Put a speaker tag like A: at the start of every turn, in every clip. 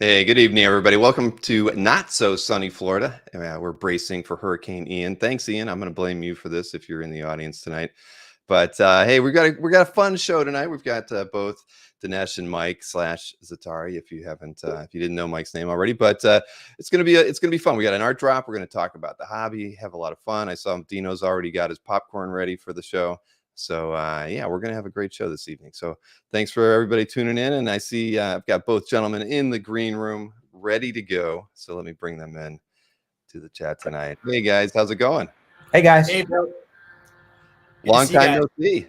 A: Hey, good evening, everybody. Welcome to not so sunny Florida. We're bracing for Hurricane Ian. Thanks, Ian. I'm going to blame you for this if you're in the audience tonight. But hey, we got a fun show tonight. We've got both Dinesh and Mike / Xatari. If you didn't know Mike's name already, but it's gonna be fun. We got an art drop. We're gonna talk about the hobby, have a lot of fun. I saw Dino's already got his popcorn ready for the show. So yeah, we're gonna have a great show this evening. So thanks for everybody tuning in. And I see I've got both gentlemen in the green room ready to go. So let me bring them in to the chat tonight. Hey guys, how's it going?
B: Hey guys.
C: Hey, bro.
A: Long time no see.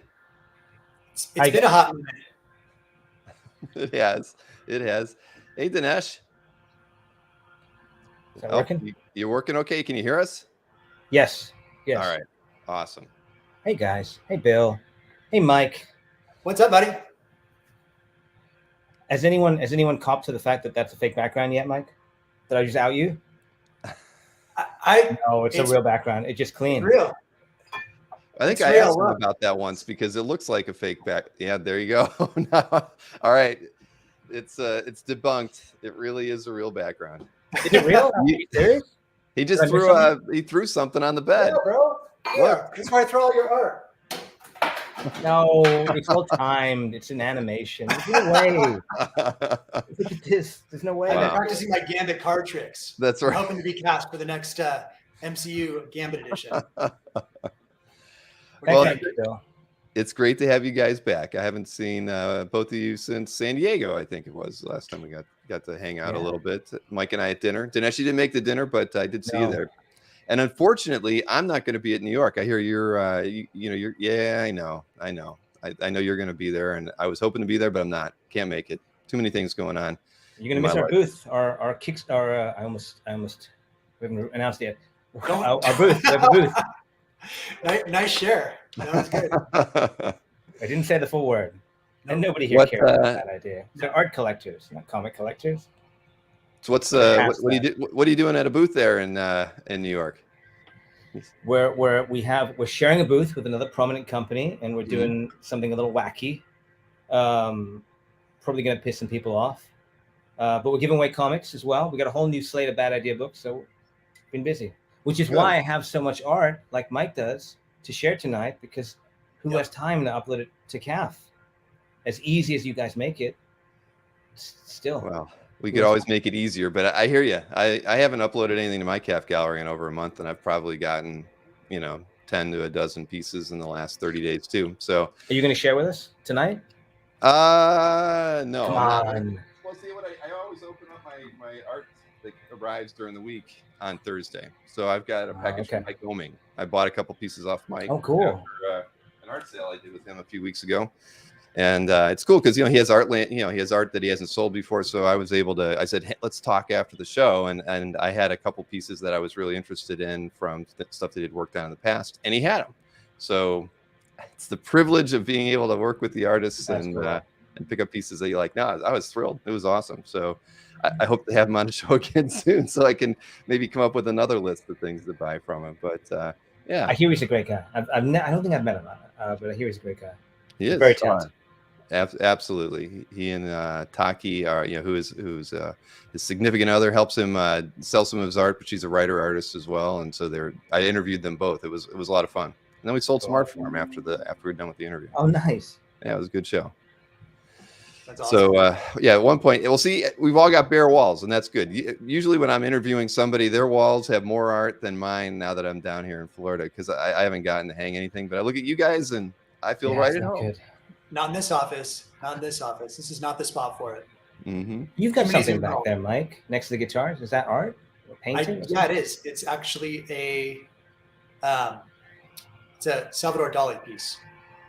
C: It's been a hot minute.
A: It has. Hey, Dinesh.
B: Is that working?
A: You're working okay? Can you hear us?
B: Yes.
A: All right. Awesome.
B: Hey guys. Hey Bill. Hey Mike.
C: What's up, buddy?
B: Has anyone copped to the fact that that's a fake background yet, Mike? Did I just out you? No, it's a real background. It's just clean.
C: Real.
A: I think I asked him about that once because it looks like a fake back. Yeah, there you go. All right. It's debunked. It really is a real background.
B: Is it real? Are you serious?
A: He just threw something on the bed.
C: Yeah, bro. Yeah, that's where I throw all your art.
B: No, it's all timed. It's an animation. There's no way. Look at this. There's no way.
C: I've been practicing my Gambit card tricks.
A: That's right.
C: I'm hoping to be cast for the next MCU Gambit edition.
A: Well, it's great to have you guys back. I haven't seen both of you since San Diego. I think it was the last time we got to hang out a little bit. Mike and I at dinner. Dinesh, you didn't make the dinner, but I did see you there. And unfortunately, I'm not going to be at New York. I hear you're, you're. Yeah, I know. I know you're going to be there, and I was hoping to be there, but I'm not. Can't make it. Too many things going on.
B: You're going to miss our booth, our kicks. I almost. We haven't announced it yet. Our booth. We have a booth.
C: Nice share. That was good.
B: I didn't say the full word. And nobody here cares about that idea. They're art collectors, not comic collectors.
A: So what are you doing at a booth there in New York?
B: We're sharing a booth with another prominent company, and we're doing something a little wacky. Probably going to piss some people off. But we're giving away comics as well. We got a whole new slate of bad idea books, so we've been busy. Which is why I have so much art, like Mike does, to share tonight, because who has time to upload it to CAF? As easy as you guys make it, still.
A: Well, we could always make it easier, but I hear you. I haven't uploaded anything to my CAF Gallery in over a month, and I've probably gotten, 10 to a dozen pieces in the last 30 days too. So
B: are you going to share with us tonight?
A: No.
B: Come on.
A: Well, see, I always open up my art that arrives during the week on Thursday. So I've got a package from Mike Oming. I bought a couple pieces off Mike.
B: Oh, cool.
A: After, an art sale I did with him a few weeks ago. And it's cool because, he has art, he has art that he hasn't sold before. So I was able to, I said, hey, let's talk after the show. And I had a couple pieces that I was really interested in from stuff that he'd worked on in the past. And he had them. So it's the privilege of being able to work with the artists and pick up pieces that you like. No, I was thrilled. It was awesome. So I hope to have him on the show again soon so I can maybe come up with another list of things to buy from him. But yeah.
B: I hear he's a great guy. I don't think I've met him, but I hear he's a great guy.
A: He is
B: very talented.
A: Absolutely. He and Taki are, who's his significant other, helps him sell some of his art, but she's a writer artist as well. And so I interviewed them both. It was a lot of fun. And then we sold some art for him after we're done with the interview.
B: Oh, nice.
A: Yeah, it was a good show.
C: That's awesome.
A: So at one point, we'll see. We've all got bare walls, and that's good. Usually, when I'm interviewing somebody, their walls have more art than mine. Now that I'm down here in Florida, because I haven't gotten to hang anything, but I look at you guys and I feel right at home.
B: Good.
C: Not in this office. This is not the spot for it.
A: Mm-hmm.
B: You've got something back there, Mike, next to the guitars. Is that art? Or painting?
C: Yeah, it is. It's actually it's a Salvador Dali piece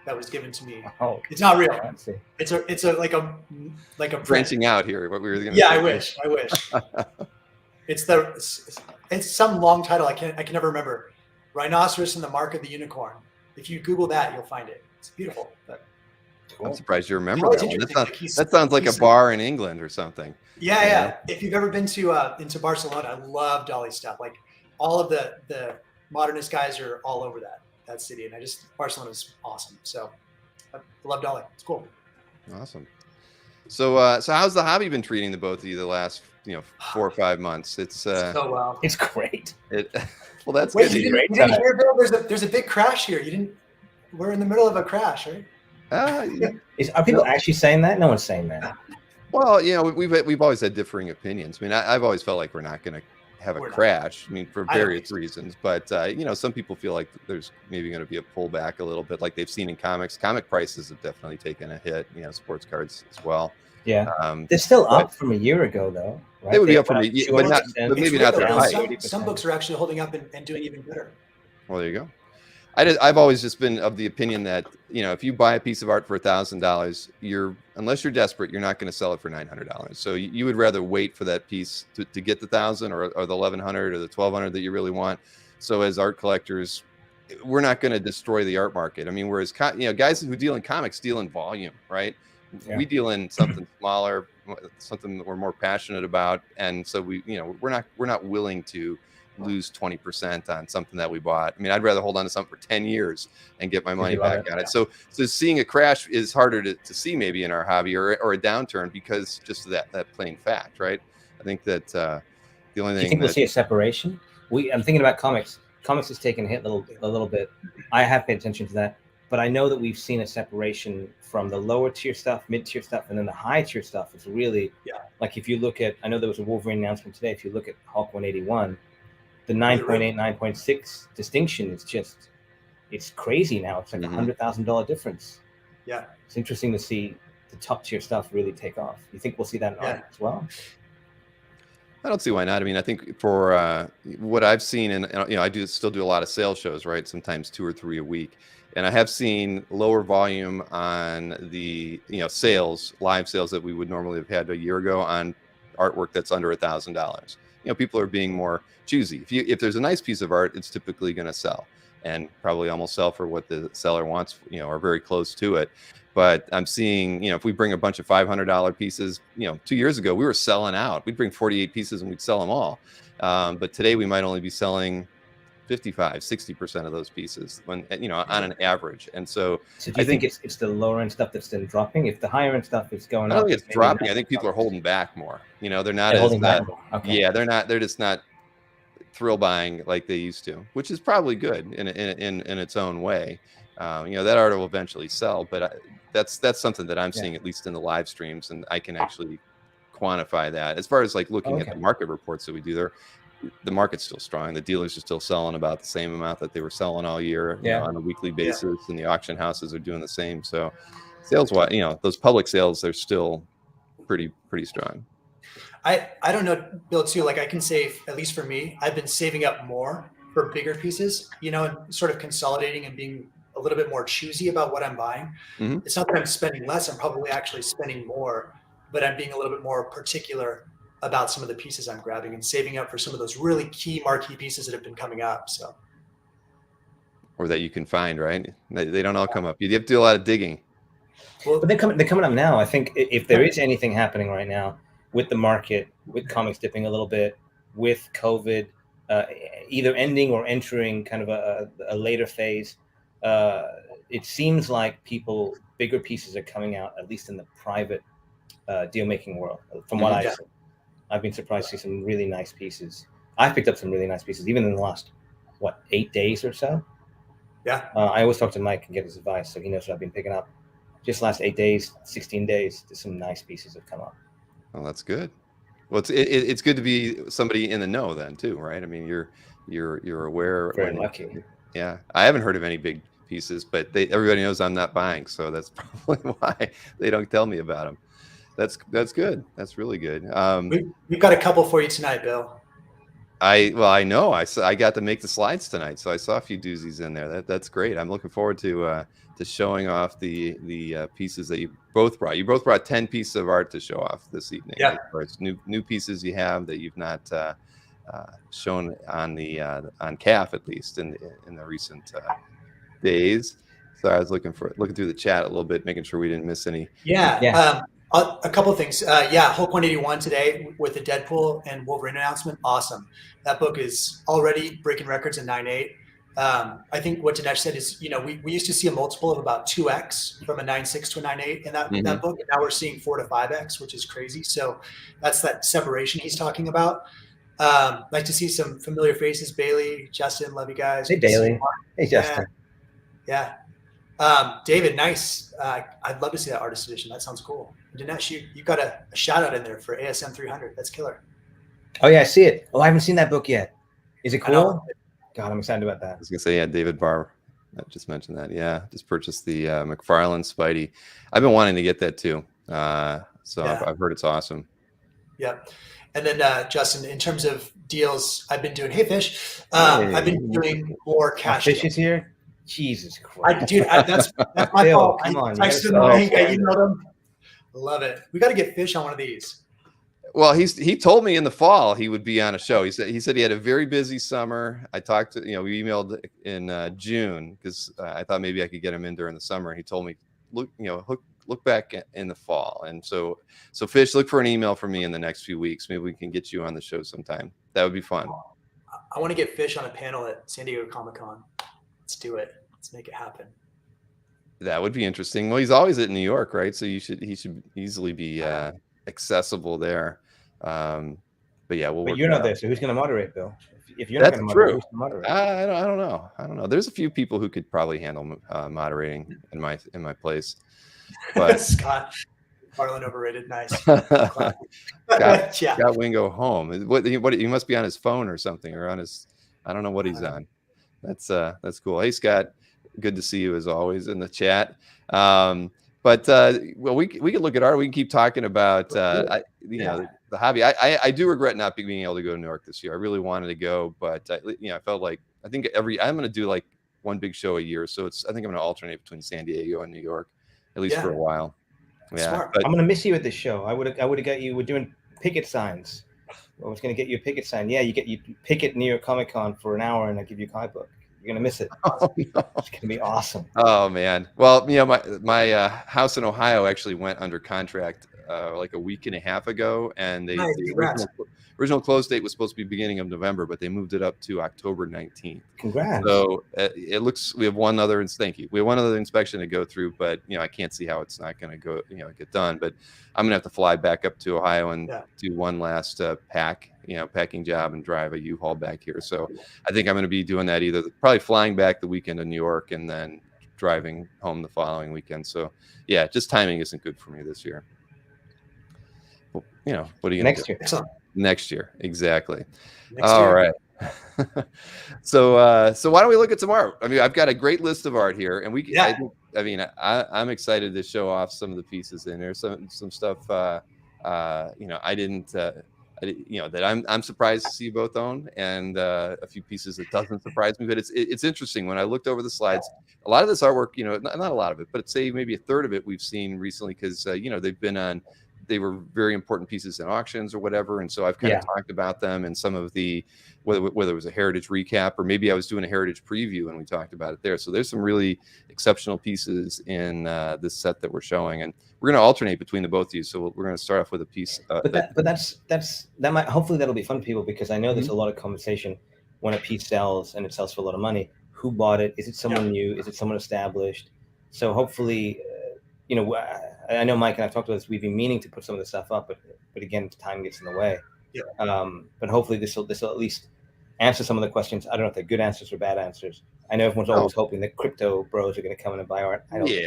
C: that was given to me.
B: Oh,
C: it's not real.
B: Fancy.
C: It's like a
A: branching out here. What we were going to
C: say.
A: I
C: wish. It's some long title. I can never remember. Rhinoceros and the Mark of the Unicorn. If you Google that, you'll find it. It's beautiful. But
A: I'm surprised you remember that one. That sounds like a bar in England or something.
C: Yeah. If you've ever been into Barcelona, I love Dali stuff. Like all of the modernist guys are all over that city, and Barcelona's awesome. So I love Dali. It's cool.
A: Awesome. So how's the hobby been treating the both of you the last 4 or 5 months? It's
C: So well.
B: It's great.
A: well, that's
C: Wait,
A: good.
C: you didn't hear, Bill? There's a big crash here. You didn't. We're in the middle of a crash, right?
B: Are people actually saying that? No one's saying that.
A: Well, we've always had differing opinions. I mean, I've always felt like we're not going to have a crash. I mean, for various reasons. But some people feel like there's maybe going to be a pullback a little bit, like they've seen in comics. Comic prices have definitely taken a hit. Sports cards as well.
B: Yeah, they're still up from a year ago, though. Right?
A: They would be up from but maybe not their height.
C: Some books are actually holding up and doing even better.
A: Well, there you go. I've always just been of the opinion that if you buy a piece of art for $1,000, unless you're desperate, you're not going to sell it for $900. So you would rather wait for that piece to get the $1,000 or the $1,100 or the $1,200 that you really want. So as art collectors, we're not going to destroy the art market. I mean, whereas guys who deal in comics deal in volume, right? Yeah. We deal in something smaller, something that we're more passionate about, and so we're not willing to lose 20% on something that we bought. I mean, I'd rather hold on to something for 10 years and get my money back on it. So seeing a crash is harder to see maybe in our hobby or a downturn because just of that plain fact, right? I think that the only thing.
B: Do you think we'll see a separation? I'm thinking about comics. Comics has taken a hit a little bit. I have paid attention to that, but I know that we've seen a separation from the lower tier stuff, mid tier stuff, and then the high tier stuff is really like if you look at. I know there was a Wolverine announcement today. If you look at Hulk 181. The 9.8, 9.6 distinction is it's crazy now. It's like $100,000 difference.
C: Yeah.
B: It's interesting to see the top tier stuff really take off. You think we'll see that in art as well?
A: I don't see why not. I mean, I think for what I've seen, and I still do a lot of sales shows, right? Sometimes 2 or 3 a week. And I have seen lower volume on the, live sales that we would normally have had a year ago on artwork that's under $1,000. People are being more choosy. If there's a nice piece of art, it's typically going to sell and probably almost sell for what the seller wants, or very close to it. But I'm seeing, if we bring a bunch of $500 pieces, 2 years ago, we were selling out. We'd bring 48 pieces and we'd sell them all. But today we might only be selling 55-60% of those pieces on an average. And so
B: do you think it's the lower end stuff that's then dropping? If the higher end stuff is going up,
A: I don't think it's dropping. I think people are holding back more. They're not holding back. Okay. Yeah, they're just not thrill buying like they used to, which is probably good in its own way. That art will eventually sell, but that's something that I'm seeing, at least in the live streams, and I can actually quantify that. As far as like looking at the market reports that we do, the market's still strong. The dealers are still selling about the same amount that they were selling all year on a weekly basis, and the auction houses are doing the same. So sales wise, those public sales are still pretty strong.
C: I don't know, Bill, too. Like I can say, at least for me, I've been saving up more for bigger pieces, and sort of consolidating and being a little bit more choosy about what I'm buying. Mm-hmm. It's not that I'm spending less. I'm probably actually spending more, but I'm being a little bit more particular about some of the pieces I'm grabbing and saving up for some of those really key marquee pieces that have been coming up. So,
A: or that you can find, right? They don't all come up. You have to do a lot of digging.
B: Well, but they're coming up now. I think if there is anything happening right now with the market, with comics dipping a little bit, with COVID either ending or entering kind of a later phase, it seems like bigger pieces are coming out, at least in the private deal making world. From what I've seen, I've been surprised to see some really nice pieces. I've picked up some really nice pieces, even in the last 8 days or so.
C: Yeah.
B: I always talk to Mike and get his advice, so he knows what I've been picking up. Just last 8 days, 16 days, some nice pieces have come up.
A: Well, that's good. Well, it's good to be somebody in the know then too, right? I mean, you're aware.
B: Very lucky.
A: Yeah, I haven't heard of any big pieces, but everybody knows I'm not buying, so that's probably why they don't tell me about them. That's good. That's really good.
C: We've got a couple for you tonight, Bill.
A: I know. I got to make the slides tonight, so I saw a few doozies in there. That's great. I'm looking forward to showing off the pieces that you both brought. You both brought 10 pieces of art to show off this evening.
C: Yeah.
A: It's new pieces you have that you've not shown on CAF, at least in the recent days. So I was looking through the chat a little bit, making sure we didn't miss any.
C: Yeah. A couple of things. Hulk 181 today with the Deadpool and Wolverine announcement. Awesome. That book is already breaking records in 9.8. I think what Dinesh said is, we used to see a multiple of about 2x from a 9.6 to a 9.8 in that book. And now we're seeing 4 to 5x, which is crazy. So that's that separation he's talking about. Like to see some familiar faces. Bailey, Justin, love you guys.
B: Hey, Bailey. Hey, Justin.
C: Yeah. David, nice. I'd love to see that artist edition. That sounds cool. Dinesh, you got a shout out in there for ASM 300. That's killer.
B: Oh yeah, I see it. Oh, I haven't seen that book yet. Is it cool? God, I'm excited about that.
A: I was gonna say, yeah, David Barr. I just mentioned that. Yeah, just purchased the McFarlane Spidey. I've been wanting to get that too. So yeah. I've heard it's awesome.
C: Yep. And then Justin, in terms of deals, I've been doing. Hey, Fish. I've been doing more cash.
B: Fish is here. Jesus Christ,
C: that's my
B: Bill,
C: fault.
B: Come on,
C: I emailed him. Love it. We got to get Fish on one of these.
A: Well, he told me in the fall he would be on a show. He said he had a very busy summer. I talked to we emailed in June because I thought maybe I could get him in during the summer. And he told me look back in the fall. And so Fish, look for an email from me in the next few weeks. Maybe we can get you on the show sometime. That would be fun.
C: I want to get Fish on a panel at San Diego Comic-Con. Let's do it. Let's make it happen.
A: That would be interesting. Well, he's always at New York, right? So he should easily be accessible there. But yeah,
B: but you're not there, so who's going to moderate, Bill? If you're
A: not
B: going to moderate, who's going to moderate?
A: I don't know. There's a few people who could probably handle moderating in my place. But
C: Scott Harlan overrated. Nice.
A: Got Wingo home. What he must be on his phone or something, or on his. I don't know what he's on. That's cool. Hey, Scott. Good to see you as always in the chat. Well, we can look at art. We can keep talking about the hobby. I do regret not being able to go to New York this year. I really wanted to go, but I felt like I'm going to do like one big show a year. So I think I'm going to alternate between San Diego and New York, at least for a while. Yeah,
B: but I'm going to miss you at this show. I would have got you. We're doing picket signs. I was going to get you a picket sign. Yeah, you picket New York Comic Con for an hour, and I give you a comic book. You're gonna miss it.
A: Oh, no.
B: It's gonna be awesome.
A: Oh man. Well, my house in Ohio actually went under contract like a week and a half ago, and the original close date was supposed to be beginning of November, but they moved it up to October 19th.
B: Congrats.
A: So it looks we have one other inspection to go through, but I can't see how it's not going to go get done. But I'm gonna have to fly back up to Ohio and do one last packing job and drive a U-Haul back here. So I think I'm going to be doing that, either probably flying back the weekend to New York and then driving home the following weekend. So yeah, just timing isn't good for me this year. Well, what are you going to do? Next year. Exactly. All right. So why don't we look at some art? I mean, I've got a great list of art here, and I'm excited to show off some of the pieces in there. Some stuff, I didn't, that I'm surprised to see you both own, and a few pieces that doesn't surprise me. But it's interesting when I looked over the slides. A lot of this artwork, not a lot of it, but say maybe a third of it we've seen recently because they've been on. They were very important pieces in auctions or whatever, and so I've kind of talked about them and some of the whether it was a heritage recap or maybe I was doing a heritage preview and we talked about it there. So there's some really exceptional pieces in this set that we're showing, and we're going to alternate between the both of you. So we're going to start off with a piece.
B: That might hopefully that'll be fun for people, because I know there's a lot of conversation when a piece sells and it sells for a lot of money. Who bought it? Is it someone new? Is it someone established? So hopefully, I know Mike and I've talked about this. We've been meaning to put some of this stuff up, but again, time gets in the way.
C: Yeah.
B: But hopefully this will at least answer some of the questions. I don't know if they're good answers or bad answers. I know everyone's always hoping that crypto bros are going to come in and buy art. I honestly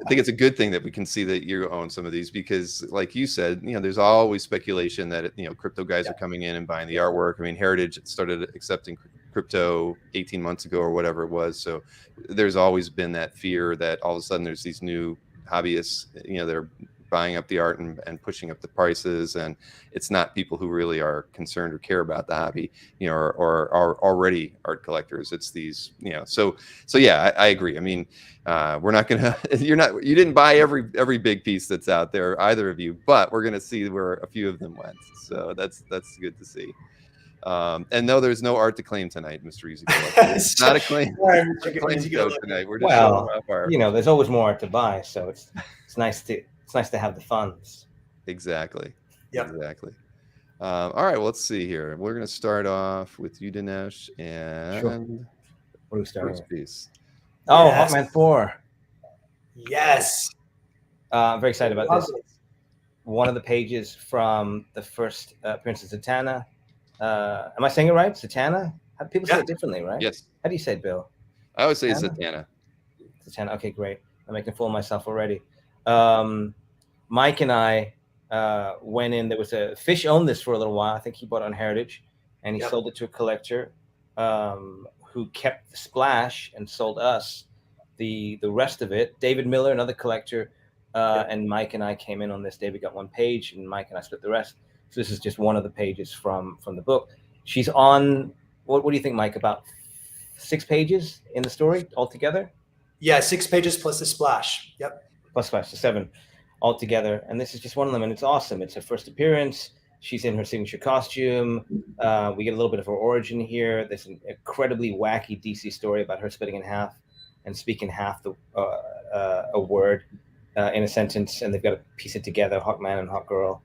A: think it's a good thing that we can see that you own some of these, because like you said, there's always speculation that crypto guys are coming in and buying the artwork. I mean, Heritage started accepting crypto 18 months ago or whatever it was. So there's always been that fear that all of a sudden there's these new hobbyists, they're buying up the art and pushing up the prices, and it's not people who really are concerned or care about the hobby, or are already art collectors. It's these, so yeah, I agree. I mean, we're not gonna, you didn't buy every big piece that's out there, either of you, but we're gonna see where a few of them went. So that's good to see. And no, there's no art to claim tonight, Mr. Easy. It's not a claim. Show tonight. We're just showing off our.
B: There's always more art to buy, so it's nice to have the funds.
A: Exactly.
C: Yep.
A: Exactly. All right, well, let's see here. We're going to start off with you, Dinesh, and
B: Sure. What are we starting
A: first
B: with?
A: piece.
B: Oh,
C: Yes.
B: Hawkman 4.
C: Yes.
B: I'm very excited about
C: Love
B: this.
C: it.
B: One of the pages from the first appearance of Zatanna. Am I saying it right? Zatanna? How do people say
C: Yeah.
B: it differently, right?
A: Yes.
B: How do you say it, Bill?
A: I would say
B: Zatanna?
A: Zatanna.
B: Zatanna. Okay, great. I'm making a fool of myself already. Mike and I went in. There was a Fish owned this for a little while. I think he bought it on Heritage, and he
C: Yep.
B: sold it to a collector who kept the splash and sold us the rest of it. David Miller, another collector,
C: Yep.
B: and Mike and I came in on this. David got one page, and Mike and I split the rest. So this is just one of the pages from the book. She's on. What do you think, Mike? About 6 pages in the story altogether?
C: Yeah, 6 pages plus the splash. Yep.
B: Plus 5, so 7 altogether. And this is just one of them, and it's awesome. It's her first appearance. She's in her signature costume. We get a little bit of her origin here. There's an incredibly wacky DC story about her splitting in half and speaking half a word in a sentence, and they've got to piece it together, Hawkman and Hawkgirl.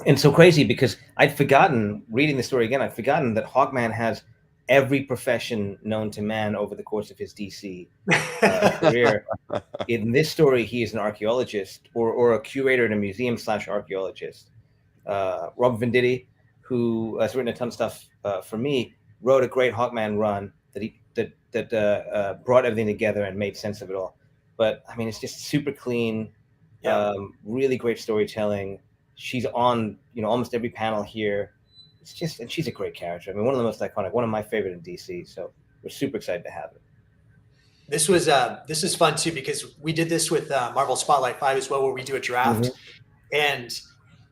B: And so crazy because I'd forgotten, reading the story again, I'd forgotten that Hawkman has every profession known to man over the course of his DC career. In this story, he is an archaeologist or a curator in a museum / archaeologist. Rob Venditti, who has written a ton of stuff for me, wrote a great Hawkman run that brought everything together and made sense of it all. But I mean, it's just super clean, really great storytelling. She's on, almost every panel here. It's just, and she's a great character. I mean, one of the most iconic, one of my favorite in DC. So we're super excited to have it.
C: This is fun too, because we did this with Marvel Spotlight 5 as well, where we do a draft. Mm-hmm. And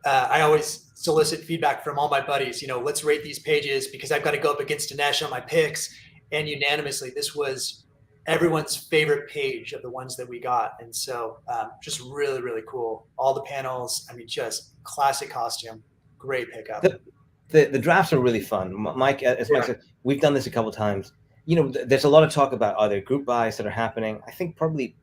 C: I always solicit feedback from all my buddies, let's rate these pages, because I've got to go up against Dinesh on my picks. And unanimously, this was everyone's favorite page of the ones that we got. And so just really, really cool. All the panels, I mean, just classic costume, great pickup.
B: The drafts are really fun. Mike, as Mike said, we've done this a couple of times. There's a lot of talk about are there group buys that are happening. I think probably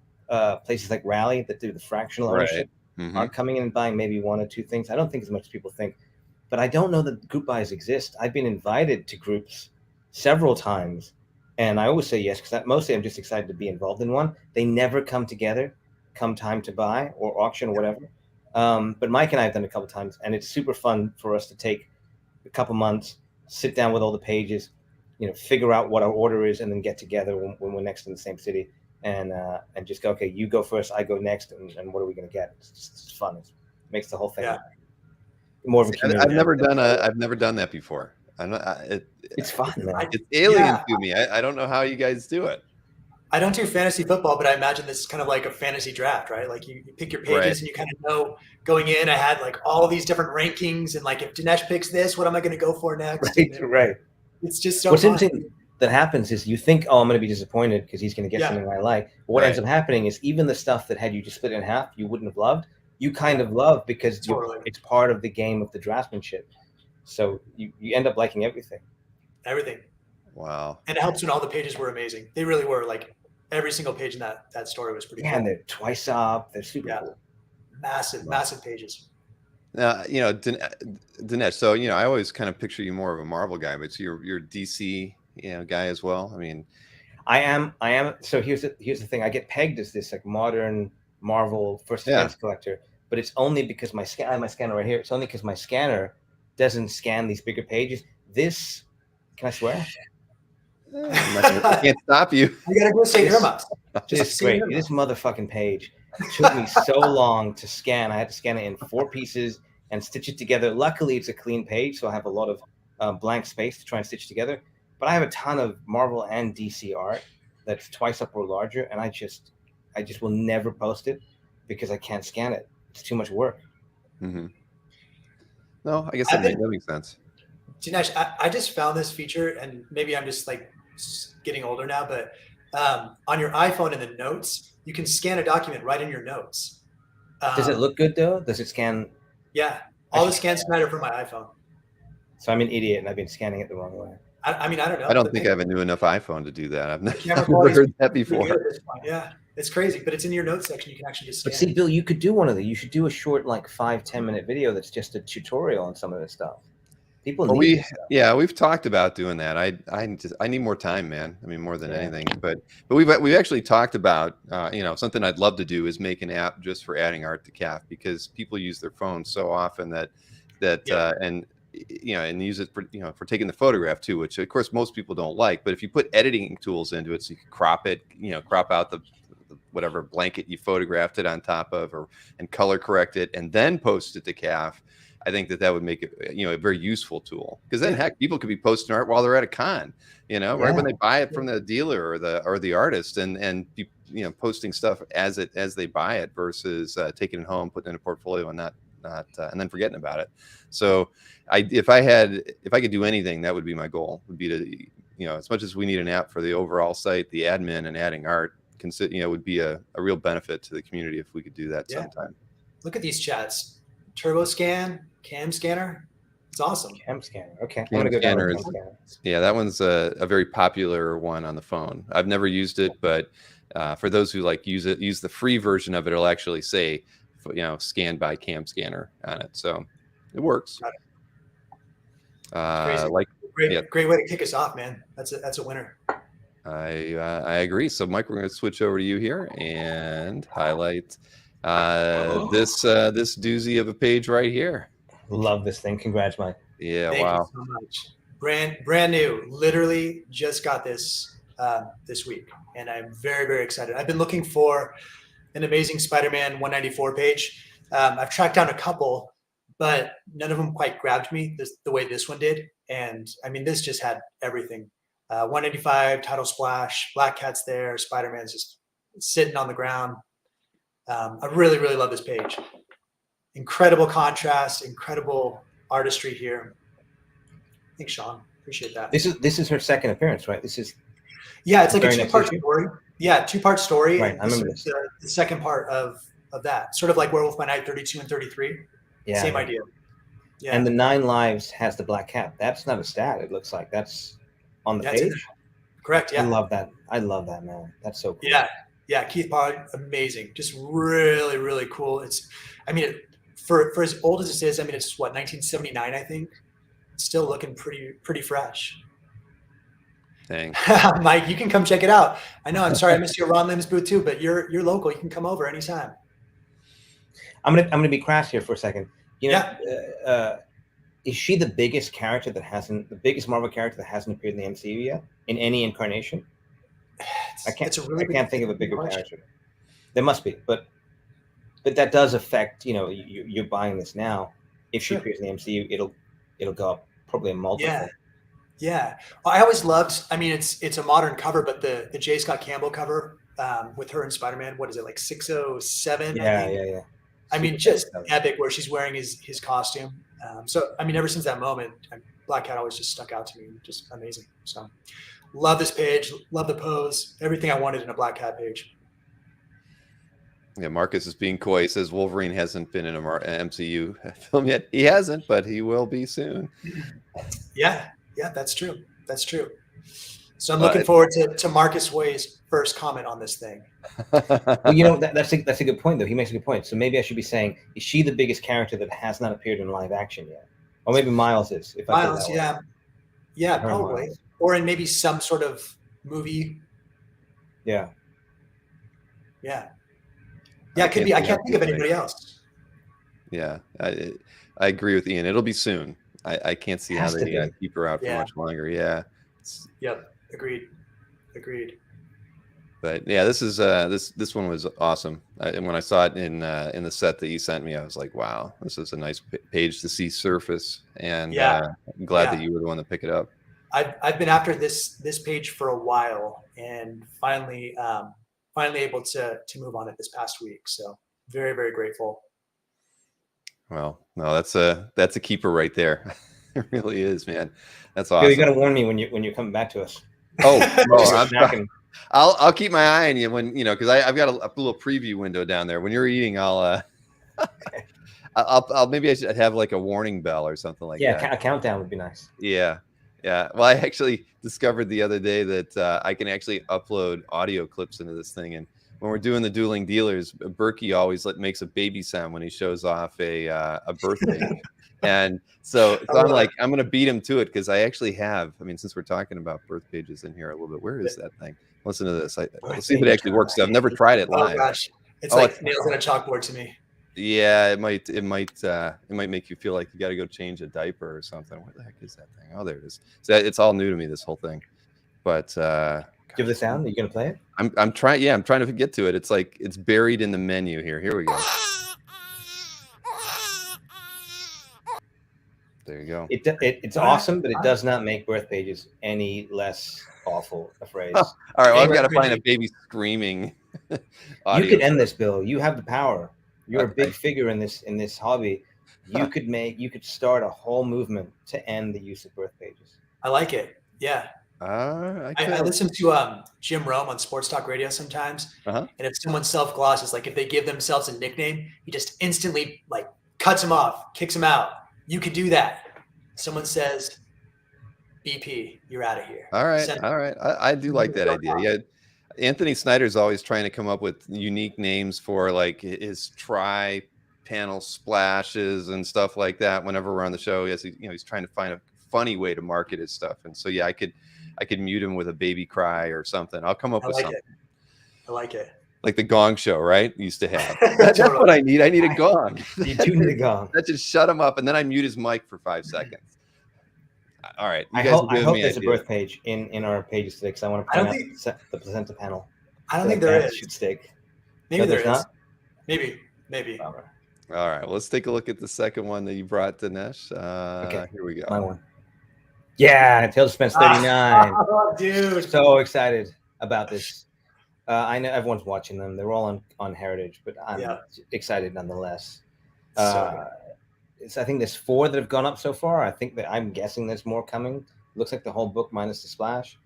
B: places like Rally that do the fractional ownership are coming in and buying maybe 1 or 2 things. I don't think as much as people think, but I don't know that group buys exist. I've been invited to groups several times, and I always say yes, because mostly I'm just excited to be involved in one. They never come together come time to buy or auction or whatever. But Mike and I have done it a couple of times, and it's super fun for us to take a couple months, sit down with all the pages, figure out what our order is, and then get together when we're next in the same city and just go, okay, you go first, I go next, and what are we going to get? It's fun. It makes the whole thing more of a community.
A: I've never done that before.
B: It's fun, man.
A: It's alien to me. I don't know how you guys do it.
C: I don't do fantasy football, but I imagine this is kind of like a fantasy draft, right? Like you pick your pages and you kind of know going in, I had like all these different rankings, and like if Dinesh picks this, what am I going to go for next?
B: Right.
C: It's just so
B: What's
C: fun.
B: interesting that happens is you think, oh, I'm going to be disappointed because he's going to get something I like. But what ends up happening is even the stuff that had you just split in half, you wouldn't have loved, you kind of love because it's part of the game of the draftsmanship. So you end up liking everything.
C: Everything.
A: Wow.
C: And it helps when all the pages were amazing. They really were. Like every single page in that story was pretty cool.
B: And they're twice up. They're super cool.
C: Massive pages.
A: Now, Dinesh, so, I always kind of picture you more of a Marvel guy, but you're DC, guy as well. I mean,
B: I am. So here's the thing. I get pegged as this like modern Marvel first appearance collector, but it's only because I have my scanner right here. It's only because my scanner doesn't scan these bigger pages. This, can I swear?
A: I can't stop you.
C: You gotta go say Irma.
B: Just great. This motherfucking page took me so long to scan. I had to scan it in 4 pieces and stitch it together. Luckily, it's a clean page, so I have a lot of blank space to try and stitch together. But I have a ton of Marvel and DC art that's twice up or larger, and I just will never post it because I can't scan it. It's too much work.
A: Mm-hmm. No, I guess that makes sense.
C: Dinesh, I just found this feature, and maybe I'm just like getting older now, but on your iPhone in the notes, you can scan a document right in your notes.
B: Does it look good though? Does it scan?
C: Yeah, all the scans matter for my iPhone.
B: So I'm an idiot and I've been scanning it the wrong way.
C: I mean, I don't know.
A: I don't think I have a new enough iPhone to do that. I've never heard that before.
C: Yeah. It's crazy, but it's in your notes section. You can actually just scan.
B: But see, Bill, you could do one of these. You should do a short, like 5-10 minute video that's just a tutorial on some of this stuff. People need this stuff.
A: We've talked about doing that. I need more time, man. I mean, more than anything. But we've actually talked about something I'd love to do is make an app just for adding art to CAF, because people use their phones so often that and use it for taking the photograph too, which of course most people don't like. But if you put editing tools into it, so you can crop it, crop out the whatever blanket you photographed it on top of, and color correct it, and then post it to CAF, I think that would make it, a very useful tool. Because then, heck, people could be posting art while they're at a con, right when they buy it from the dealer or the artist, and be, posting stuff as they buy it, versus taking it home, putting it in a portfolio, and not and then forgetting about it. So, if I could do anything, that would be my goal. Would be to, as much as we need an app for the overall site, the admin and adding art, would be a real benefit to the community if we could do that sometime.
C: Look at these chats. Turbo scan, cam scanner. It's awesome.
B: Cam scanner. Okay.
A: Cam scanner is, that one's a very popular one on the phone. I've never used it, but for those who use the free version of it, it'll actually say, scanned by cam scanner on it. So it works.
C: Great way to kick us off, man. That's a winner.
A: I agree. So, Mike, we're going to switch over to you here and highlight this doozy of a page right here.
B: Love this thing. Congrats, Mike.
A: Yeah,
C: Thank
A: wow.
C: you so much. Brand new. Literally just got this this week, and I'm very, very excited. I've been looking for an Amazing Spider-Man 194 page. I've tracked down a couple, but none of them quite grabbed me the way this one did. And I mean, this just had everything. 195 title splash, Black Cat's there, Spider-Man's just sitting on the ground. I really, really love this page. Incredible contrast, incredible artistry here. Thanks, Sean. Appreciate that.
B: This is her second appearance, right? It's
C: like a two-part story. Yeah, two-part story.
B: Right, I remember this.
C: The second part of that, sort of like Werewolf by Night 32 and 33. Yeah, same idea. Yeah.
B: And the 9 lives has the Black Cat. That's not a stat. It looks like that's on the page.
C: Correct. Yeah.
B: I love that, man. That's so cool.
C: Yeah. Keith Pollard, amazing. Just really, really cool. For as old as this is, it's 1979, I think. It's still looking pretty fresh.
A: Dang.
C: Mike, you can come check it out. I know. I'm sorry I missed your Ron Lim's booth too, but you're local. You can come over anytime.
B: I'm gonna be crass here for a second. Is she the biggest Marvel character that hasn't appeared in the MCU yet in any incarnation? I can't think of a bigger character. There must be, but that does affect. You're buying this now. If she appears in the MCU, it'll go up probably a multiple.
C: Yeah. Well, I always loved. It's a modern cover, but the J. Scott Campbell cover with her and Spider-Man. What is it, like 607?
B: Yeah.
C: Just epic, where she's wearing his costume. Ever since that moment, Black Cat always just stuck out to me. Just amazing. So, love this page. Love the pose. Everything I wanted in a Black Cat page.
A: Yeah, Marcus is being coy. He says Wolverine hasn't been in an MCU film yet. He hasn't, but he will be soon. Yeah,
C: that's true. So I'm looking forward to Marcus Way's first comment on this thing.
B: Well, that's a good point, though. He makes a good point. So maybe I should be saying, is she the biggest character that has not appeared in live action yet? Or maybe Miles is.
C: Miles, yeah, probably. Miles. Or in maybe some sort of movie.
B: Yeah.
C: It could be. I can't think of anybody else.
A: Yeah, I agree with Ian. It'll be soon. I can't see how they keep her out for much longer. Yeah.
C: Yep. Agreed.
A: But yeah, this is this one was awesome. And when I saw it in the set that you sent me, I was like, wow, this is a nice page to see surface. And I'm glad that you were the one to pick it up.
C: I've been after this page for a while, and finally able to move on it this past week. So very, very grateful.
A: Well, no, that's a keeper right there. It really is, man. That's awesome.
B: You got to warn me when you're coming back to us.
A: I'll keep my eye on you when because I've got a little preview window down there. When you're eating, I'll maybe I should have like a warning bell or something like that.
B: Yeah, a countdown would be nice.
A: Yeah. Well, I actually discovered the other day that I can actually upload audio clips into this thing, and when we're doing the dueling dealers, Berkey always makes a baby sound when he shows off a birthday. And so I'm like, I'm going to beat him to it because I actually have, I mean, since we're talking about birth pages in here a little bit, where is that thing? Listen to this. Let's see if it actually works. I've never tried it live.
C: Oh gosh, it's like nails on a chalkboard to me.
A: Yeah, it might make you feel like you got to go change a diaper or something. What the heck is that thing? Oh, there it is. So it's all new to me, this whole thing. But
B: give the sound. Are you gonna play it?
A: I'm trying. Yeah, I'm trying to get to it. It's like it's buried in the menu here. Here we go. There you go.
B: It's awesome, but it does not make birth pages any less awful a phrase.
A: All right, well, I've got to find a baby screaming.
B: You could end this, Bill. You have the power. You're a big figure in this hobby. You could start a whole movement to end the use of birth pages.
C: I like it. Yeah. I listen to Jim Rome on Sports Talk Radio sometimes, and if someone self-glosses, like if they give themselves a nickname, he just instantly like cuts them off, kicks them out. You could do that. Someone says, BP, you're out of here.
A: All right. I do like that idea. Yeah. Anthony Snyder's always trying to come up with unique names for like his tri-panel splashes and stuff like that. Whenever we're on the show, he's trying to find a funny way to market his stuff. And so, yeah, I could mute him with a baby cry or something. I'll come up with something.
C: I like it.
A: Like the Gong Show, right? Used to have. That's what I need. I need a gong.
B: You do need a gong.
A: That just shut him up, and then I mute his mic for 5 seconds. All right.
B: I hope there's a birth page in our pages today because I want to point out the placenta panel.
C: I don't think there is.
B: Should stick.
C: Maybe there is. Not? Maybe.
A: All right. Well, let's take a look at the second one that you brought, Dinesh.
B: Okay.
A: Here we go.
B: My one. Yeah, Tales of Suspense 39.
C: Oh, dude.
B: So excited about this. I know everyone's watching them. They're all on Heritage, but I'm excited nonetheless. I think there's 4 that have gone up so far. I think that I'm guessing there's more coming. Looks like the whole book minus the splash,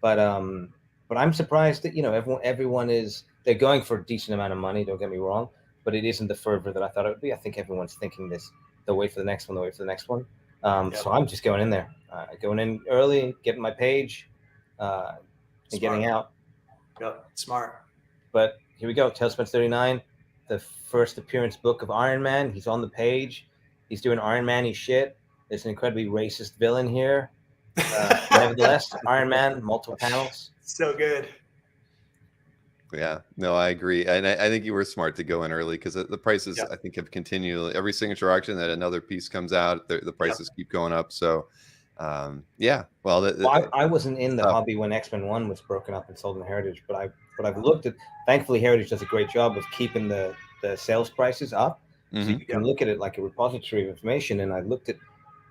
B: but I'm surprised that everyone is they're going for a decent amount of money. Don't get me wrong, but it isn't the fervor that I thought it would be. I think everyone's thinking this. They'll wait for the next one. They'll wait for the next one. So I'm just going in there, going in early, getting my page, and getting out.
C: Yep, smart.
B: But here we go. Tales of Suspense 39, the first appearance book of Iron Man. He's on the page. He's doing Iron Man-y shit. There's an incredibly racist villain here. Nevertheless, Iron Man, multiple panels.
C: So good.
A: Yeah, no, I agree. And I think you were smart to go in early because the prices, I think, have continued. Every signature auction that another piece comes out, the prices keep going up. So,
B: I wasn't in the hobby when X-Men 1 was broken up and sold in Heritage, but I've looked at. Thankfully, Heritage does a great job of keeping the sales prices up, so you can look at it like a repository of information. And I looked at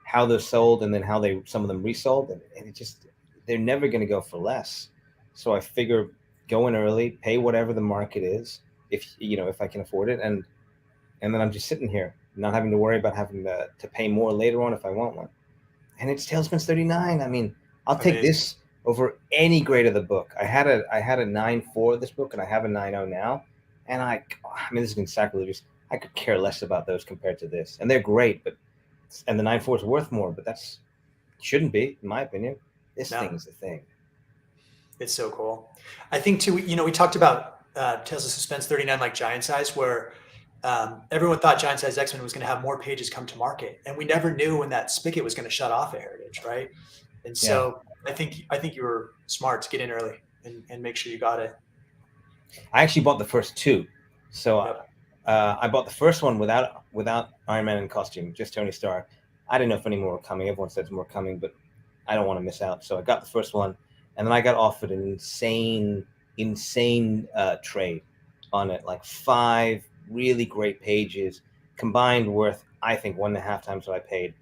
B: how they're sold and then how some of them resold, and it just they're never going to go for less. So I figure go in early, pay whatever the market is, if I can afford it, and then I'm just sitting here, not having to worry about having to pay more later on if I want one. And it's Tales of Suspense 39. I mean, I'll take this over any grade of the book. I had a 9.4 of this book, and I have a 9.0 now. And I mean, this is sacrilegious. I could care less about those compared to this. And they're great, and the 9.4 is worth more, but shouldn't be, in my opinion. This thing is the thing.
C: It's so cool. I think too, we talked about Tales of Suspense 39 like Giant Size, where everyone thought Giant Size X-Men was going to have more pages come to market, and we never knew when that spigot was going to shut off at Heritage, right? And so I think you were smart to get in early and make sure you got it.
B: I actually bought the first 2, so I bought the first one without Iron Man in costume, just Tony Stark. I didn't know if any more were coming. Everyone said there's more coming, but I don't want to miss out, so I got the first one, and then I got offered an insane trade on it, like 5 really great pages combined worth, I think, 1.5 times what I paid,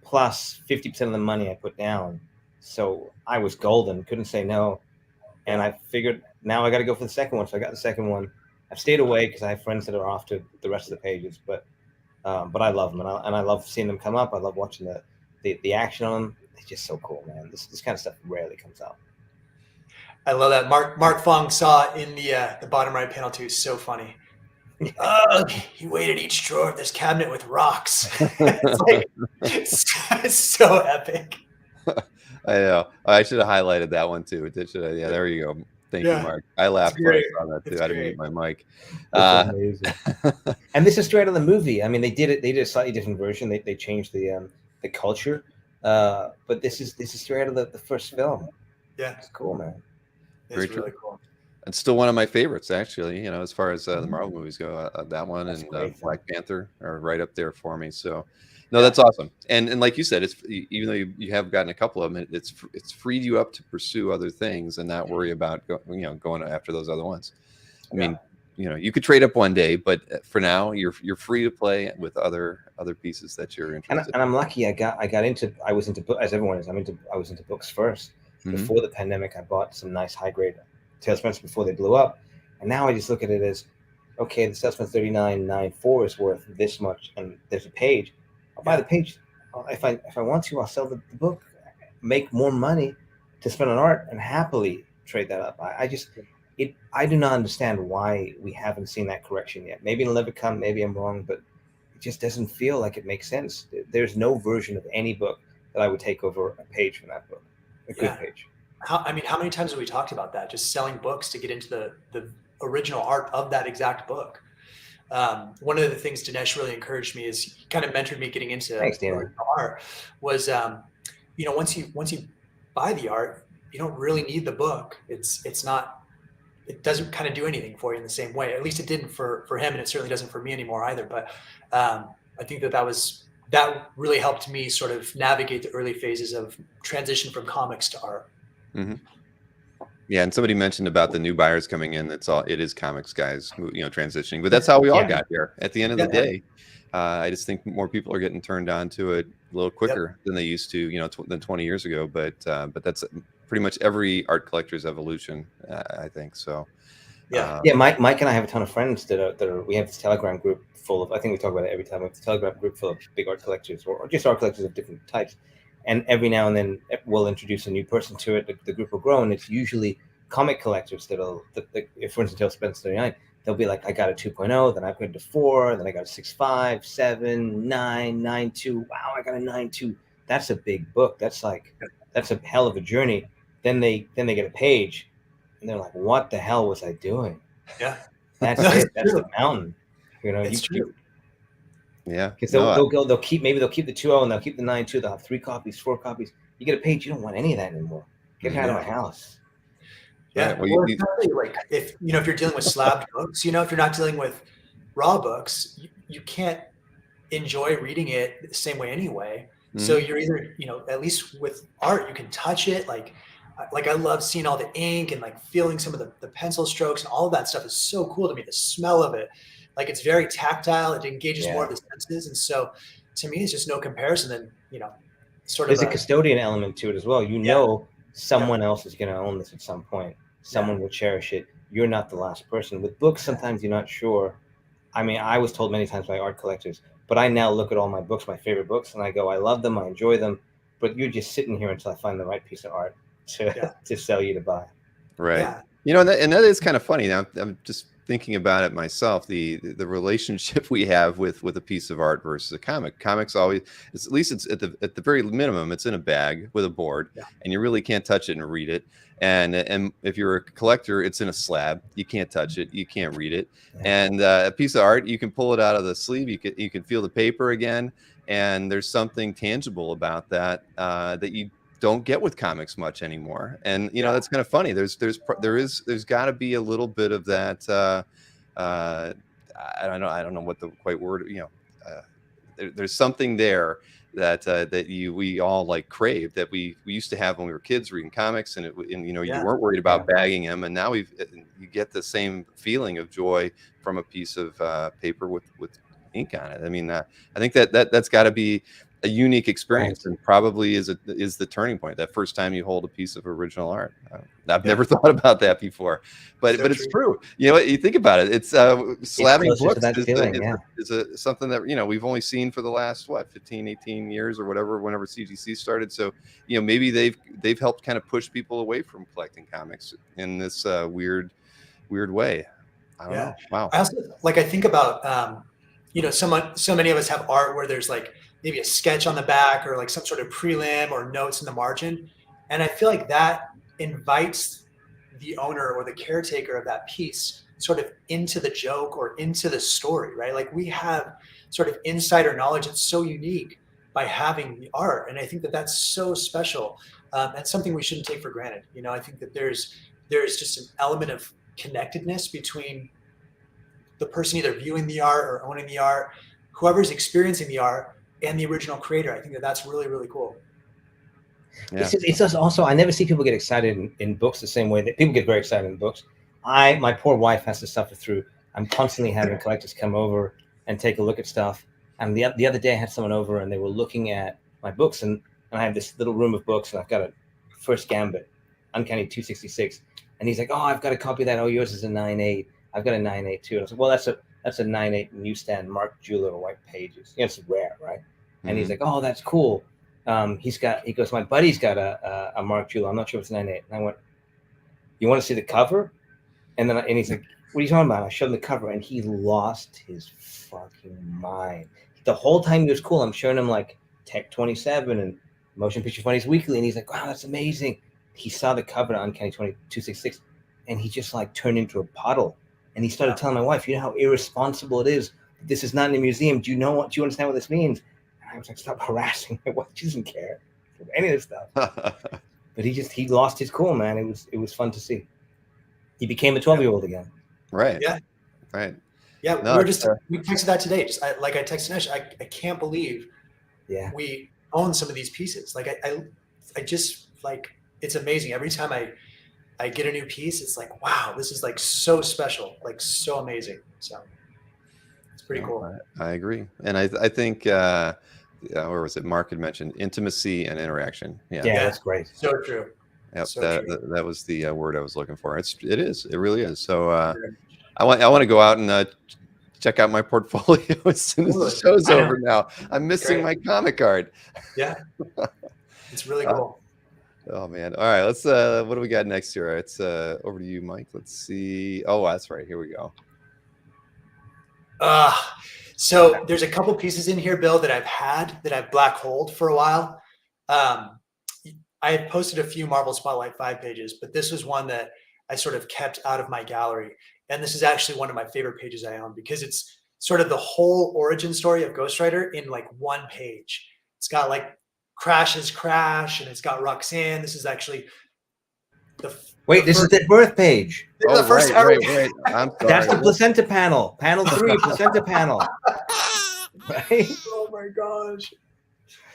B: plus 50% of the money I put down. So I was golden, couldn't say no. And I figured now I got to go for the second one. So I got the second one. I've stayed away because I have friends that are off to the rest of the pages, but I love them, and I love seeing them come up. I love watching the action on them. It's just so cool, man. This kind of stuff rarely comes out.
C: I love that. Mark Fong saw in the bottom right panel too. So funny. He weighted each drawer of this cabinet with rocks. It's so epic.
A: I know. I should have highlighted that one too. Yeah, there you go. Thank you, Mark. I laughed when I saw that too. I didn't mute my mic.
B: That's amazing. And this is straight out of the movie. I mean, they did a slightly different version. They changed the culture, but this is straight out of the first film.
C: Yeah,
B: it's cool, man.
C: It's really cool.
A: It's still one of my favorites, actually. You know, as far as the Marvel movies go, that one and Black Panther are right up there for me. So, no, that's awesome. And like you said, it's even though you have gotten a couple of them, it's freed you up to pursue other things and not worry about going after those other ones. I mean, you know, you could trade up one day, but for now, you're free to play with other pieces that you're interested in.
B: And I'm lucky. I was into books, as everyone is. I was into books first. Before the pandemic, I bought some nice high grade Tales from before they blew up, and now I just look at it as, okay, the Tales from 39.94 is worth this much, and there's a page. I'll buy the page. If I want to, I'll sell the book, make more money to spend on art, and happily trade that up. I do not understand why we haven't seen that correction yet. Maybe it'll never come. Maybe I'm wrong, but it just doesn't feel like it makes sense. There's no version of any book that I would take over a page from that book, a good page.
C: How many times have we talked about that? Just selling books to get into the original art of that exact book. One of the things Dinesh really encouraged me is he kind of mentored me getting into art was, once you buy the art, you don't really need the book. It doesn't kind of do anything for you in the same way. At least it didn't for him, and it certainly doesn't for me anymore either. But I think that really helped me sort of navigate the early phases of transition from comics to art.
A: Mm-hmm. Yeah, and somebody mentioned about the new buyers coming in. It is comics guys, transitioning. But that's how we all got here. At the end of the day, I just think more people are getting turned on to it a little quicker than they used to, than 20 years ago. But that's pretty much every art collector's evolution, I think. So.
B: Mike and I have a ton of friends that are. We have this Telegram group full of. I think we talk about it every time. We have this Telegram group full of big art collectors, or just art collectors of different types. And every now and then we'll introduce a new person to it. The group will grow, and it's usually comic collectors if, for instance, Tales from 39, they'll be like, I got a 2.0, then I upgraded to 4, then I got a 6.5, 7, 9, 9.2. Wow, I got a 9.2. That's a big book. That's a hell of a journey. Then they get a page, and they're like, what the hell was I doing?
C: Yeah,
B: that's it. That's the mountain.
C: It's true.
A: Yeah,
B: because they'll keep the 2.0 and they'll keep the 9.2. They'll have 3 copies, 4 copies. You get a page, you don't want any of that anymore. Get it out of my house.
C: Yeah, like if you're dealing with slabbed books, if you're not dealing with raw books, you can't enjoy reading it the same way anyway. So you're either, at least with art, you can touch it. Like I love seeing all the ink and like feeling some of the pencil strokes, and all of that stuff is so cool to me. The smell of it. Like it's very tactile. It engages more of the senses. And so to me, it's just no comparison than,
B: There's a custodian element to it as well. Someone else is going to own this at some point. Someone will cherish it. You're not the last person. With books, sometimes you're not sure. I mean, I was told many times by art collectors, but I now look at all my books, my favorite books, and I go, I love them. I enjoy them. But you're just sitting here until I find the right piece of art to sell you to buy.
A: Right. Yeah. And that is kind of funny. Now I'm just thinking about it myself, the relationship we have with a piece of art versus a comic. Comics always, at least it's at the very minimum, it's in a bag with a board, and you really can't touch it and read it. And if you're a collector, it's in a slab. You can't touch it. You can't read it. And a piece of art, you can pull it out of the sleeve. You can feel the paper again, and there's something tangible about that that you don't get with comics much anymore. And that's kind of funny. There's got to be a little bit of that. I don't know what the quite word. There's something there that we all like crave, that we used to have when we were kids reading comics, and you weren't worried about bagging them, and now you get the same feeling of joy from a piece of paper with ink on it. I mean, I think that's got to be a unique experience, and probably is the turning point. That first time you hold a piece of original art. I've never thought about that before, but it's true. You think about it. It's slabbing books is something that we've only seen for the last 15, 18 years or whatever, whenever CGC started. So maybe they've helped kind of push people away from collecting comics in this weird way. I don't know. Wow.
C: I also I think about so many of us have art where there's like maybe a sketch on the back or like some sort of prelim or notes in the margin. And I feel like that invites the owner or the caretaker of that piece sort of into the joke or into the story, right? Like we have sort of insider knowledge that's so unique by having the art. And I think that that's so special. And something we shouldn't take for granted. You know, I think that there's just an element of connectedness between the person either viewing the art or owning the art, whoever's experiencing the art, and the original creator. I think that that's really, really cool.
B: Yeah. It's just also, I never see people get excited in books the same way that people get very excited in books. My poor wife has to suffer through. I'm constantly having collectors come over and take a look at stuff. And the other day I had someone over and they were looking at my books, and I have this little room of books, and I've got a First Gambit, Uncanny 266. And he's like, oh, I've got a copy of that. Oh, yours is a 9.8. I've got a 9.8 too. And I was like, well, that's a 9.8 newsstand Mark Jeweler white pages. You know, it's rare, right? Mm-hmm. And he's like, oh, that's cool. He goes, my buddy's got a Mark Jeweler. I'm not sure if it's 9.8. And I went, you want to see the cover? And he's like, what are you talking about? I showed him the cover, and he lost his fucking mind. The whole time he was cool. I'm showing him like Tech 27 and Motion Picture Funnies Weekly, and he's like, wow, that's amazing. He saw the cover on Uncanny 266, and he just like turned into a puddle. And he started telling my wife, you know how irresponsible it is. This is not in a museum. Do you understand what this means? And I was like, stop harassing my wife. She doesn't care for any of this stuff. But he lost his cool, man. It was fun to see. He became a 12-year-old again.
A: Right.
C: Yeah.
A: Right.
C: Yeah. No, we texted that today. I texted Dinesh, I can't believe we own some of these pieces. Like I just like, it's amazing. Every time I get a new piece, it's like, wow, this is like so special, like so amazing. So it's pretty cool.
A: I agree. And I think, where was it? Mark had mentioned intimacy and interaction. Yeah,
C: that's great. So true.
A: Yep, so that was the word I was looking for. It really is. So I want to go out and check out my portfolio as soon as the show's over now. I'm missing my comic card.
C: Yeah. It's really cool.
A: Oh man. All right. Let's what do we got next here? It's over to you, Mike. Let's see. Oh, that's right. Here we go.
C: So there's a couple pieces in here, Bill, that I've black holed for a while. I had posted a few Marvel Spotlight 5 pages, but this was one that I sort of kept out of my gallery. And this is actually one of my favorite pages I own because it's sort of the whole origin story of Ghost Rider in like one page. It's got like Crash's crash, and it's got Roxanne. This is actually
B: this is the birth page.
A: Oh, the first right. I'm sorry.
B: That's the placenta panel. Panel 3, placenta panel. Right?
C: Oh my gosh.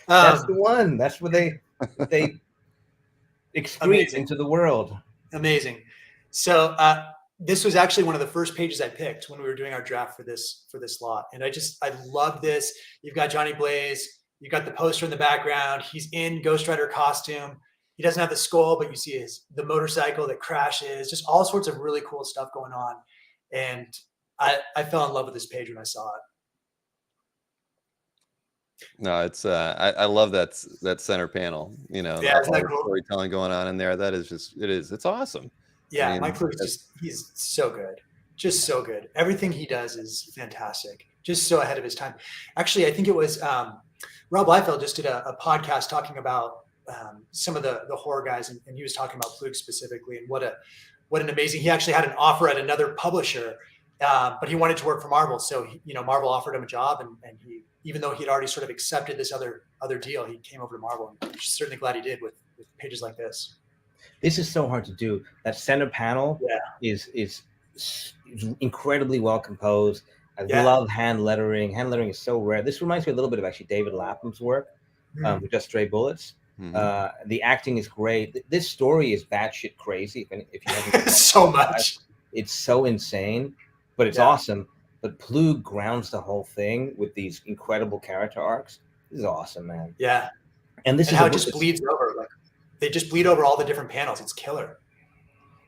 B: That's the one. That's where they excrete into the world.
C: Amazing. So this was actually one of the first pages I picked when we were doing our draft for this lot. And I love this. You've got Johnny Blaze. You got the poster in the background. He's in Ghost Rider costume. He doesn't have the skull, but you see the motorcycle that crashes, just all sorts of really cool stuff going on. And I fell in love with this page when I saw it.
A: No, it's I love that center panel. You know,
C: isn't that cool?
A: Storytelling going on in there. That is it's awesome.
C: Yeah, I mean, Mike Luke's he's so good. Just so good. Everything he does is fantastic. Just so ahead of his time. Actually, I think it was Rob Liefeld just did a podcast talking about some of the horror guys, and he was talking about Plug specifically, and what an amazing. He actually had an offer at another publisher, but he wanted to work for Marvel. So Marvel offered him a job, and he, even though he'd already sort of accepted this other deal, he came over to Marvel. And I'm certainly glad he did with pages like this.
B: This is so hard to do. That center panel is incredibly well composed. I love hand lettering. Hand lettering is so rare. This reminds me a little bit of actually David Lapham's work with Just Stray Bullets. Mm-hmm. The acting is great. This story is batshit crazy. If you haven't
C: so much,
B: it's so insane, but it's awesome. But Plug grounds the whole thing with these incredible character arcs. This is awesome, man.
C: Yeah,
B: and this is
C: how it just bleeds over. Like they just bleed over all the different panels. It's killer.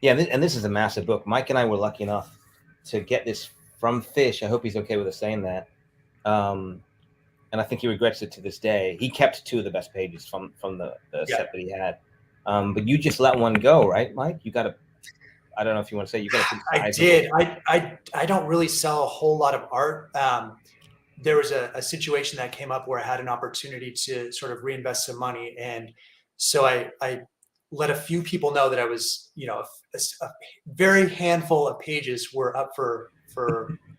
B: Yeah, and this is a massive book. Mike and I were lucky enough to get this from Fish. I hope he's okay with us saying that. And I think he regrets it to this day. He kept 2 of the best pages from the set that he had. But you just let one go, right, Mike? You got to, I don't know if you want to say, you got to.
C: I did. I don't really sell a whole lot of art. There was a situation that came up where I had an opportunity to sort of reinvest some money. And so I let a few people know that I was, a very handful of pages were up for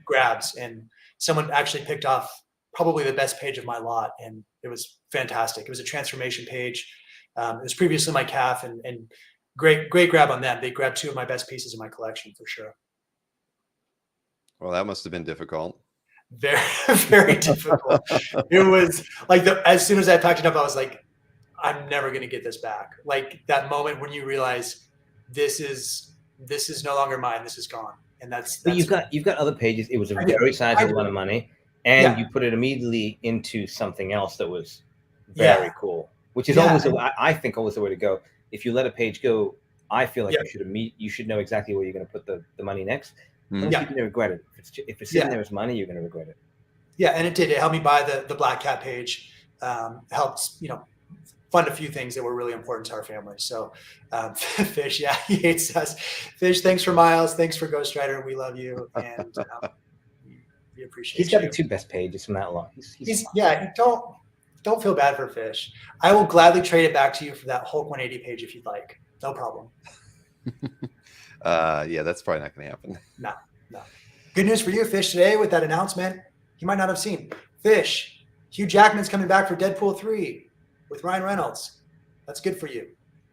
C: grabs, and someone actually picked off probably the best page of my lot, and it was fantastic. It was a transformation page. It was previously my CAF, and great grab on them. They grabbed 2 of my best pieces in my collection for sure.
A: Well, that must have been difficult.
C: Very, very difficult. It was like as soon as I packed it up, I was like, I'm never going to get this back. Like that moment when you realize this is no longer mine. This is gone. And that's
B: but you've got other pages. It was a very sizable amount of money, and you put it immediately into something else that was very cool, which is always I think always the way to go. If you let a page go, I feel like you should know exactly where you're going to put the money next. You're going to regret it. If it's sitting there as money, you're going to regret it. Yeah,
C: and it did. It helped me buy the Black Cat page. Helped fund a few things that were really important to our family. So Fish, he hates us. Fish, thanks for Miles. Thanks for Ghost Rider. We love you, and we appreciate you.
B: He's got the 2 best pages from that lot.
C: Don't feel bad for Fish. I will gladly trade it back to you for that Hulk 180 page if you'd like. No problem.
A: That's probably not going to happen.
C: No. Good news for you, Fish, today with that announcement. You might not have seen. Fish, Hugh Jackman's coming back for Deadpool 3 with Ryan Reynolds. That's good for you.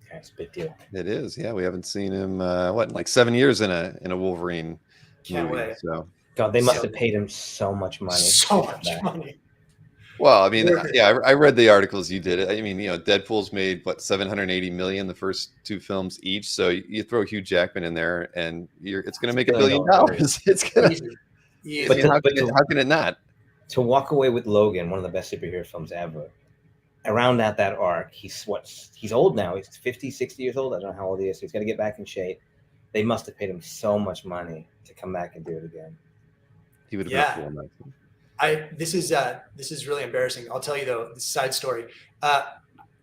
B: Okay, it's a big deal.
A: It is. Yeah, we haven't seen him like 7 years in a Wolverine
C: Can't
A: movie.
C: Wait.
A: So
B: God, they must have paid him so much money.
C: So much money.
A: Well, I mean, I read the articles you did. I mean, Deadpool's made what 780 million the first 2 films each. So you throw Hugh Jackman in there, and it's going to make $1 billion. It's going to. How can it not?
B: To walk away with Logan, one of the best superhero films ever. Around that arc, he's old now. He's 50, 60 years old. I don't know how old he is. So he's got to get back in shape. They must have paid him so much money to come back and do it again.
A: He would have been cool.
C: This is really embarrassing. I'll tell you though, this side story.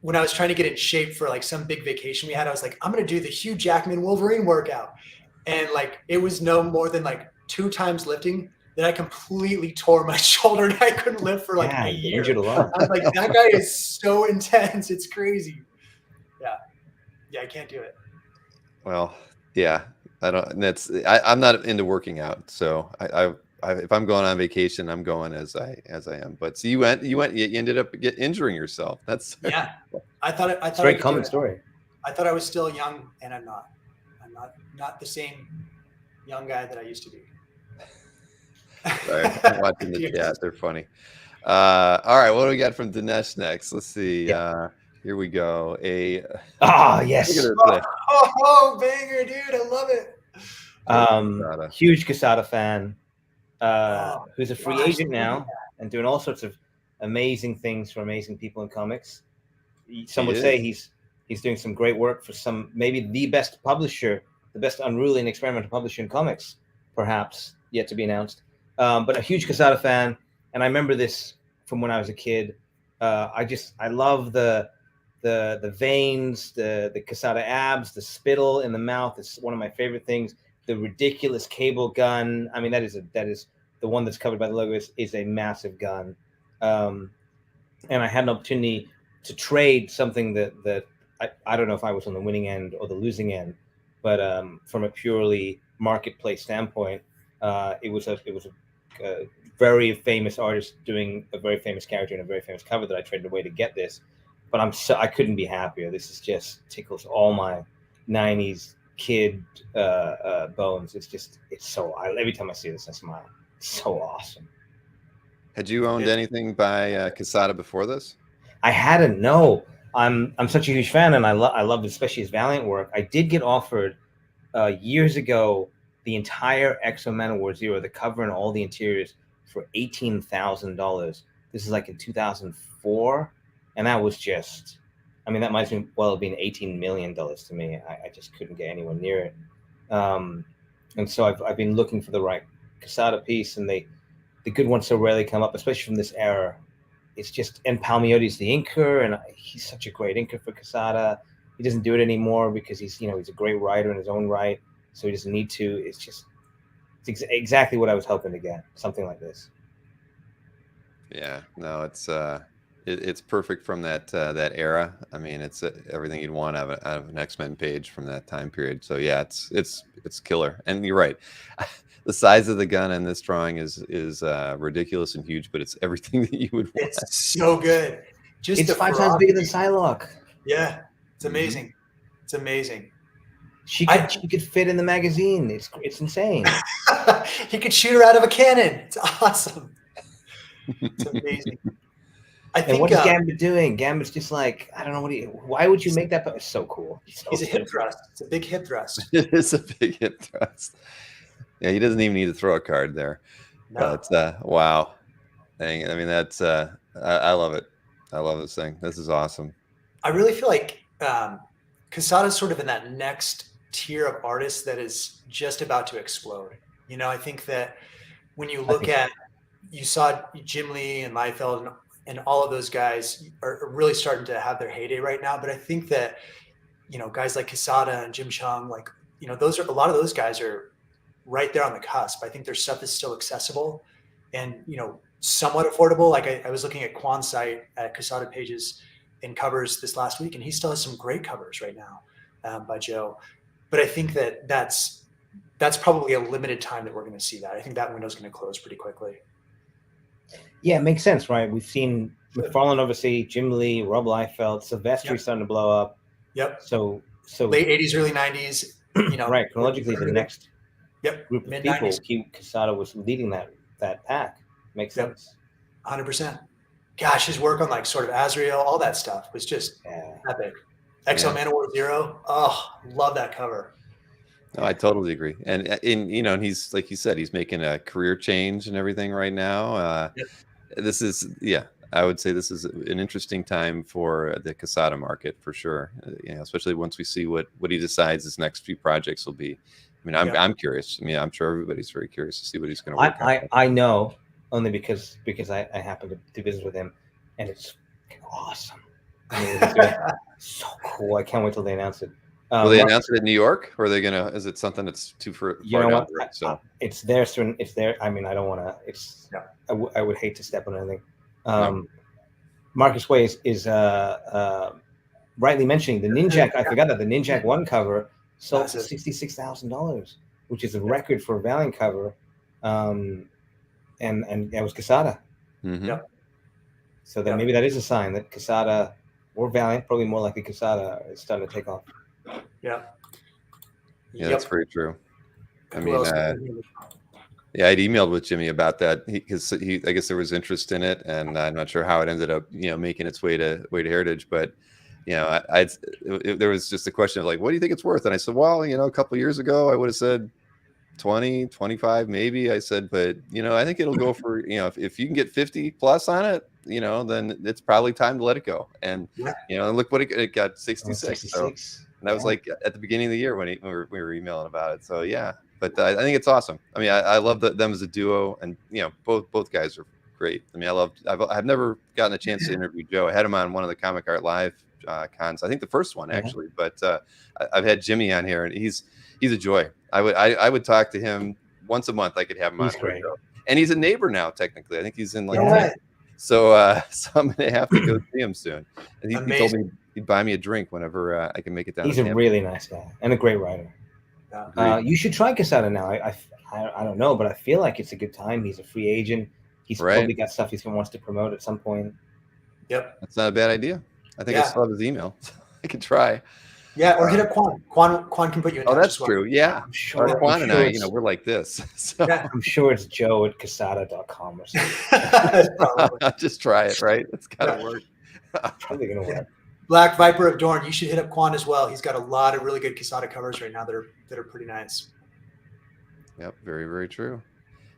C: When I was trying to get in shape for like some big vacation we had, I was like, I'm going to do the Hugh Jackman Wolverine workout. And like, it was no more than like 2 times lifting that I completely tore my shoulder and I couldn't lift for like a year.
B: Injured a lot.
C: I was like, that guy is so intense. It's crazy. Yeah, I can't do it.
A: Well, yeah, I'm not into working out. So if I'm going on vacation, I'm going as I am. But so you ended up injuring yourself. That's
C: I thought
B: it's a very common story.
C: I thought I was still young, and I'm not. I'm not the same young guy that I used to be.
A: Sorry, I'm watching the chat. They're funny. All right, what do we got from Dinesh next? Let's see. Here we go.
B: Yes.
C: Oh, banger, dude! I love it.
B: Huge Quesada fan. Who's a free agent now and doing all sorts of amazing things for amazing people in comics. Some would say he's doing some great work for maybe the best publisher, the best unruly and experimental publisher in comics, perhaps yet to be announced. But a huge Quesada fan, and I remember this from when I was a kid. I love the veins, the Quesada abs, the spittle in the mouth. It's one of my favorite things. The ridiculous cable gun. I mean, that is the one that's covered by the logo is a massive gun. And I had an opportunity to trade something that I don't know if I was on the winning end or the losing end, but from a purely marketplace standpoint, it was a very famous artist doing a very famous character and a very famous cover that I traded away to get this. But I couldn't be happier. This is just tickles all my 90s kid bones. It's so every time I see this I smile. It's so awesome.
A: Had you owned anything by Quesada before this?
B: I hadn't. No, I'm such a huge fan, and I love especially his Valiant work. I did get offered years ago the entire X-Men Manowar Zero, the cover and all the interiors, for $18,000. This is like in 2004, and that was just. I mean, that might have been $18 million to me. I just couldn't get anywhere near it. And so I've been looking for the right Quesada piece, and the good ones so rarely come up, especially from this era. It's just, and Palmiotti's the inker, and he's such a great inker for Quesada. He doesn't do it anymore because he's a great writer in his own right, so he doesn't need to. It's exactly what I was hoping to get, something like this.
A: Yeah, no, it's It's perfect from that era. I mean, it's everything you'd want out of an X-Men page from that time period. So yeah, it's killer. And you're right. The size of the gun in this drawing is ridiculous and huge, but it's everything that you would want.
C: It's so good. Just
B: It's 5 times bigger than Psylocke.
C: Yeah, it's amazing. It's amazing.
B: She could fit in the magazine. It's insane.
C: He could shoot her out of a cannon. It's awesome. It's amazing.
B: And what is Gambit doing? Gambit's just like, I don't know why would you make that? It's so cool.
C: He's a hip thrust. It's a big hip thrust.
A: It is a big hip thrust. Yeah, he doesn't even need to throw a card there. No. But wow. Dang, I mean, that's I love it. I love this thing. This is awesome.
C: I really feel like Quesada's sort of in that next tier of artists that is just about to explode. You know, I think that when you look at, you saw Jim Lee and Liefeld and all of those guys are really starting to have their heyday right now. But I think that, you know, guys like Quesada and Jim Cheung, like, you know, a lot of those guys are right there on the cusp. I think their stuff is still accessible and, you know, somewhat affordable. Like I was looking at Quan's site at Quesada Pages and covers this last week, and he still has some great covers right now by Joe. But I think that that's probably a limited time that we're going to see that. I think that window's going to close pretty quickly.
B: Yeah, it makes sense, right? We've seen McFarlane overseas, Jim Lee, Rob Liefeld, Silvestri starting to blow up.
C: Yep.
B: So
C: late 80s, early 90s. You know,
B: right? Chronologically, the next group of
C: mid-90s.
B: people, Quesada was leading that pack. Makes sense.
C: 100%. Gosh, his work on like sort of Azrael, all that stuff was just epic. Exo Manowar Zero. Oh, love that cover.
A: No, I totally agree. And you know, and he's, like you said, he's making a career change and everything right now. This is, I would say this is an interesting time for the Quesada market for sure. You know, especially once we see what he decides his next few projects will be. I mean, I'm curious. I mean, I'm sure everybody's very curious to see what he's going to work on.
B: I know only because I happen to do business with him, and it's awesome. I mean, so cool. I can't wait till they announce it.
A: Will they announce it in New York, or are they gonna? Is it something that's too far?
B: You know what?
A: Right, so
B: it's there. It's there. I mean, I don't want to. It's. I would hate to step on anything. Marcus Way is rightly mentioning the Ninjak. I forgot that the Ninjak 1 cover sold for $66,000, which is a record for a Valiant cover. And that was Quesada.
C: Yep.
B: So then maybe that is a sign that Quesada or Valiant, probably more likely Quesada, is starting to take off.
A: Yeah, that's very true. I mean, I'd emailed with Jimmy about that because I guess there was interest in it, and I'm not sure how it ended up, you know, making its way to Heritage, but you know, there was just a question of like, what do you think it's worth? And I said, well, you know, a couple of years ago, I would have said 20, 25, maybe. I said, but you know, I think it'll go for, you know, if you can get 50 plus on it, you know, then it's probably time to let it go. And you know, look what it got, 66. So, and that was like at the beginning of the year when we were emailing about it. So yeah, but I think it's awesome. I mean, I love them as a duo, and you know, both guys are great. I mean, I've never gotten a chance to interview Joe. I had him on one of the Comic Art Live cons, I think the first one actually, but I've had Jimmy on here, and he's a joy. I would talk to him once a month. I could have him on. He's great. And he's a neighbor now, technically. I think he's in like so I'm gonna have to go see him soon. And he told me he'd buy me a drink whenever I can make it down.
B: He's a really nice guy and a great writer. You should try Quesada now. I don't know, but I feel like it's a good time. He's a free agent. He's probably got stuff he wants to promote at some point.
C: Yep,
A: that's not a bad idea. I think I still have his email. I could try.
C: Yeah, or hit up Quan. Quan can put you in touch.
A: Oh, that's true. Yeah.
B: I'm sure.
A: Quan and I, you know, we're like this. So.
B: Yeah. I'm sure it's joe@quesada.com or something.
A: Just try it, right? It's got to work.
B: Probably going to work.
C: Black Viper of Dorne, you should hit up Quan as well. He's got a lot of really good Quesada covers right now that are pretty nice.
A: Yep, very, very true.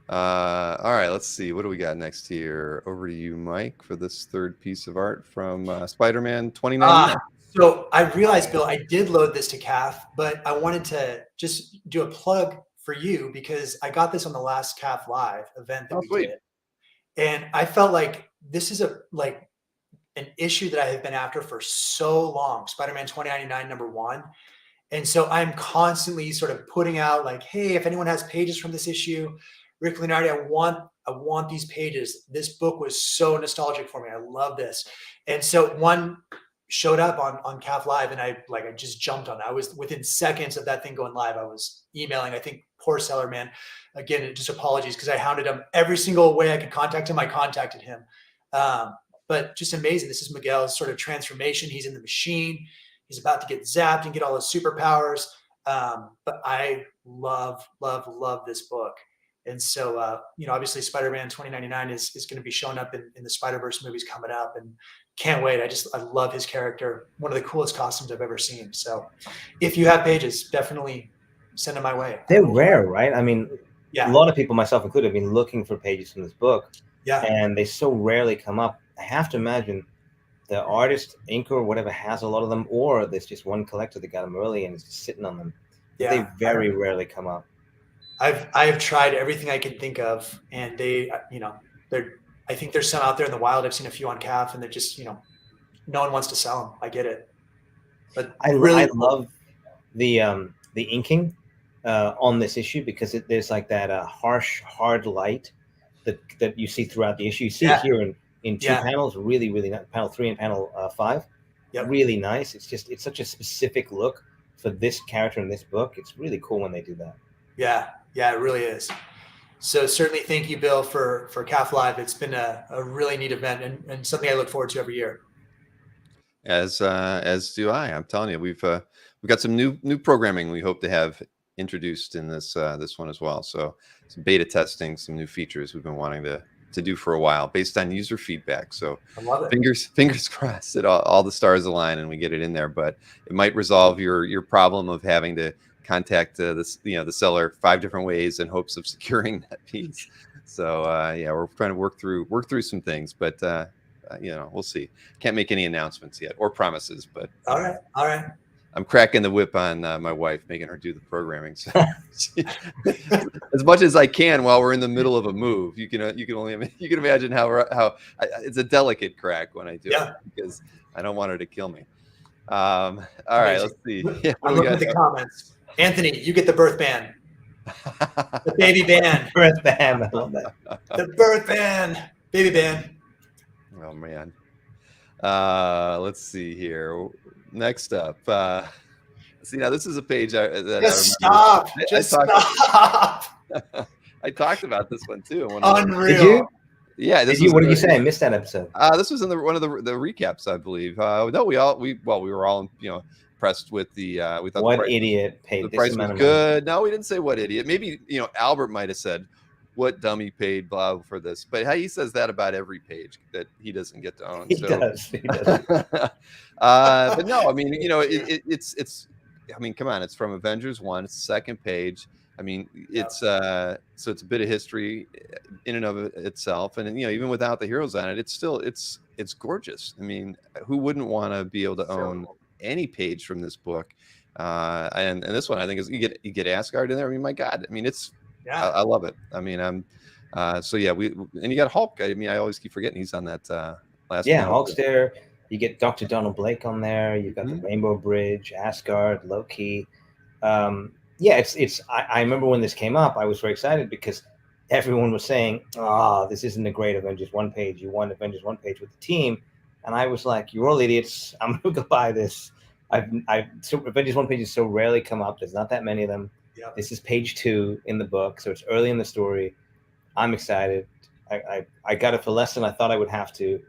A: All right, let's see. What do we got next here? Over to you, Mike, for this third piece of art from Spider-Man 2099.
C: So I realized, Bill, I did load this to CAF, but I wanted to just do a plug for you because I got this on the last CAF Live event that we did. And I felt like this is an issue that I have been after for so long, Spider-Man 2099 #1. And so I'm constantly sort of putting out like, hey, if anyone has pages from this issue, Rick Leonardi, I want these pages. This book was so nostalgic for me. I love this. And so one showed up on CAF Live, and I just jumped on it. I was within seconds of that thing going live. I was emailing. I think poor seller man, again, just apologies because I hounded him every single way I could contact him. I contacted him, but just amazing. This is Miguel's sort of transformation. He's in the machine. He's about to get zapped and get all his superpowers. But I love this book. And so, obviously Spider-Man 2099 is going to be showing up in the Spider-Verse movies coming up, and can't wait. I love his character. One of the coolest costumes I've ever seen. So if you have pages, definitely send them my way.
B: They're rare, right? I mean,
C: yeah.
B: A lot of people, myself included, have been looking for pages from this book.
C: Yeah.
B: And they so rarely come up. I have to imagine the artist, inker, or whatever has a lot of them, or there's just one collector that got them early and is just sitting on them. Yeah. They very rarely come up.
C: I've tried everything I can think of, and they, I think there's some out there in the wild. I've seen a few on CAF, and they're just, no one wants to sell them. I get it, but
B: I love the inking on this issue, because there's like that harsh, hard light that you see throughout the issue. You see it here in two panels, really, really nice. Panel 3 and panel 5.
C: Yep.
B: Really nice. It's such a specific look for this character in this book. It's really cool when they do that.
C: Yeah, it really is. So certainly thank you, Bill, for CAF Live. It's been a really neat event, and something I look forward to every year.
A: As do I. I'm telling you, we've got some new programming we hope to have introduced in this one as well. So some beta testing, some new features we've been wanting to do for a while based on user feedback. So
C: I love it.
A: Fingers crossed that all the stars align and we get it in there. But it might resolve your problem of having to contact the seller 5 different ways in hopes of securing that piece. So we're trying to work through some things, but we'll see. Can't make any announcements yet or promises, but
C: all right.
A: I'm cracking the whip on my wife, making her do the programming. So as much as I can while we're in the middle of a move. You can imagine how it's a delicate crack when I do it, because I don't want her to kill me. All right, let's see.
C: I'm looking at the comments. Anthony, you get the birth ban. The baby ban.
B: Birth ban. I love that.
C: The birth ban. Baby ban.
A: Oh man. Let's see here. Next up. See, now this is a page
C: stop.
A: I talked about this one too.
C: Unreal.
B: Did you?
A: Yeah.
B: What did you say? I missed that episode.
A: This was in one of the recaps, I believe. No, we were all impressed with the we thought
B: what idiot paid
A: the price was good. No, we didn't say what idiot. Maybe Albert might have said what dummy paid blah for this, but he says that about every page that he doesn't get to own.
B: He does.
A: But no, I mean, it's I mean, come on, it's from Avengers 1. It's the second page. I mean, it's so it's a bit of history in and of itself, and even without the heroes on it, it's still it's gorgeous. I mean, who wouldn't want to be able to own any page from this book? And this one, I think, is you get Asgard in there. I mean, my God, I mean, it's I love it. I mean, so yeah, and you got Hulk. I mean, I always keep forgetting he's on that last.
B: Yeah, Hulk's there. You get Dr. Donald Blake on there. You've got the Rainbow Bridge, Asgard, Loki. I remember when this came up, I was very excited because everyone was saying, this isn't a great Avengers 1 page. You won Avengers 1 page with the team. And I was like, you're all idiots. I'm going to go buy this. Avengers 1 pages so rarely come up. There's not that many of them. Yep. This is page 2 in the book. So it's early in the story. I'm excited. I got it for less than I thought I would have to.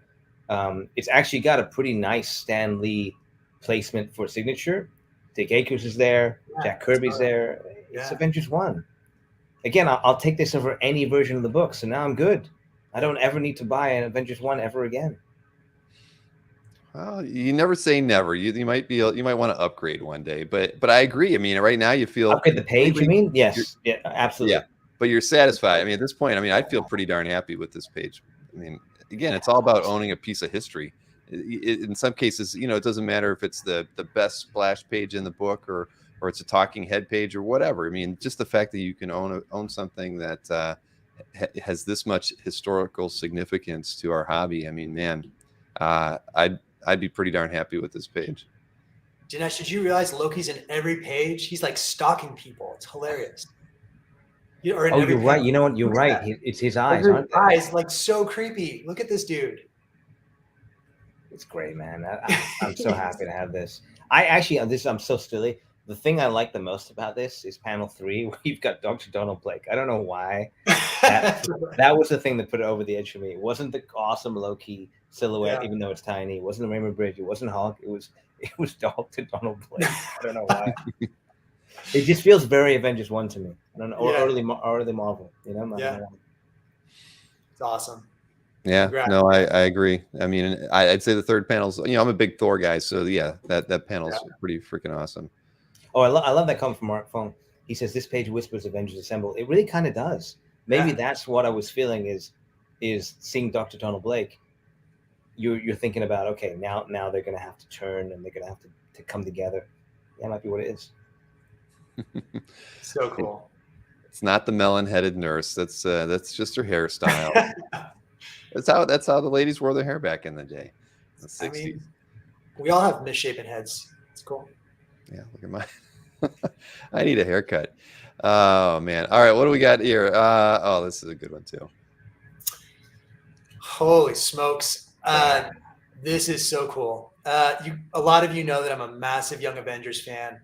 B: It's actually got a pretty nice Stan Lee placement for signature. Dick Akers is there. Jack Kirby's there. It's Avengers 1. Again, I'll take this over any version of the book. So now I'm good. I don't ever need to buy an Avengers 1 ever again.
A: Well, you never say never. You might want to upgrade one day, but I agree. I mean, right now you feel
B: upgrade the page. You mean? Yes. Yeah, absolutely.
A: Yeah, but you're satisfied. I mean, at this point, I mean, I feel pretty darn happy with this page. I mean, again, it's all about owning a piece of history. In some cases, it doesn't matter if it's the best splash page in the book or it's a talking head page or whatever. I mean, just the fact that you can own something that has this much historical significance to our hobby. I mean, man, I'd be pretty darn happy with this page.
C: Dinesh, did you realize Loki's in every page? He's like stalking people. It's hilarious.
B: You're right. You know what? You're right. It's his eyes, aren't they?
C: Eyes, like so creepy. Look at this dude.
B: It's great, man. I'm so happy to have this. I'm so silly. The thing I like the most about this is panel 3, where you've got Dr. Donald Blake. I don't know why. That was the thing that put it over the edge for me. It wasn't the awesome low-key silhouette, even though it's tiny. It wasn't the Rainbow Bridge. It wasn't Hulk. It was Dr. Donald Blake. I don't know why. It just feels very Avengers 1 to me. I don't know, or early Marvel. You know?
C: It's awesome.
A: Yeah, congrats. No, I agree. I mean, I'd say the third panel's, I'm a big Thor guy, so yeah, that panel's pretty freaking awesome.
B: Oh, I love that comment from Mark Fong. He says this page whispers Avengers Assemble. It really kind of does. Maybe that's what I was feeling is seeing Dr. Donald Blake. You're thinking about, okay, now they're gonna have to turn and they're gonna have to come together. That might be what it is.
C: So cool.
A: It's not the melon-headed nurse. That's just her hairstyle. That's how the ladies wore their hair back in the day, the 60s.
C: I mean, we all have misshapen heads. It's cool.
A: Yeah, look at mine. I need a haircut. Oh man! All right, what do we got here? This is a good one too.
C: Holy smokes! This is so cool. A lot of you know that I'm a massive Young Avengers fan,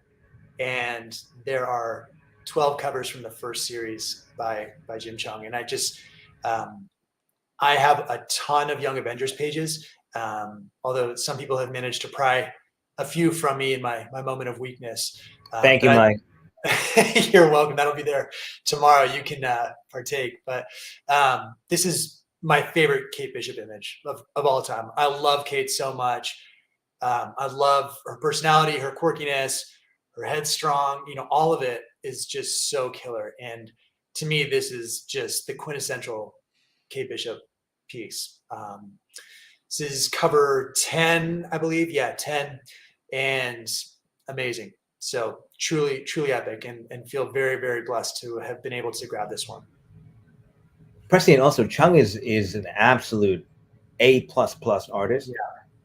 C: and there are 12 covers from the first series by Jim Cheung, and I just I have a ton of Young Avengers pages, although some people have managed to pry a few from me in my moment of weakness.
B: Thank you, Mike.
C: You're welcome. That'll be there tomorrow. You can partake. But this is my favorite Kate Bishop image of all time. I love Kate so much. I love her personality, her quirkiness, her headstrong. All of it is just so killer. And to me, this is just the quintessential Kate Bishop piece. This is cover 10, I believe. Yeah, 10. And amazing. So truly epic, and feel very, very blessed to have been able to grab this one.
B: Presley, and also Cheung is an absolute A++ artist.
C: Yeah.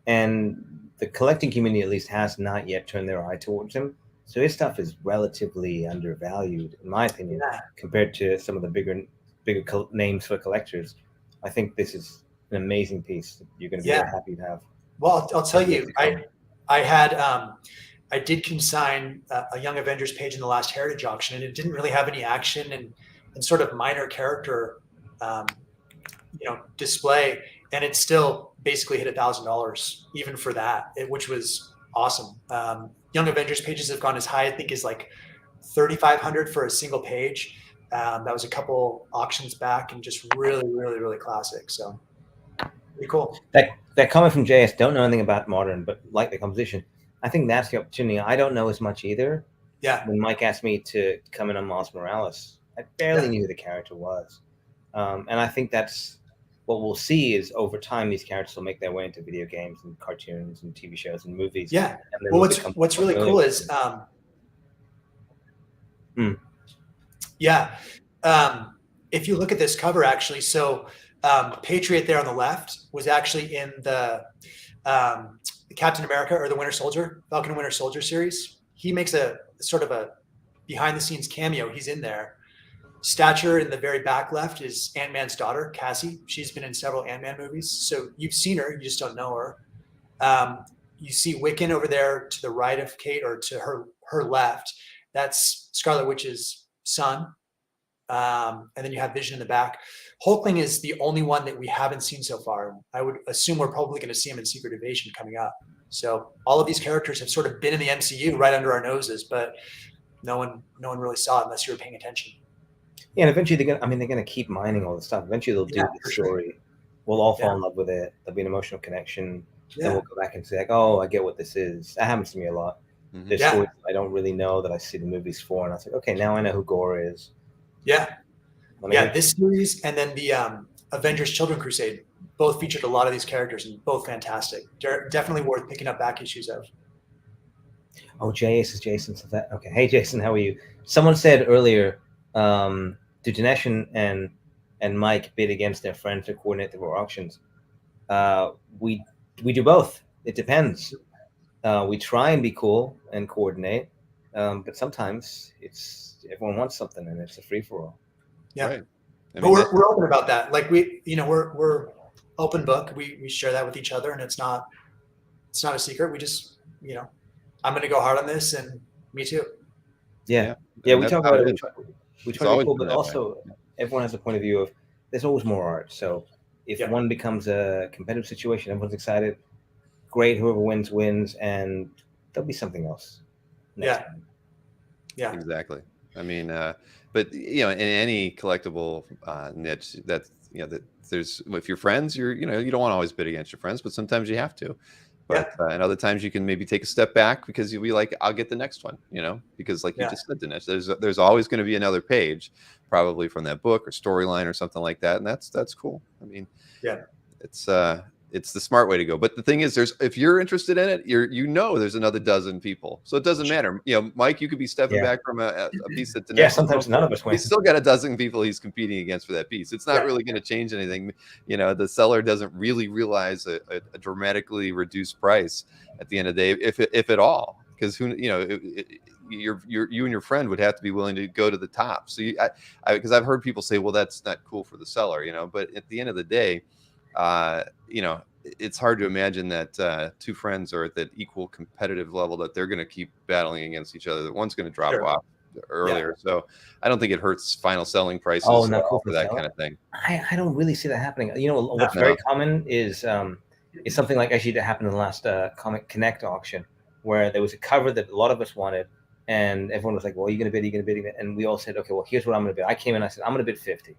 B: And the collecting community at least has not yet turned their eye towards him. So his stuff is relatively undervalued, in my opinion, compared to some of the bigger names for collectors. I think this is an amazing piece that you're going to be very happy to have.
C: Well, I'll tell you, I did consign a Young Avengers page in the last Heritage auction, and it didn't really have any action and sort of minor character, display, and it still basically hit $1,000 even for that, which was awesome. Young Avengers pages have gone as high, I think, as like $3,500 for a single page. That was a couple auctions back, and just really, really, really classic. So pretty cool.
B: That comment from JS, don't know anything about modern, but like the composition. I think that's the opportunity. I don't know as much either.
C: Yeah.
B: When Mike asked me to come in on Miles Morales, I barely knew who the character was. And I think that's what we'll see is over time, these characters will make their way into video games and cartoons and TV shows and movies.
C: Yeah. Well, what's really cool is, if you look at this cover, actually, so Patriot there on the left was actually in the Captain America or the Falcon and Winter Soldier series. He makes a sort of a behind the scenes cameo. He's in there. Stature in the very back left is Ant-Man's daughter, Cassie. She's been in several Ant-Man movies. So you've seen her, you just don't know her. You see Wiccan over there to the right of Kate, or to her left. That's Scarlet Witch's son. And then you have Vision in the back. Hulkling is the only one that we haven't seen so far. I would assume we're probably going to see him in Secret Invasion coming up. So all of these characters have sort of been in the MCU right under our noses, but no one really saw it unless you were paying attention.
B: Yeah, and eventually they're gonna keep mining all the stuff. Eventually they'll do the story. Sure. We'll all fall in love with it. There'll be an emotional connection. Then we'll go back and say, like, oh, I get what this is. That happens to me a lot. Mm-hmm. There's stories I don't really know that I see the movies for, and I was like, okay, now I know who Gore is.
C: Yeah. This series and then the Avengers Children Crusade both featured a lot of these characters, and both fantastic. They're definitely worth picking up back issues of.
B: Oh, JS is Jason. So okay. Hey, Jason, how are you? Someone said earlier, do Dinesh and Mike bid against their friends to coordinate the auctions? We do both. It depends. We try and be cool and coordinate, but sometimes everyone wants something and it's a free for all.
C: Yeah.
A: Right.
C: But we're open about that. Like we're open book. We share that with each other, and it's not a secret. We just, I'm going to go hard on this, and me too.
B: Yeah.
A: Yeah.
B: We talk about it. We try to be cool, but
A: been that
B: also everyone has a point of view of there's always more art. So if one becomes a competitive situation, everyone's excited. Great. Whoever wins, and there'll be something else.
C: Yeah.
A: Exactly. I mean, but in any collectible niche, that there's, if you're friends, you don't want to always bid against your friends, but sometimes you have to. But and other times you can maybe take a step back because you'll be like, I'll get the next one, because like you just said, Dinesh, there's always going to be another page, probably from that book or storyline or something like that, and that's cool. I mean, it's the smart way to go. But the thing is, if you're interested in it, there's another dozen people, so it doesn't matter. Mike, you could be stepping back from a piece that Dinesh,
B: sometimes none of us win.
A: He's still got a dozen people he's competing against for that piece. It's not really going to change anything. The seller doesn't really realize a dramatically reduced price at the end of the day, if at all, because you and your friend would have to be willing to go to the top. So because I've heard people say, well, that's not cool for the seller, but at the end of the day, it's hard to imagine that two friends are at that equal competitive level that they're going to keep battling against each other. That one's going to drop off earlier. So I don't think it hurts final selling prices for that kind of thing.
B: I don't really see that happening. What's very common is something like actually that happened in the last Comic Connect auction, where there was a cover that a lot of us wanted, and everyone was like, well, you're going to bid, and we all said, okay, well, here's what I'm going to bid. I came in, I said, I'm going to bid 50.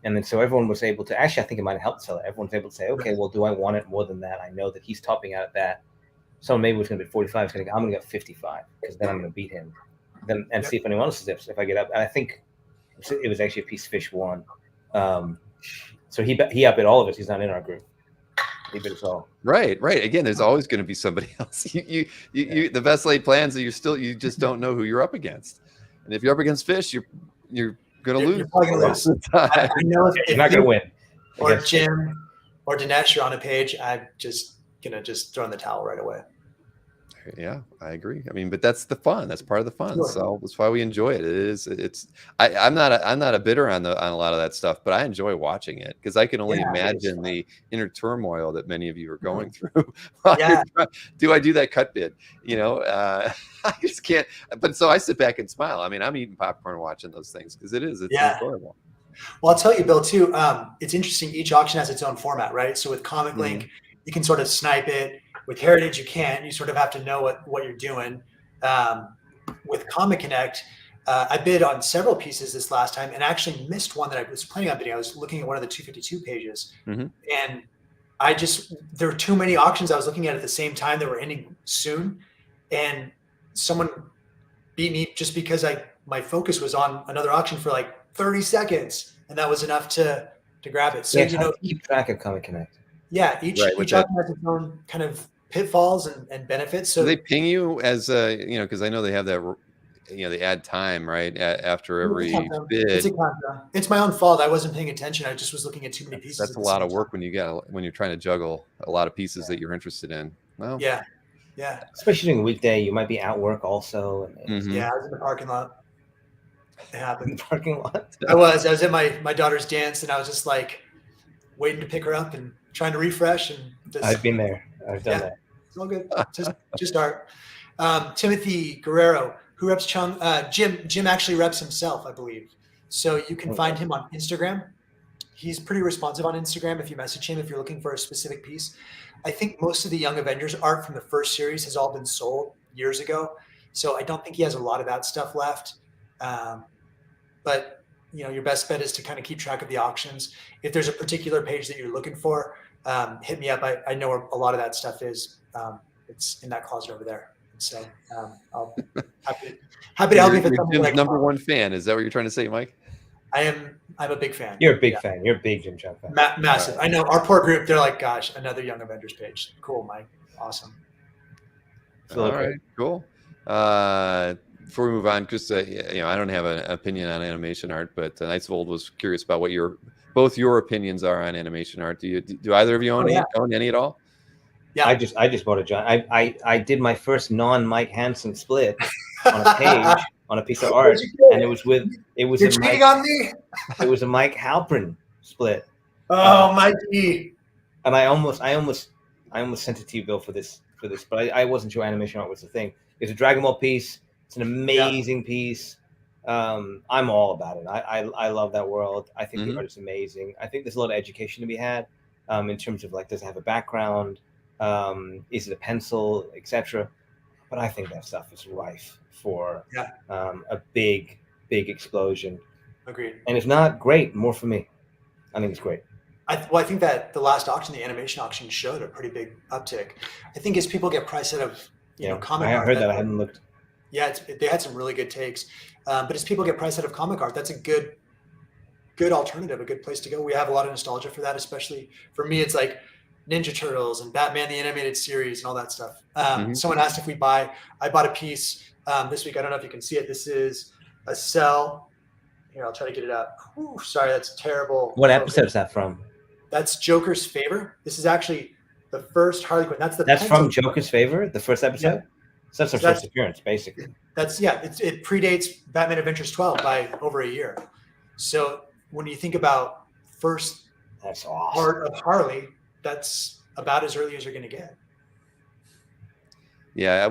B: And then so everyone was able to, actually, I think it might have helped sell it. Everyone's able to say, okay, well, do I want it more than that? I know that he's topping out at that. So maybe it's going to be 45. I'm going to get 55 because then I'm going to beat him. Then and see if anyone else is if I get up. And I think it was actually a piece Fish won. So he upped all of us. He's not in our group. He bid us all.
A: Right. Again, there's always going to be somebody else. You the best laid plans that you just don't know who you're up against. And if you're up against Fish, you're going to lose.
C: You're probably going to lose. I know if
B: you're not going to win.
C: Or Jim or Dinesh are on a page, I'm just going to throw in the towel right away.
A: Yeah, I agree. I mean, but that's the fun. That's part of the fun.
C: Sure.
A: So that's why we enjoy it. I'm not a bidder on a lot of that stuff, but I enjoy watching it because I can only imagine the inner turmoil that many of you are going through. Do I do that cut bid? I just can't. But so I sit back and smile. I mean, I'm eating popcorn watching those things because it's enjoyable.
C: Well, I'll tell you, Bill, too. It's interesting. Each auction has its own format, right? So with Comic Link, you can sort of snipe it. With Heritage, you can't. You sort of have to know what you're doing. With Comic Connect, I bid on several pieces this last time and actually missed one that I was planning on bidding. I was looking at one of the 252 pages, and there were too many auctions I was looking at the same time that were ending soon, and someone beat me just because my focus was on another auction for like 30 seconds, and that was enough to grab it. So
B: keep track of Comic Connect.
C: Yeah, each auction has its own kind of pitfalls and benefits. So
A: do they ping you as because I know they have that, they add time right after every bid.
C: It's my own fault. I wasn't paying attention. I just was looking at too many pieces.
A: That's a lot of work when you're trying to juggle a lot of pieces that you're interested in. Well,
C: yeah.
B: Especially during a weekday, you might be at work also.
C: Yeah, I was in the parking lot. It happened.
B: In the parking lot.
C: I was at my daughter's dance, and I was just like waiting to pick her up and trying to refresh. And
B: I've been there. I've done that.
C: It's all good. Just art. Timothy Guerrero, who reps Cheung. Jim actually reps himself, I believe. So you can find him on Instagram. He's pretty responsive on Instagram if you message him if you're looking for a specific piece. I think most of the Young Avengers art from the first series has all been sold years ago. So I don't think he has a lot of that stuff left. But your best bet is to kind of keep track of the auctions. If there's a particular page that you're looking for, hit me up. I know where a lot of that stuff is. It's in that closet over there. So I'll happy to help you if it's something
A: Jim's number one fan. Is that what you're trying to say, Mike?
C: I'm a big fan.
B: You're a big fan. You're a big Jim Chung fan.
C: Massive. Right. I know our poor group. They're like, gosh, another Young Avengers page. Cool, Mike. Awesome.
A: All right, cool. Before we move on, because I don't have an opinion on animation art, but Knights of Old was curious about what both your opinions are on animation art. Do either of you own any at all?
B: Yeah, I just bought a giant. I did my first non-Mike Hansen split on a page on a piece of art, and it was
C: You're cheating on me.
B: It was a Mike Halpern split.
C: Oh, Mikey.
B: And I almost sent it to you, Bill, for this, but I wasn't sure animation art was the thing. It's a Dragon Ball piece. It's an amazing piece. I'm all about it. I love that world. I think the art is amazing. I think there's a lot of education to be had in terms of like, does it have a background? Is it a pencil, etc. But I think that stuff is rife for a big explosion.
C: Agreed.
B: And if not, great. More for me. I think it's great.
C: I think that the last auction, the animation auction, showed a pretty big uptick. I think as people get priced out of comic art.
B: I heard that. I haven't looked.
C: Yeah, they had some really good takes. But as people get priced out of comic art, that's a good alternative, a good place to go. We have a lot of nostalgia for that, especially for me. It's like Ninja Turtles and Batman the Animated Series and all that stuff. Someone asked if I bought a piece this week. I don't know if you can see it. This is a cell. Here, I'll try to get it up. Whew, sorry, that's terrible.
B: What episode is that from?
C: That's Joker's Favor. This is actually the first Harley Quinn.
B: That's from Joker's Favor, the first episode?
C: Yeah.
B: So that's their first appearance, basically.
C: It predates Batman Adventures 12 by over a year. So when you think about first
B: that's awesome.
C: part of Harley, that's about as early as you're going to get.
A: Yeah,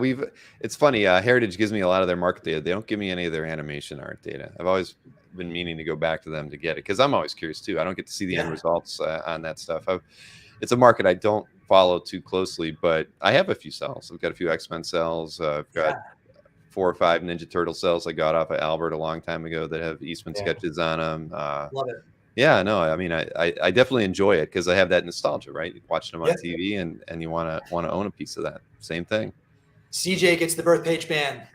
A: it's funny. Heritage gives me a lot of their market data. They don't give me any of their animation art data. I've always been meaning to go back to them to get it because I'm always curious too. I don't get to see the end results on that stuff. It's a market I don't follow too closely, but I have a few cells. I've got a few X-Men cells. I've got 4 or 5 Ninja Turtle cells I got off of Albert a long time ago that have Eastman sketches on them.
C: Love it.
A: Yeah, no, I mean, I definitely enjoy it because I have that nostalgia, right? Watching them on TV and you want to own a piece of that. Same thing.
C: CJ gets the birth page ban.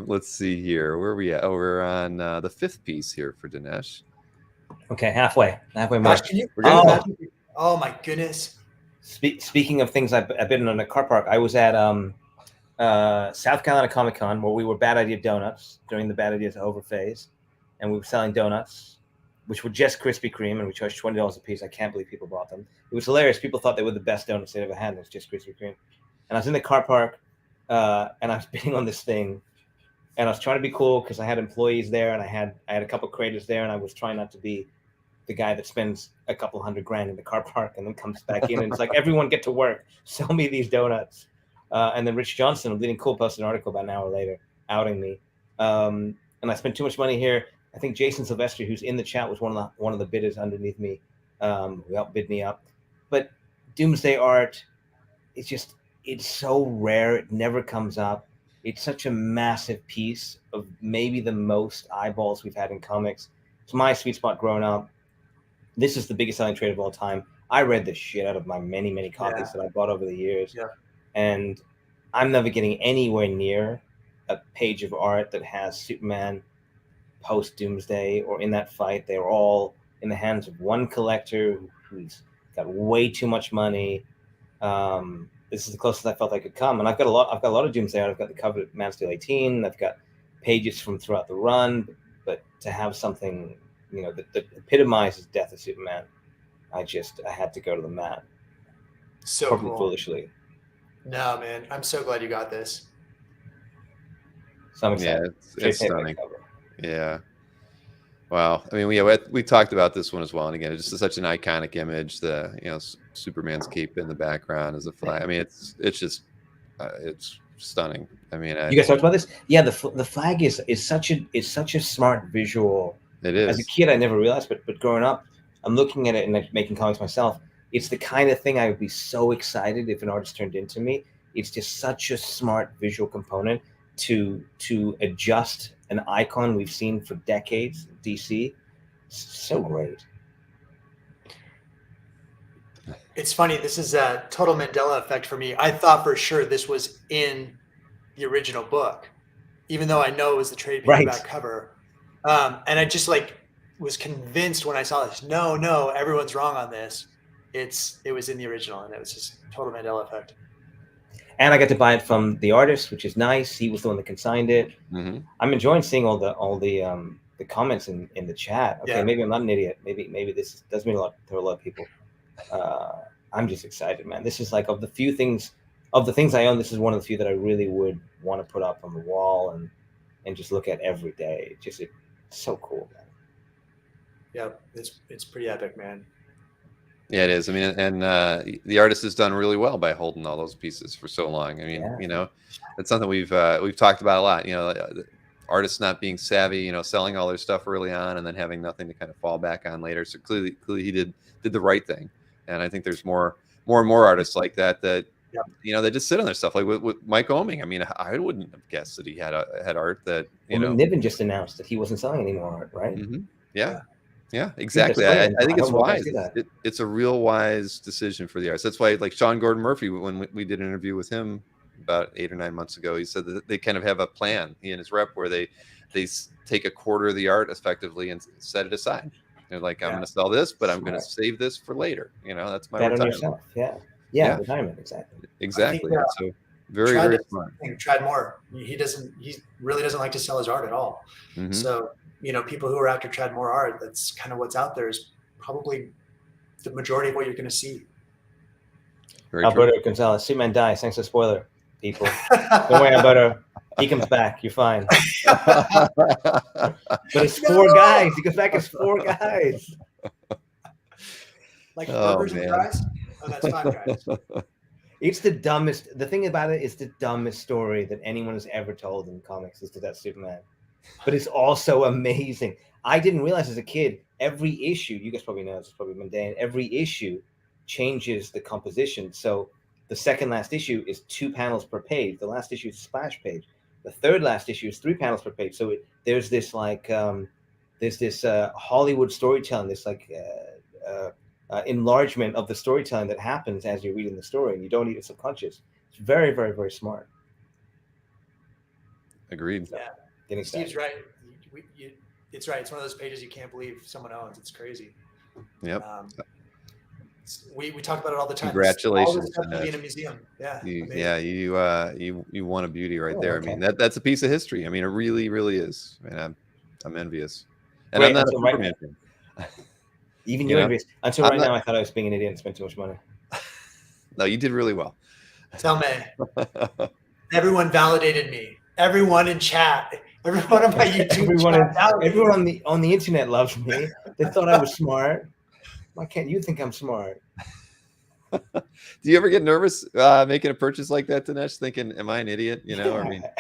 A: Let's see here. Where are we at? Oh, we're on the 5th piece here for Dinesh.
B: Okay, halfway mark.
C: Gosh, oh my goodness.
B: Speaking of things I've been on a car park, I was at South Carolina Comic Con where we were Bad Idea Donuts during the Bad Ideas Over phase, and we were selling donuts, which were just Krispy Kreme, and we charged $20 a piece. I can't believe people bought them. It was hilarious. People thought they were the best donuts they'd ever had, and it's just Krispy Kreme. And I was in the car park, and I was bidding on this thing, and I was trying to be cool because I had employees there, and I had a couple of creators there, and I was trying not to be the guy that spends a couple $100,000 in the car park and then comes back in, and it's like, everyone get to work, sell me these donuts. And then Rich Johnson, Leading Cool, posted an article about an hour later outing me. And I spent too much money here. I think Jason Silvestri, who's in the chat, was one of the bidders underneath me, who helped bid me up. But Doomsday art, it's so rare. It never comes up. It's such a massive piece of maybe the most eyeballs we've had in comics. It's my sweet spot growing up. This is the biggest selling trade of all time. I read the shit out of my many, many copies that I bought over the years. Yeah. And I'm never getting anywhere near a page of art that has Superman post Doomsday or in that fight. They're all in the hands of one collector who's got way too much money. This is the closest I felt I could come. And I've got a lot of Doomsday art. I've got the cover of Man of Steel 18. I've got pages from throughout the run. But to have something, that epitomizes Death of Superman, I had to go to the mat.
C: So
B: probably
C: cool.
B: Foolishly.
C: No, man, I'm so glad you got this.
A: So I'm excited. Yeah, it's stunning. Yeah. Wow. I mean, we talked about this one as well, and again, it's just such an iconic image. The Superman's cape in the background as a flag. I mean, it's just it's stunning. I mean,
B: you guys talked about this? Yeah, the flag is such a smart visual.
A: It is.
B: As a kid, I never realized, but growing up, I'm looking at it and making comics myself. It's the kind of thing I would be so excited if an artist turned into me. It's just such a smart visual component to adjust an icon we've seen for decades, DC. So great.
C: It's funny. This is a total Mandela effect for me. I thought for sure this was in the original book, even though I know it was the trade paperback cover. And I just was convinced when I saw this. No, everyone's wrong on this. It was in the original, and it was just total Mandela effect.
B: And I got to buy it from the artist, which is nice. He was the one that consigned it.
A: Mm-hmm.
B: I'm enjoying seeing all the comments in the chat. Okay, maybe I'm not an idiot. Maybe this does mean a lot to a lot of people. I'm just excited, man. This is of the few things of the things I own, this is one of the few that I really would want to put up on the wall and just look at every day. It's so cool, man.
C: Yeah, it's pretty epic, man.
A: Yeah, it is. I mean, and the artist has done really well by holding all those pieces for so long. I mean,
B: Yeah.
A: you know, it's something we've talked about a lot. You know, artists not being savvy, you know, selling all their stuff early on and then having nothing to kind of fall back on later. So clearly he did the right thing. And I think there's more and more artists like that
C: Yep.
A: you know, they just sit on their stuff. Like with Mike Oeming. I mean, I wouldn't have guessed that he had art that, you know.
B: Niven just announced that he wasn't selling any more art, right?
A: Mm-hmm. Yeah, exactly. I think it's wise. It's a real wise decision for the artist. That's why, like Sean Gordon Murphy, when we did an interview with him about 8 or 9 months ago, he said that they kind of have a plan, he and his rep, where they take a quarter of the art effectively and set it aside. They're like, I'm going to sell this, but I'm going to save this for later. You know, that's my retirement.
B: Yourself. Yeah, retirement,
A: exactly. So very smart.
C: Tried more. He really doesn't like to sell his art at all. Mm-hmm. So, you know, people who are after Trad more art, that's kind of what's out there, is probably the majority of what you're going to see.
B: Alberto Gonzalez, Superman dies. Thanks for the spoiler, people. Don't worry, Alberto. He comes back. You're fine. But it's 4 guys. He goes back as 4 guys.
C: Like burgers and fries? Oh, that's 5 guys.
B: It's the dumbest. The thing about it is the dumbest story that anyone has ever told in comics is that Superman. But it's also amazing. I didn't realize as a kid, every issue, you guys probably know, it's probably mundane, every issue changes the composition. So the second last issue is 2 panels per page. The last issue is a splash page. The third last issue is 3 panels per page. So there's this like, Hollywood storytelling, this like enlargement of the storytelling that happens as you're reading the story, and you don't need it subconscious. It's very, very, very smart.
A: Agreed.
C: Yeah. Steve's right. It's right. It's one of those pages you can't believe someone owns. It's crazy.
A: Yep.
C: We talk about it all the time.
A: Congratulations.
C: To be in a museum. Yeah.
A: You won a beauty right there. Okay. I mean, that's a piece of history. I mean, it really, really is. I mean, I'm envious. And
B: Great,
A: I'm not a Superman fan.
B: Even you're envious. Until right now, I thought I was being an idiot and spent too much money.
A: No, you did really well.
C: Tell me. Everyone validated me. Everyone in chat. Everyone on my YouTube
B: everyone on the internet loves me. They thought I was smart. Why can't you think I'm smart?
A: Do you ever get nervous making a purchase like that, Dinesh? Thinking, "Am I an idiot?" You know,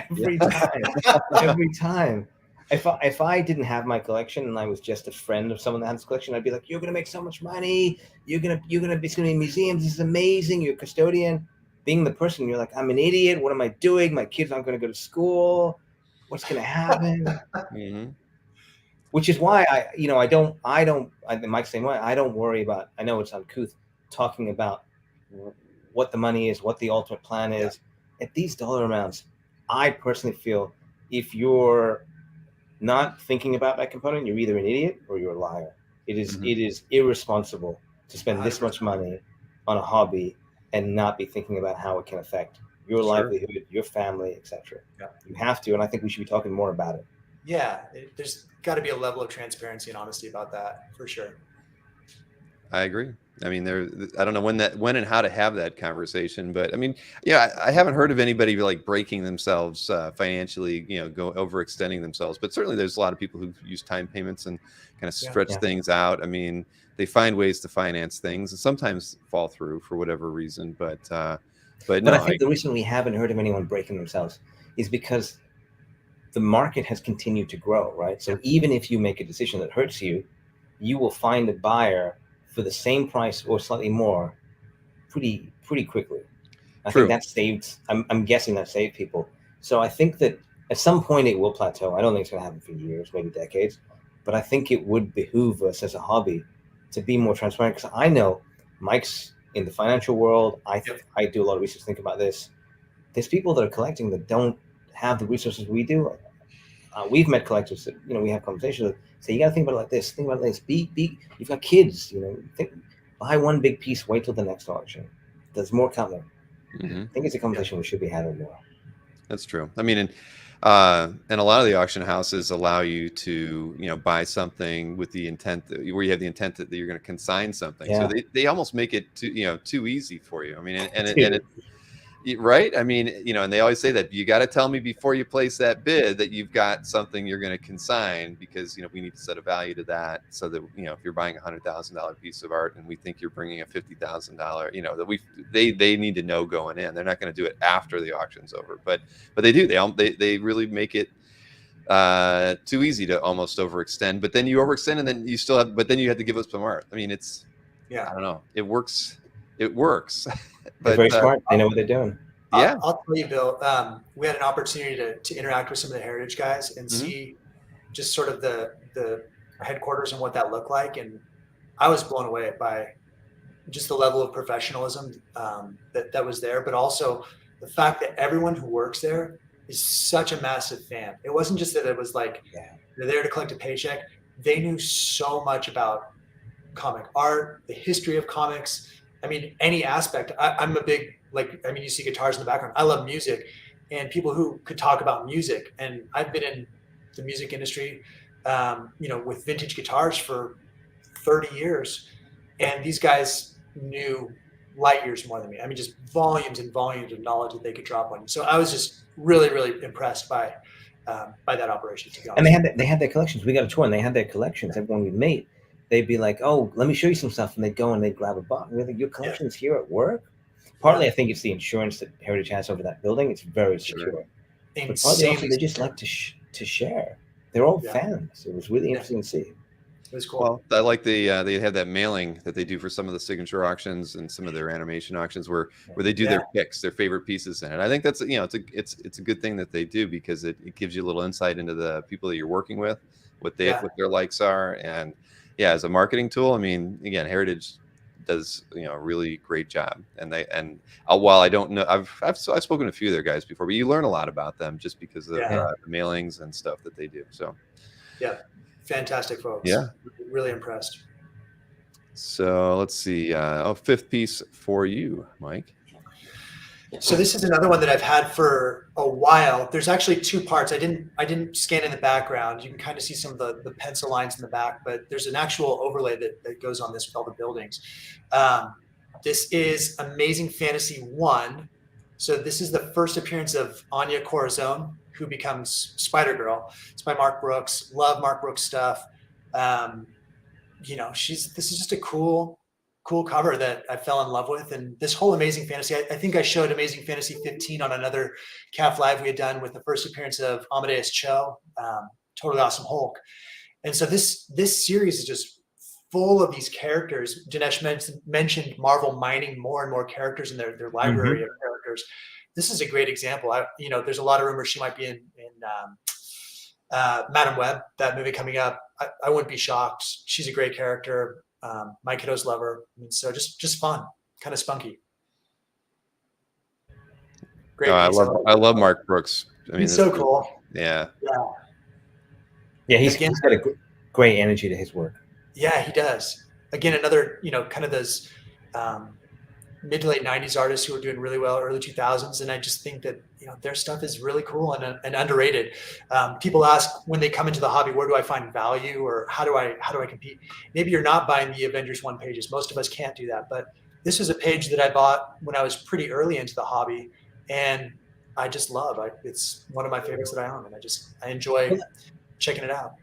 B: every time. If I didn't have my collection and I was just a friend of someone that had this collection, I'd be like, "You're gonna make so much money. You're gonna be in museums. This is amazing. You're a custodian." Being the person, you're like, "I'm an idiot. What am I doing? My kids aren't going to go to school. What's going to happen?"
A: Mm-hmm.
B: Which is why I'm Mike's same way. I don't worry about, I know it's uncouth, talking about what the money is, what the ultimate plan is. At these dollar amounts, I personally feel if you're not thinking about that component, you're either an idiot or you're a liar. It is irresponsible to spend this much money on a hobby and not be thinking about how it can affect your livelihood, your family, etc. Yeah. You have to, and I think we should be talking more about it.
C: Yeah, there's got to be a level of transparency and honesty about that, for sure.
A: I agree. I mean, I don't know when and how to have that conversation, but I mean, I haven't heard of anybody like breaking themselves financially, go overextending themselves. But certainly, there's a lot of people who use time payments and kind of stretch things out. I mean, they find ways to finance things and sometimes fall through for whatever reason. But no,
B: I think the reason we haven't heard of anyone breaking themselves is because the market has continued to grow, right? So even if you make a decision that hurts you, you will find a buyer for the same price or slightly more pretty quickly. I think that saved, I'm guessing that saved people. So I think that at some point it will plateau. I don't think it's going to happen for years, maybe decades, but I think it would behoove us as a hobby to be more transparent, because I know Mike's in the financial world. I do a lot of research, think about this. There's people that are collecting that don't have the resources we do. We've met collectors that, we have conversations that say, you got to think about it like this, think about it like this. You've got kids, buy one big piece, wait till the next auction. There's more coming. Mm-hmm. I think it's a conversation we should be having more.
A: That's true. I mean, and a lot of the auction houses allow you to, buy something with the intent where you have the intent that you're going to consign something. Yeah. So they almost make it too easy for you. I mean, Right? I mean, and they always say that you got to tell me before you place that bid that you've got something you're going to consign, because we need to set a value to that, so that if you're buying $100,000 piece of art and we think you're bringing a $50,000, that they need to know going in. They're not going to do it after the auction's over, but they do. They really make it too easy to almost overextend. But then you overextend, and then you still have. But then you have to give us some art. I mean, I don't know. It works. It works.
B: They're very smart. They know what they're doing.
C: Yeah, I'll tell you, Bill. We had an opportunity to interact with some of the heritage guys and see just sort of the headquarters and what that looked like, and I was blown away by just the level of professionalism that was there, but also the fact that everyone who works there is such a massive fan. It wasn't just that it was like they're there to collect a paycheck. They knew so much about comic art, the history of comics. I mean, any aspect. I'm a big, you see guitars in the background. I love music, and people who could talk about music. And I've been in the music industry, with vintage guitars for 30 years. And these guys knew light years more than me. I mean, just volumes and volumes of knowledge that they could drop on you. So I was just really, really impressed by that operation, to be honest.
B: And they had their collections. We got a tour, and they had their collections. Everyone we meet, they'd be like, "Oh, let me show you some stuff," and they'd go and they'd grab a box. We're like, "Your collection's here at work?" Partly, I think it's the insurance that Heritage has over that building. It's very secure. But partly also, they just like to share. They're all fans. It was really interesting to see.
C: It was cool.
A: Well, I like they have that mailing that they do for some of the signature auctions and some of their animation auctions where they do their picks, their favorite pieces in it. I think that's it's a good thing that they do, because it gives you a little insight into the people that you're working with, what their likes are, and as a marketing tool. I mean, again, Heritage does a really great job, and while I don't know, I've spoken to a few of their guys before, but you learn a lot about them just because of the mailings and stuff that they do. So
C: fantastic folks. Really impressed.
A: So let's see. Fifth piece for you, Mike.
C: So this is another one that I've had for a while. There's actually two parts. I didn't scan in the background. You can kind of see some of the pencil lines in the back, but there's an actual overlay that goes on this with all the buildings. This is Amazing Fantasy 1. So this is the first appearance of Anya Corazon, who becomes Spider-Girl. It's by Mark Brooks. Love Mark Brooks stuff. This is just a cool cover that I fell in love with. And this whole Amazing Fantasy, I think I showed Amazing Fantasy 15 on another CAF Live we had done with the first appearance of Amadeus Cho, Totally Awesome Hulk. And so this series is just full of these characters. Dinesh mentioned Marvel mining more and more characters in their library of characters. This is a great example. There's a lot of rumors she might be in Madam Web, that movie coming up. I wouldn't be shocked. She's a great character. My kiddos love her. And so just fun, kind of spunky. Great.
A: I love Mark Brooks. I mean,
C: he's so cool.
B: Yeah, he's got a great energy to his work.
C: Yeah, he does. Again, another, kind of those mid to late 90s artists who are doing really well, early 2000s. And I just think that, their stuff is really cool and underrated. People ask when they come into the hobby, where do I find value, or how do I compete? Maybe you're not buying the Avengers 1 pages. Most of us can't do that. But this was a page that I bought when I was pretty early into the hobby, and I just love. It's one of my favorites that I own, and I enjoy checking it out.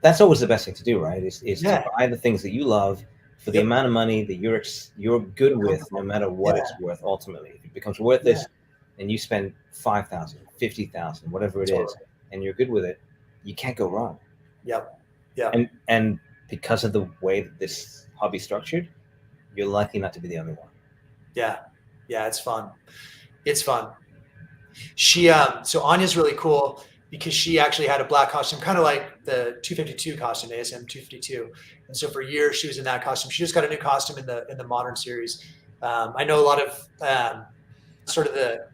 B: That's always the best thing to do, right? Is to buy the things that you love for the amount of money that you're good with, no matter what it's worth. Ultimately, if it becomes worth this, and you spend $5,000, $50,000, whatever it is, and you're good with it, you can't go wrong.
C: Yep.
B: And because of the way that this hobby's structured, you're likely not to be the only one.
C: Yeah, it's fun. It's fun. She so Anya's really cool because she actually had a black costume, kind of like the 252 costume, ASM 252. And so for years she was in that costume. She just got a new costume in the modern series. I know a lot of sort of the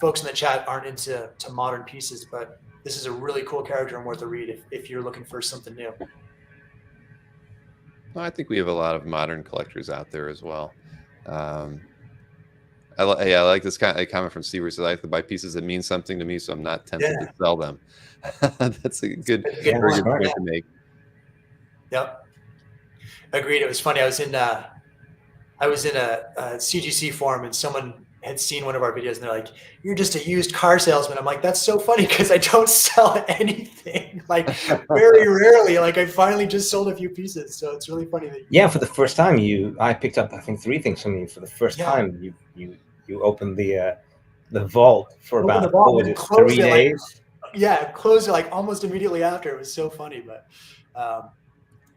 C: folks in the chat aren't into modern pieces, but this is a really cool character and worth a read if you're looking for something new.
A: Well, I think we have a lot of modern collectors out there as well. I like this kind of comment from Steve, where he says, I like to buy pieces that mean something to me, so I'm not tempted to sell them. That's a good point to make.
C: Yep. Agreed. It was funny. I was in a CGC forum, and someone had seen one of our videos and they're like, "You're just a used car salesman." I'm like, "That's so funny because I don't sell anything. Like very rarely. Like I finally just sold a few pieces." So it's really funny that
B: for the first time I picked up I think 3 things from you for the first time. You opened the vault for
C: opened
B: about
C: the vault
B: what was
C: and
B: it,
C: closed
B: 3
C: it
B: days?
C: closed it like almost immediately after. It was so funny, but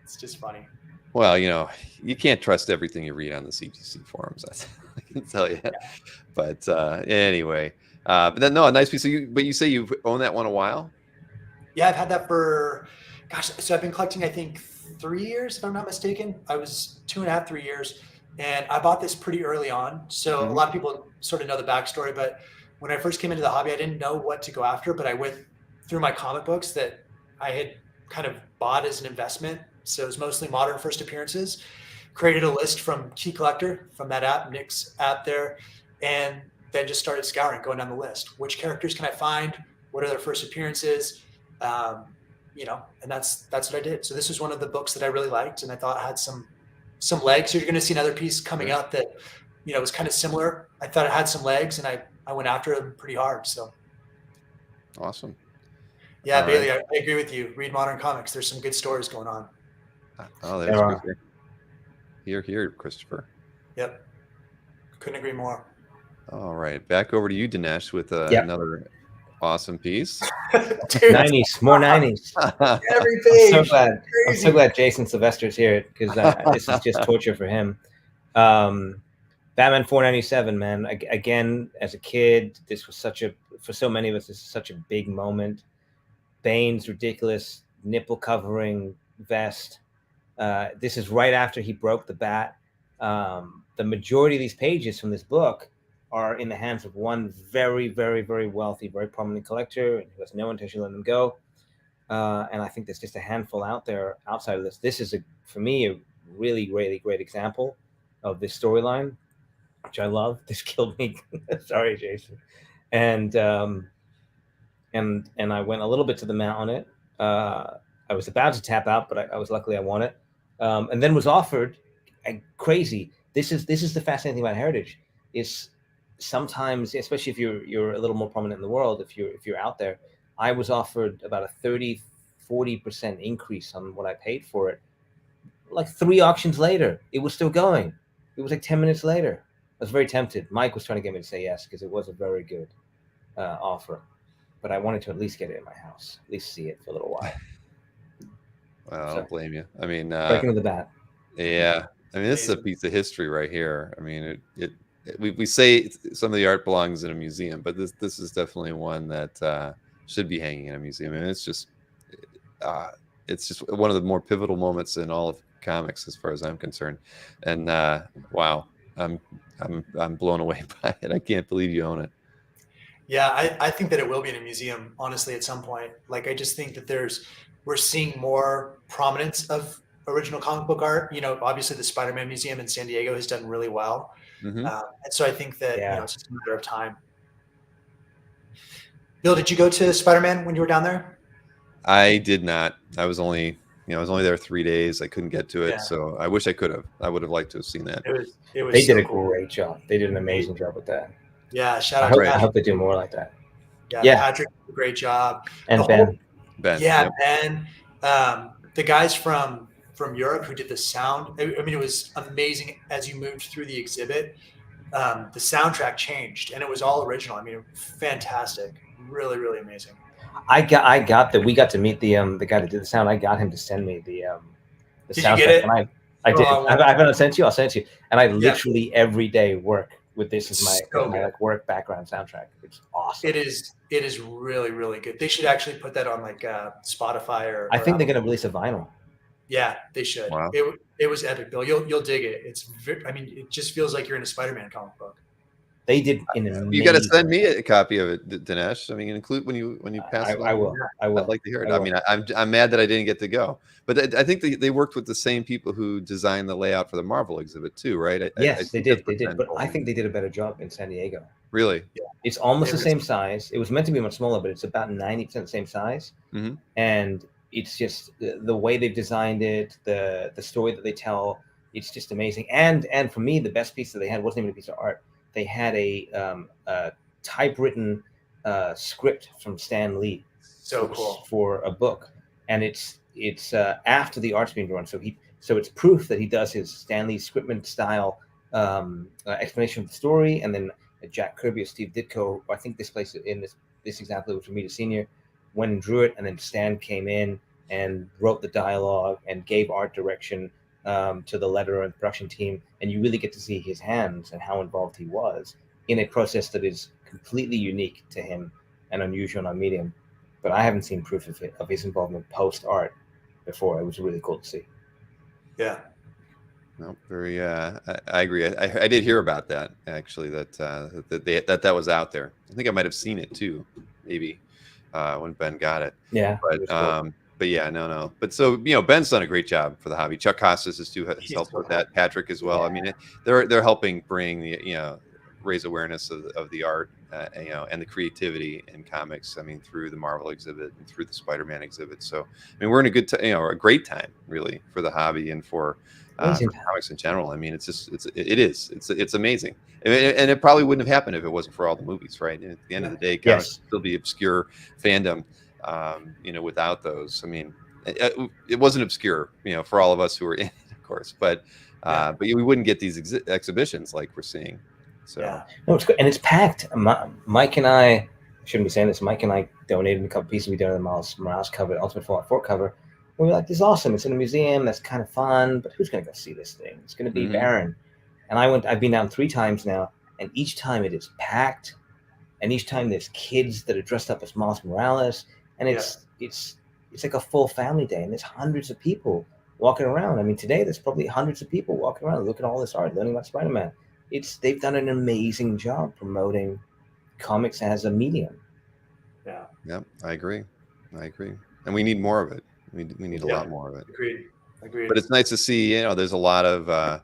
C: it's just funny.
A: Well, you can't trust everything you read on the CGC forums. I can tell you.
C: Yeah.
A: But anyway, but then no, a nice piece. But you say you've owned that one a while?
C: Yeah, I've had that for, gosh, so I've been collecting, I think 3 years, if I'm not mistaken. I was 2.5, 3 years. And I bought this pretty early on. So a lot of people sort of know the backstory, but when I first came into the hobby, I didn't know what to go after, but I went through my comic books that I had kind of bought as an investment. So it was mostly modern first appearances, created a list from Key Collector, from that app, Nick's app there, and then just started scouring, going down the list. Which characters can I find? What are their first appearances? And that's what I did. So this was one of the books that I really liked, and I thought had some legs. So you're going to see another piece coming up that, was kind of similar. I thought it had some legs, and I went after them pretty hard. So
A: awesome.
C: Yeah, Bailey, I agree with you. Read modern comics. There's some good stories going on.
A: Oh, that's great. Here, Christopher.
C: Yep. Couldn't agree more.
A: All right. Back over to you, Dinesh, with another awesome piece.
C: Dude,
B: 90s, more 90s.
C: Every page.
B: I'm so glad Jason Sylvester's here because this is just torture for him. Batman 497, man. Again, as a kid, this was for so many of us, this is such a big moment. Bane's ridiculous nipple covering vest. This is right after he broke the bat. The majority of these pages from this book are in the hands of one very, very, very wealthy, very prominent collector who has no intention of letting them go. And I think there's just a handful out there outside of this. This is, for me, a really, really great example of this storyline, which I love. This killed me. Sorry, Jason. And I went a little bit to the mount on it. I was about to tap out, but I was luckily I won it. And then was offered crazy. This is the fascinating thing about Heritage is sometimes, especially if you're a little more prominent in the world, if you're out there, I was offered about a 30-40% increase on what I paid for it. Like 3 auctions later, it was still going. It was like 10 minutes later. I was very tempted. Mike was trying to get me to say yes because it was a very good offer, but I wanted to at least get it in my house, at least see it for a little while.
A: Well, I don't blame you. I mean,
B: breaking the bat.
A: Yeah, I mean, this is a piece of history right here. I mean, we say some of the art belongs in a museum, but this is definitely one that should be hanging in a museum. I mean, it's just one of the more pivotal moments in all of comics, as far as I'm concerned. And wow, I'm blown away by it. I can't believe you own it.
C: Yeah, I think that it will be in a museum, honestly, at some point. Like, I just think that we're seeing more prominence of original comic book art. Obviously the Spider-Man Museum in San Diego has done really well.
A: Mm-hmm.
C: And so I think that, it's just a matter of time. Bill, did you go to Spider-Man when you were down there?
A: I did not. I was only there 3 days. I couldn't get to it. So I wish I could have. I would have liked to have seen that.
C: It was
B: they did a great job. They did an amazing job with that.
C: Yeah, shout out to Patrick.
B: I hope they do more like that.
C: Yeah. Patrick did a great job.
B: And Ben.
C: Yeah, Ben. The guys from Europe who did the sound. I mean, it was amazing as you moved through the exhibit. The soundtrack changed, and it was all original. I mean, fantastic. Really, really amazing.
B: We got to meet the guy that did the sound. I got him to send me the
C: did
B: soundtrack.
C: You get it?
B: I did. I haven't sent you. I'll send you. And I literally every day work with this as my work background soundtrack. It's awesome.
C: It is really, really good. They should actually put that on like Spotify or.
B: I think they're gonna release a vinyl.
C: Yeah, they should.
A: Wow.
C: It was epic, Bill. You'll dig it. It just feels like you're in a Spider-Man comic book.
B: They did an amazing.
A: You got to send me a copy of it, Dinesh. I mean, include when you pass it.
B: I will.
A: I'd like to hear it. I mean, I'm mad that I didn't get to go, but I think they worked with the same people who designed the layout for the Marvel exhibit too, right?
B: Yes, they did. They did, but I think they did a better job in San Diego.
A: Really?
C: Yeah.
B: It's almost the same size. It was meant to be much smaller, but it's about 90% the same size.
A: Mm-hmm.
B: And it's just the way they've designed it, the story that they tell. It's just amazing. And for me, the best piece that they had wasn't even a piece of art. they had a typewritten script from Stan Lee.
C: So cool.
B: For a book, and it's after the art's being drawn. So it's proof that he does his Stan Lee scriptman style explanation of the story, and then Jack Kirby or Steve Ditko. I think this place in this example was Romita Sr. went and drew it, and then Stan came in and wrote the dialogue and gave art direction to the letterer and production team, and you really get to see his hands and how involved he was in a process that is completely unique to him and unusual in our medium. But I haven't seen proof of his involvement post art before. It was really cool to see.
C: Yeah.
A: No, very. I agree. I did hear about that actually. That was out there. I think I might have seen it too, maybe when Ben got it.
B: Yeah.
A: But yeah, no. But so Ben's done a great job for the hobby. Chuck Costas has helped with that. Patrick as well. Yeah. I mean, they're helping bring the raise awareness of the art, and the creativity in comics. I mean, through the Marvel exhibit and through the Spider-Man exhibit. So, I mean, we're in a great time really for the hobby and for comics in general. I mean, it's amazing, and it probably wouldn't have happened if it wasn't for all the movies, right? And at the end of the day, comics would still be obscure fandom, without those. I mean, it wasn't obscure, for all of us who were in it, of course, but we wouldn't get these exhibitions like we're seeing. So
B: no, it's good, and it's packed. Mike and I shouldn't be saying this. Mike and I donated a couple pieces. We donated the Miles Morales cover, Ultimate Fallout 4 cover. And we were like, "This is awesome. It's in a museum. That's kind of fun. But who's going to go see this thing? It's going to be barren." And I've been down 3 times now, and each time it is packed, and each time there's kids that are dressed up as Miles Morales, and it's like a full family day, and there's hundreds of people walking around. I mean, today there's probably hundreds of people walking around looking at all this art, learning about Spider-Man. They've done an amazing job promoting comics as a medium.
A: Yeah, I agree, and we need more of it. We need a lot more of it.
C: Agreed.
A: But it's nice to see. There's a lot of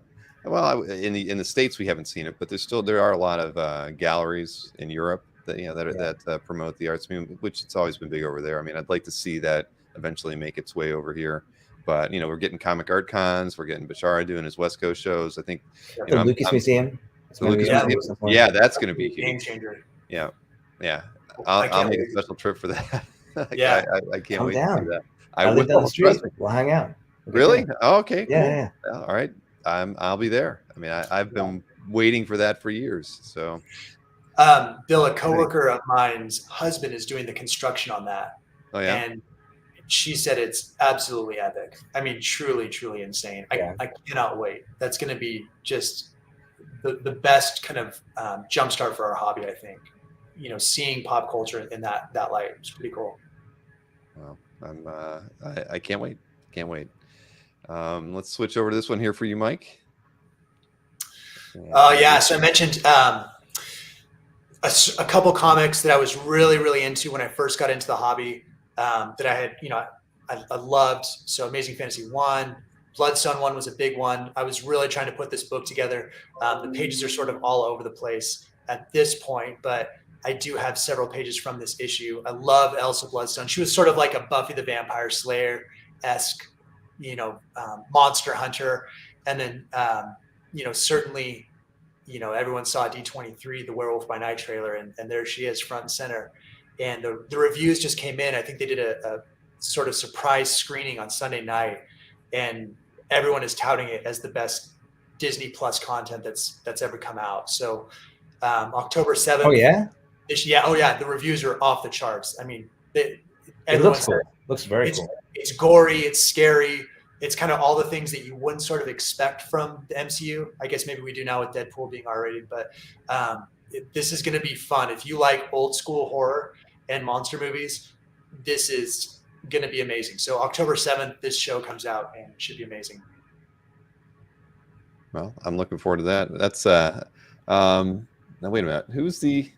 A: in the States we haven't seen it, but there are a lot of galleries in Europe that promote the arts movement, which it's always been big over there. I mean, I'd like to see that eventually make its way over here. But we're getting comic art cons. We're getting Bashara doing his West Coast shows. I think
B: the Lucas Museum.
A: The Lucas Museum. Yeah, that's going to be huge.
C: Game changer.
A: Yeah. I'll make a special trip for that. I can't wait to do that.
B: I live down the street. We'll hang out.
A: Really? Oh, okay.
B: Yeah.
A: Cool. All right. I'll be there. I mean, I've been waiting for that for years. So,
C: Bill, a coworker of mine's husband is doing the construction on that.
A: Oh yeah.
C: And she said it's absolutely epic. I mean, truly, truly insane. I cannot wait. That's going to be just the best kind of jumpstart for our hobby, I think. Seeing pop culture in that light is pretty cool.
A: Well, I can't wait. Let's switch over to this one here for you, Mike.
C: So I mentioned a couple comics that I was really, really into when I first got into the hobby. That I had, I loved. So Amazing Fantasy 1, Bloodstone 1 was a big one. I was really trying to put this book together. The pages are sort of all over the place at this point, but I do have several pages from this issue. I love Elsa Bloodstone. She was sort of like a Buffy the Vampire Slayer-esque, monster hunter. And then, certainly, everyone saw D23, the Werewolf by Night trailer, and there she is front and center. And the reviews just came in. I think they did a sort of surprise screening on Sunday night, and everyone is touting it as the best Disney Plus content that's ever come out. So October 7th.
B: Oh yeah.
C: The reviews are off the charts. I mean,
B: it looks cool. Looks very cool.
C: It's gory. It's scary. It's kind of all the things that you wouldn't sort of expect from the MCU. I guess maybe we do now with Deadpool being R-rated, but this is going to be fun. If you like old school horror and monster movies, this is going to be amazing. So October 7th, this show comes out and it should be amazing.
A: Well, I'm looking forward to that. That's now wait a minute. Who's the?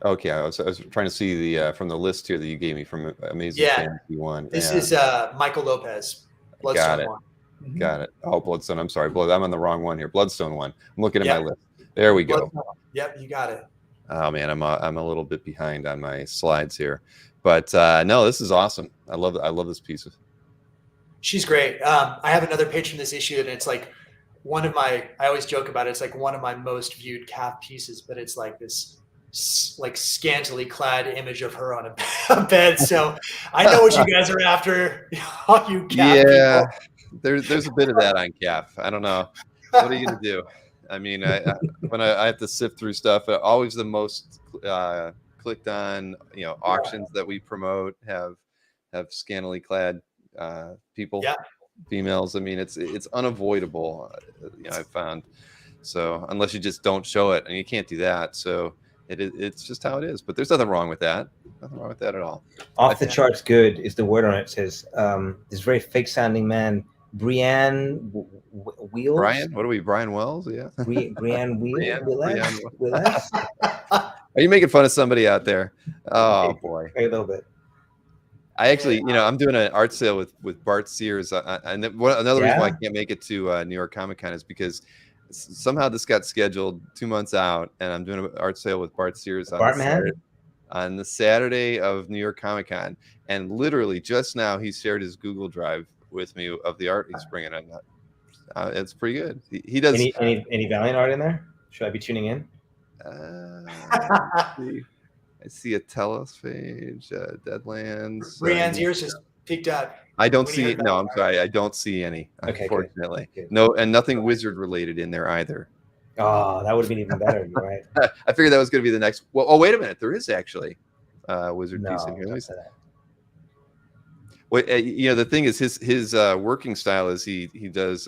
A: Okay, I was trying to see the from the list here that you gave me from Amazing Fantasy 1.
C: This is Michael Lopez. Bloodstone
A: Got it.
C: 1. Mm-hmm.
A: Got it. Oh, Bloodstone. I'm sorry. I'm on the wrong one here. Bloodstone 1. I'm looking at my list. There we go.
C: Yep, you got it.
A: Oh man, I'm a little bit behind on my slides here, but no, this is awesome. I love this piece.
C: She's great. I have another page from this issue, and it's like I always joke about it. It's like one of my most viewed CAF pieces, but it's like this like scantily clad image of her on a bed. So I know what you guys are after, all you CAF people.
A: There's a bit of that on CAF. I don't know. What are you gonna do? I mean, when I have to sift through stuff, always the most clicked on, auctions that we promote have scantily clad people, females. I mean, it's unavoidable. I've found. So unless you just don't show it, and you can't do that, so it's just how it is. But there's nothing wrong with that. Nothing wrong with that at all.
B: Off the charts good is the word on it. It says this very fake sounding man, Brian Wheels.
A: Brian, what are we? Brian Wells? Yeah.
B: Brian Wheels.
A: Are you making fun of somebody out there? Oh boy,
B: a little bit.
A: I actually, I'm doing an art sale with Bart Sears, and another reason why I can't make it to New York Comic Con is because somehow this got scheduled 2 months out, and I'm doing an art sale with Bart Sears on the Saturday of New York Comic Con, and literally just now he shared his Google Drive with me of the art he's bringing in. It's pretty good. He does
B: any Valiant art in there? Should I be tuning in?
A: I see a Telos page, Deadlands.
C: Brianne's ears just peeked out.
A: I don't see. No, I'm sorry. I don't see any. Okay, unfortunately, good. No, and nothing wizard related in there either.
B: Oh, that would have been even better. You're right.
A: I figured that was going to be the next. Well, oh, wait a minute. There is actually a wizard piece in here. Wait, the thing is, his working style is he does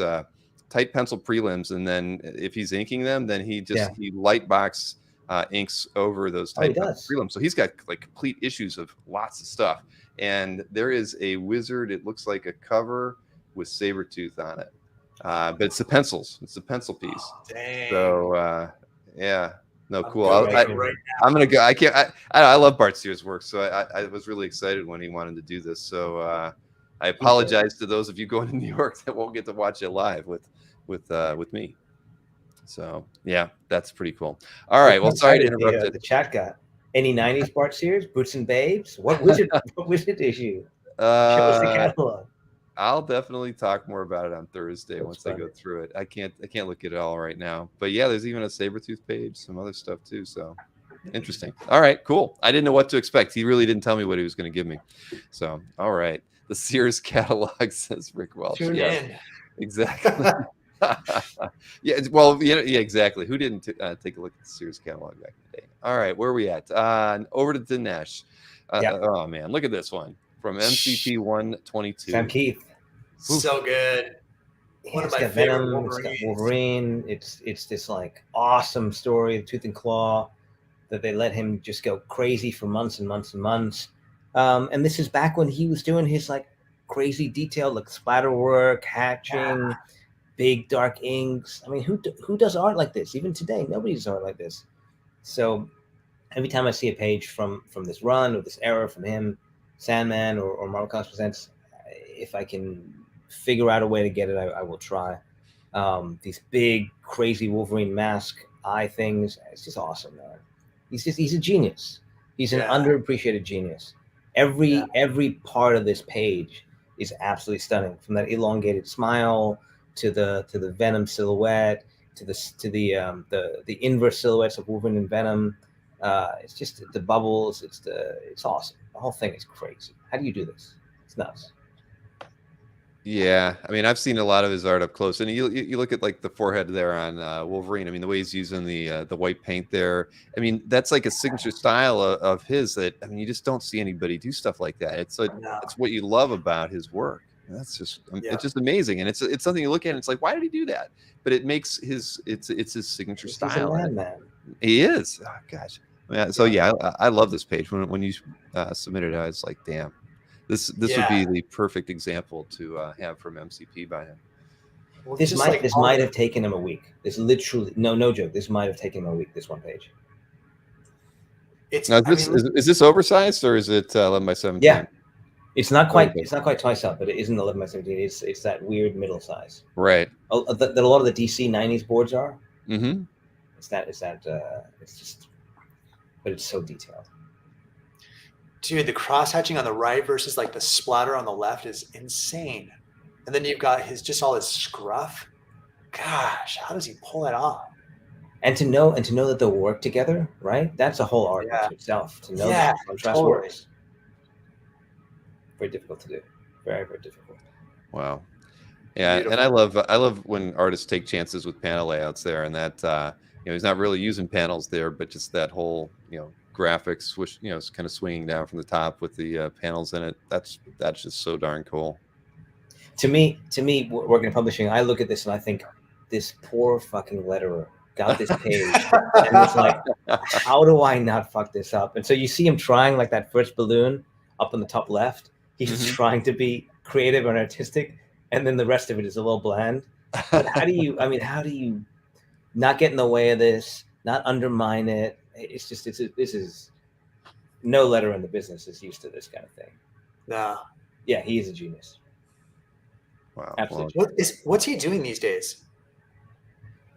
A: tight pencil prelims, and then if he's inking them, then he light box inks over those tight prelims. So he's got like complete issues of lots of stuff. And there is a wizard. It looks like a cover with Sabretooth on it, but it's the pencils. It's a pencil piece.
C: Oh, dang.
A: So no, cool. I'm gonna go. I love Bart Sears' work, so I was really excited when he wanted to do this. So I apologize to those of you going to New York that won't get to watch it live with me. So yeah, that's pretty cool. All right. Well, sorry to interrupt.
B: The chat got any 90s Bart Sears, Boots and Babes. What wizard issue? Show us the catalog.
A: I'll definitely talk more about it on Thursday once I go through it. I can't look at it all right now. But yeah, there's even a Sabretooth page, some other stuff too. So interesting. All right, cool. I didn't know what to expect. He really didn't tell me what he was going to give me. So all right. The Sears catalog, says Rick Welch.
C: Tune in.
A: Exactly. Yeah, well, yeah, exactly. Who didn't take a look at the Sears catalog back in the day? All right, where are we at? Over to Dinesh. Oh man, look at this one from MCP 122.
B: Sam Keith.
C: So good.
B: One of my favorite Wolverines. It's got Wolverine. It's this like awesome story, Tooth and Claw, that they let him just go crazy for months and months and months. And this is back when he was doing his like crazy detailed like splatter work, hatching. Big dark inks. I mean, who does art like this? Even today, nobody does art like this. So every time I see a page from this run or this era from him, Sandman or Marvel Comics Presents, if I can figure out a way to get it, I will try. These big, crazy Wolverine mask eye things. It's just awesome, man. He's a genius. He's an underappreciated genius. Every part of this page is absolutely stunning. From that elongated smile to the Venom silhouette, to the inverse silhouettes of Wolverine and Venom. It's just the bubbles. It's awesome. The whole thing is crazy. How do you do this? It's nuts.
A: Yeah, I mean, I've seen a lot of his art up close, and you look at like the forehead there on Wolverine. I mean, the way he's using the white paint there. I mean, that's like a signature style of his. That I mean, you just don't see anybody do stuff like that. It's like it's what you love about his work. That's just it's just amazing, and it's something you look at and it's like, why did he do that? But it makes it's his signature style.
B: He's a madman.
A: He is. Oh gosh. Yeah, so yeah, I love this page. When you submitted it, I was like, damn, this would be the perfect example to have from MCP by him.
B: Well, this might have taken him a week. This literally no joke. This might have taken him a week. This one page.
A: Is this oversized or is it 11 by 17?
B: Yeah. It's not quite. It's not quite twice up, but it isn't 11 by 17. It's that weird middle size,
A: right?
B: That a lot of the DC 90s boards are.
A: Mm-hmm.
B: It's just, but it's so detailed.
C: Dude, the cross hatching on the right versus like the splatter on the left is insane, and then you've got all his scruff. gosh, how does he pull that off?
B: And to know that they'll work together, right? That's a whole art
C: Yeah.
B: to itself. To know
C: Yeah,
B: that contrast
C: totally.
B: works. Very difficult to do. Very, very difficult.
A: Wow. Yeah,
C: Beautiful.
A: and I love when artists take chances with panel layouts there, and that he's not really using panels there, but just that whole graphics swoosh, it's kind of swinging down from the top with the panels in it. That's just so darn cool.
B: To me, working in publishing, I look at this and I think, this poor fucking letterer got this page, and it's like, how do I not fuck this up? And so you see him trying, like that first balloon up in the top left. He's trying to be creative and artistic, and then the rest of it is a little bland. But how do you not get in the way of this, not undermine it? It's just this is no letterer in the business is used to this kind of thing.
C: No.
B: Yeah, he is a genius.
A: Wow.
B: Absolutely.
A: Well,
C: What's he doing these days?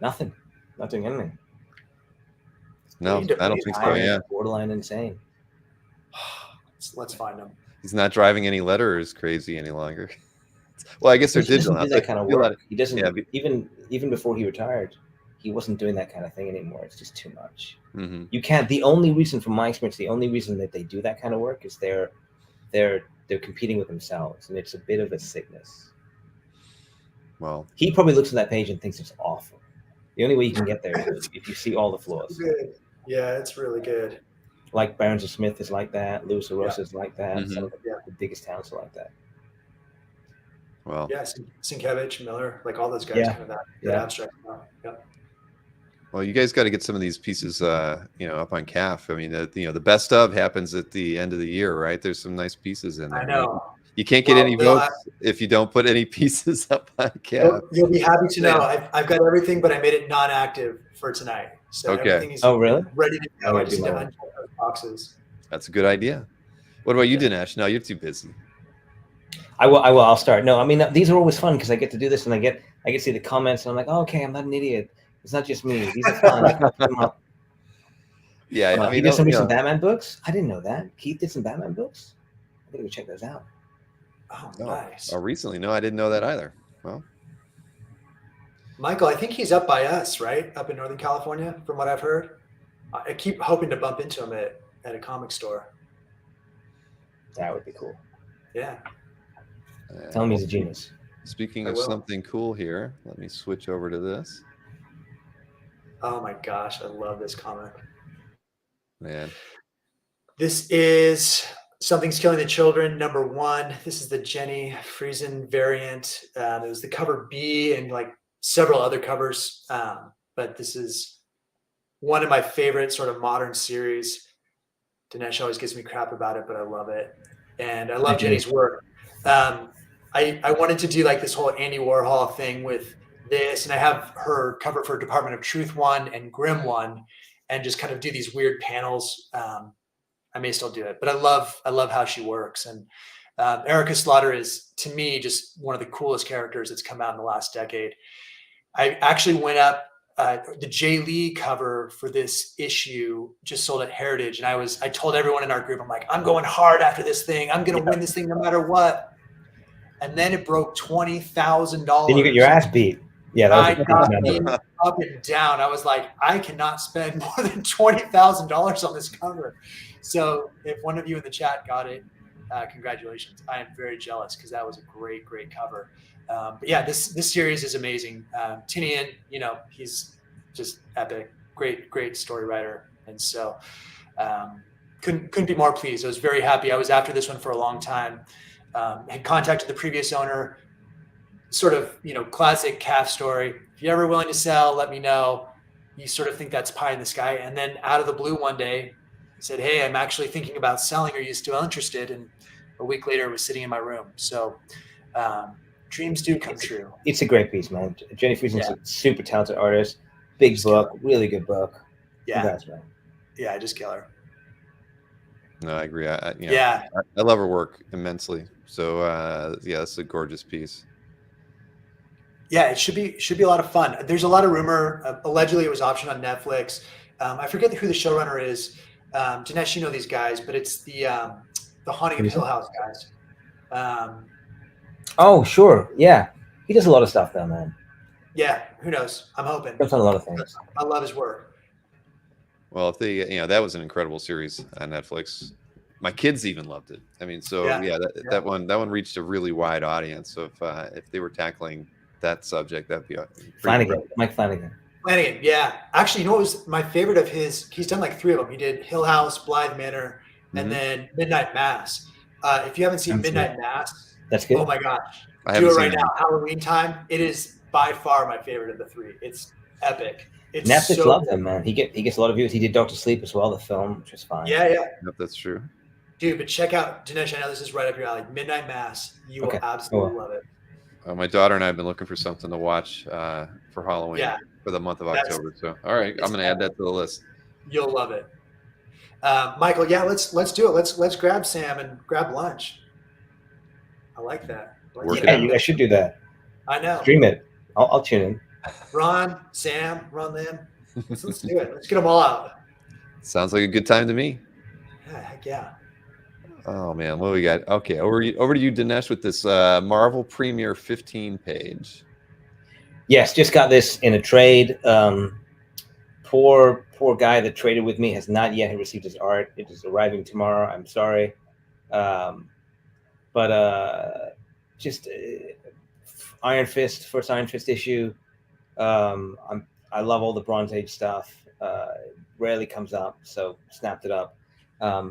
B: Nothing. Not doing anything.
A: no, I don't think so. Yeah,
B: Borderline insane.
C: Let's find him.
A: he's not driving any letterers crazy any longer. Well, I guess they're
B: He doesn't
A: digital.
B: do that kind of work. He doesn't.
A: Yeah,
B: even before he retired, he wasn't doing that kind of thing anymore. It's just too much.
A: Mm-hmm.
B: You can't. The only reason, from my experience, the only reason that they do that kind of work is they're competing with themselves, and it's a bit of a sickness.
A: Well,
B: he probably looks at that page and thinks it's awful. The only way you can get there is if you see all the flaws.
C: Good. Yeah, it's really good.
B: Like Barons of Smith is like that. Louis Arosa is like that.
A: Mm-hmm.
B: Some of the biggest talents are like that.
A: Well,
C: yeah, Sienkiewicz, Miller, like all those guys, kind of that abstract. Yeah.
A: Well, you guys got to get some of these pieces, up on CAF. I mean, the best of happens at the end of the year, right? There's some nice pieces in there.
C: I know.
A: You can't get any votes if you don't put any pieces up on CAF.
C: You'll be happy to know I've got everything, but I made it non-active for tonight. So everything is
B: really?
C: ready to go. I just need to uncheck those boxes.
A: That's a good idea. What about you, Dinesh? No, you're too busy.
B: I will. I'll start. No, I mean, these are always fun because I get to do this and I get to see the comments and I'm like, oh, okay, I'm not an idiot. It's not just me. These are fun.
A: Yeah,
B: he did some recent Batman books. I didn't know that. Keith did some Batman books. I gotta go check those out.
C: Oh, nice.
A: Oh, recently? No, I didn't know that either. Well,
C: Michael, I think he's up by us, right? Up in Northern California, from what I've heard. I keep hoping to bump into him at a comic store.
B: That would be cool.
C: Yeah.
B: Tell him he's a genius.
A: Speaking of something cool here, let me switch over to this.
C: Oh my gosh, I love this comic.
A: Man.
C: This is Something's Killing the Children, #1. This is the Jenny Friesen variant. It was the cover B and like several other covers. But this is one of my favorite sort of modern series. Dinesh always gives me crap about it, but I love it. And I love Jenny's work. I wanted to do like this whole Andy Warhol thing with this, and I have her cover for Department of Truth 1 and Grimm 1, and just kind of do these weird panels. I may still do it, but I love how she works. And Erica Slaughter is, to me, just one of the coolest characters that's come out in the last decade. I actually went up, the Jay Lee cover for this issue just sold at Heritage. And I told everyone in our group, I'm like, I'm going hard after this thing. I'm going to win this thing no matter what. And then it broke $20,000.
B: Then you get your ass beat. Yeah, that was
C: up and down. I was like, I cannot spend more than $20,000 on this cover. So if one of you in the chat got it, congratulations. I am very jealous because that was a great, great cover. But yeah, this series is amazing. Tinian, he's just epic, great story writer. And so couldn't be more pleased. I was very happy. I was after this one for a long time. Had contacted the previous owner, sort of, classic CAF story. If you're ever willing to sell, let me know. You sort of think that's pie in the sky. And then out of the blue one day, he said, hey, I'm actually thinking about selling. Are you still interested? And a week later, it was sitting in my room. So dreams do come true. It's
B: a great piece, man. Jenny Friesen's a super talented artist. Big book, really good book.
C: Yeah.
B: Congrats, man.
C: Yeah, I just kill her.
A: No, I agree. I love her work immensely. So it's a gorgeous piece.
C: Yeah, it should be a lot of fun. There's a lot of rumor. Allegedly, it was optioned on Netflix. I forget who the showrunner is. Dinesh, you know these guys, but it's the Haunting of Hill House guys.
B: Oh, sure. Yeah. He does a lot of stuff though, man.
C: Yeah, who knows? I'm hoping.
B: I've done a lot of things.
C: I love his work.
A: Well, if they, that was an incredible series on Netflix. My kids even loved it. I mean, so
C: Yeah.
A: that one reached a really wide audience. So if they were tackling that subject, that'd be
B: Flanagan, Mike Flanagan.
C: Flanagan, yeah. Actually, you know what was my favorite of his? He's done like 3 of them. He did Hill House, Blythe Manor, and then Midnight Mass. If you haven't seen Midnight Mass,
B: that's good.
C: Oh my gosh,
A: I
C: do it
A: haven't
C: right
A: seen
C: now. Halloween time. It is by far my favorite of the 3. It's epic. It's
B: Netflix
C: so
B: loves him, man. He gets a lot of views. He did Doctor Sleep as well, the film, which was fine.
C: Yeah.
A: Yep, that's true.
C: Dude, but check out Dinesh. I know this is right up your alley. Midnight Mass. You will absolutely love it.
A: My daughter and I have been looking for something to watch for Halloween for the month of October. So, all right, I'm going to add that to the list.
C: You'll love it, Michael. Yeah, let's do it. Let's grab Sam and grab lunch. I like that.
B: I should do that.
C: I know.
B: Stream it. I'll tune in.
C: Ron, Sam, run them. Let's do it. Let's get them all out.
A: Sounds like a good time to me.
C: Yeah, heck yeah.
A: Oh man, what do we got? Okay, over to you, Dinesh, with this Marvel Premiere 15 page.
B: Yes, just got this in a trade. Poor guy that traded with me has not yet received his art. It is arriving tomorrow. I'm sorry, but just Iron Fist, first Iron Fist issue. I love all the Bronze Age stuff. Rarely comes up, so snapped it up.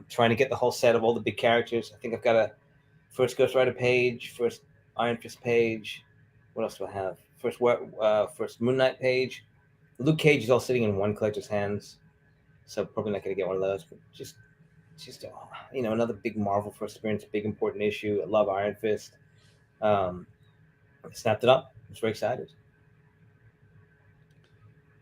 B: Trying to get the whole set of all the big characters. I think I've got a first Ghost Rider page, first Iron Fist page. What else do I have? First Moon Knight page. Luke Cage is all sitting in one collector's hands, so probably not going to get one of those. But just another big Marvel first appearance, big important issue. I love Iron Fist. Snapped it up. I was very excited.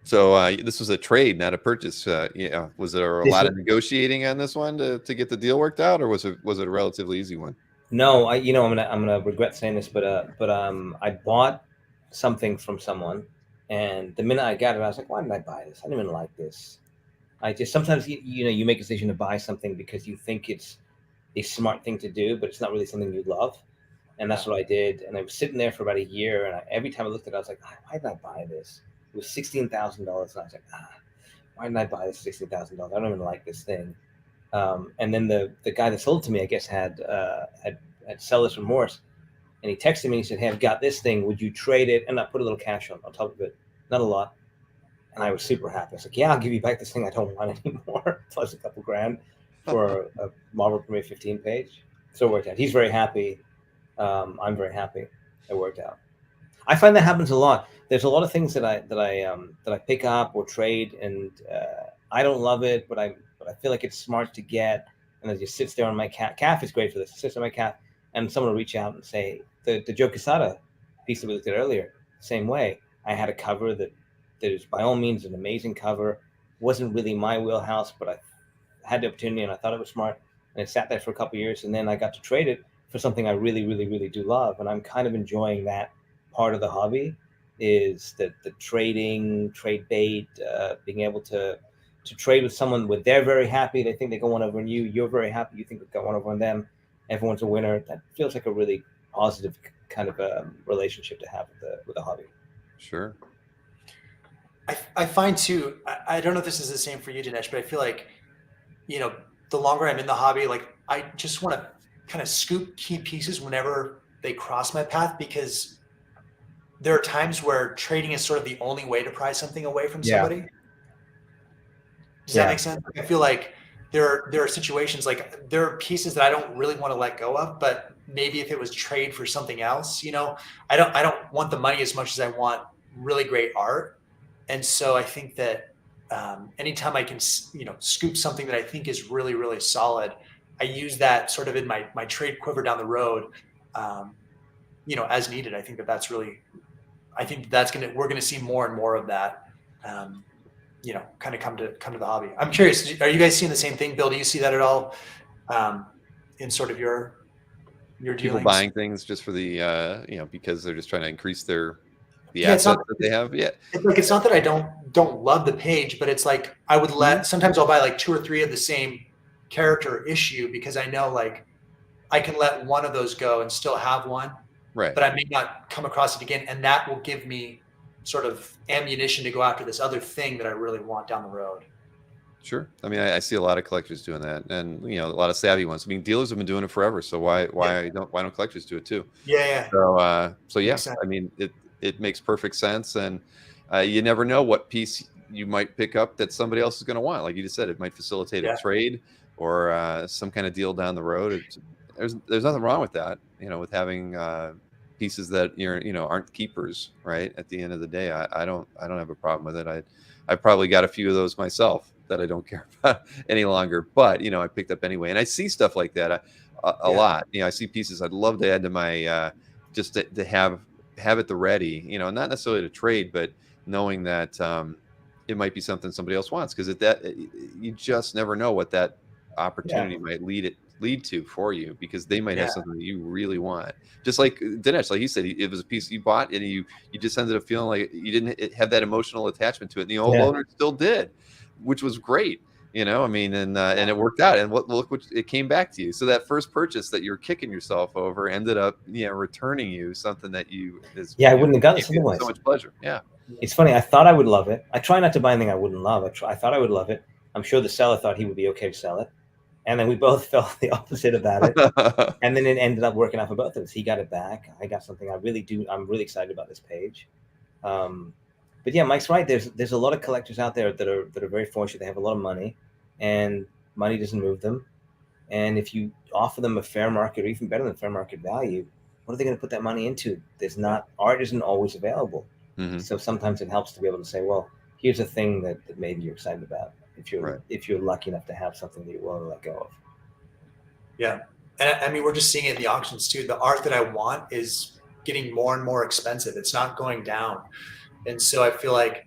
A: So this was a trade, not a purchase. Was there a lot of negotiating on this one to get the deal worked out, or was it a relatively easy one?
B: No, I'm gonna regret saying this, but I bought something from someone, and the minute I got it, I was like, why did I buy this? I didn't even like this. I just sometimes you make a decision to buy something because you think it's a smart thing to do, but it's not really something you love, and that's what I did. And I was sitting there for about a year, and every time I looked at it, I was like, why did I buy this? It was $16,000, and I was like, why didn't I buy this $16,000? I don't even like this thing. And then the guy that sold it to me, I guess, had seller's remorse, and he texted me. He said, "Hey, I've got this thing. Would you trade it?" And I put a little cash on top of it, not a lot. And I was super happy. I was like, "Yeah, I'll give you back this thing I don't want anymore, plus a couple grand for a Marvel Premiere 15 page." So it worked out. He's very happy. I'm very happy. It worked out. I find that happens a lot. There's a lot of things that I pick up or trade, and I don't love it, but I feel like it's smart to get, and it just sits there on my CAF is great for this. It sits on my CAF, and someone will reach out and say the Joe Quesada piece that we looked at earlier, same way. I had a cover that is by all means an amazing cover. Wasn't really my wheelhouse, but I had the opportunity and I thought it was smart, and it sat there for a couple of years, and then I got to trade it for something I really, really, really do love, and I'm kind of enjoying that part of the hobby. Is the trade bait, being able to trade with someone where they're very happy, they think they got one over on you, you're very happy, you think they've got one over on them, everyone's a winner. That feels like a really positive kind of a relationship to have with the hobby.
A: Sure.
C: I find too, I don't know if this is the same for you, Dinesh, but I feel like, the longer I'm in the hobby, like I just want to kind of scoop key pieces whenever they cross my path, because there are times where trading is sort of the only way to pry something away from somebody. Does that make sense? I feel like there are situations, like there are pieces that I don't really want to let go of, but maybe if it was trade for something else, I don't want the money as much as I want really great art. And so I think that anytime I can, scoop something that I think is really, really solid, I use that sort of in my trade quiver down the road, as needed. I think that's really, we're going to see more and more of that, kind of come to the hobby. I'm curious, are you guys seeing the same thing? Bill, do you see that at all in sort of your dealings?
A: People buying things just for the, because they're just trying to increase the assets that they have. Yeah.
C: It's not that I don't love the page, but it's like I would sometimes I'll buy like 2 or 3 of the same character issue because I know like I can let one of those go and still have one.
A: Right.
C: But I may not come across it again, and that will give me sort of ammunition to go after this other thing that I really want down the road.
A: Sure. I mean, I see a lot of collectors doing that, and a lot of savvy ones. I mean, dealers have been doing it forever, so why don't collectors do it too?
C: Yeah.
A: So yeah, I mean, it makes perfect sense, and you never know what piece you might pick up that somebody else is going to want. Like you just said, it might facilitate a trade or some kind of deal down the road. There's nothing wrong with that, with having pieces that aren't keepers, right? At the end of the day, I don't have a problem with it. I probably got a few of those myself that I don't care about any longer, but I picked up anyway, and I see stuff like that a lot. I see pieces I'd love to add to my just to have it the ready, not necessarily to trade, but knowing that it might be something somebody else wants, because you just never know what that opportunity might lead to for you, because they might have something that you really want. Just like Dinesh, like he said, it was a piece you bought and you just ended up feeling like you didn't have that emotional attachment to it, and the old owner still did, which was great. I mean, and it worked out, and look what it came back to you. So that first purchase that you were kicking yourself over ended up returning you something that
B: I wouldn't have gotten it otherwise.
A: So much pleasure. Yeah.
B: It's funny. I thought I would love it. I try not to buy anything I wouldn't love. I thought I would love it. I'm sure the seller thought he would be okay to sell it. And then we both felt the opposite about it. And then it ended up working out for both of us. He got it back. I got something I'm really excited about this page. But yeah, Mike's right. There's a lot of collectors out there that are very fortunate. They have a lot of money, and money doesn't move them. And if you offer them a fair market, or even better than fair market value, what are they going to put that money into? Art isn't always available. Mm-hmm. So sometimes it helps to be able to say, well, here's a thing that maybe you're excited about, if you're lucky enough to have something that you're willing to let go of.
C: Yeah. And I mean, we're just seeing it in the auctions too. The art that I want is getting more and more expensive. It's not going down. And so I feel like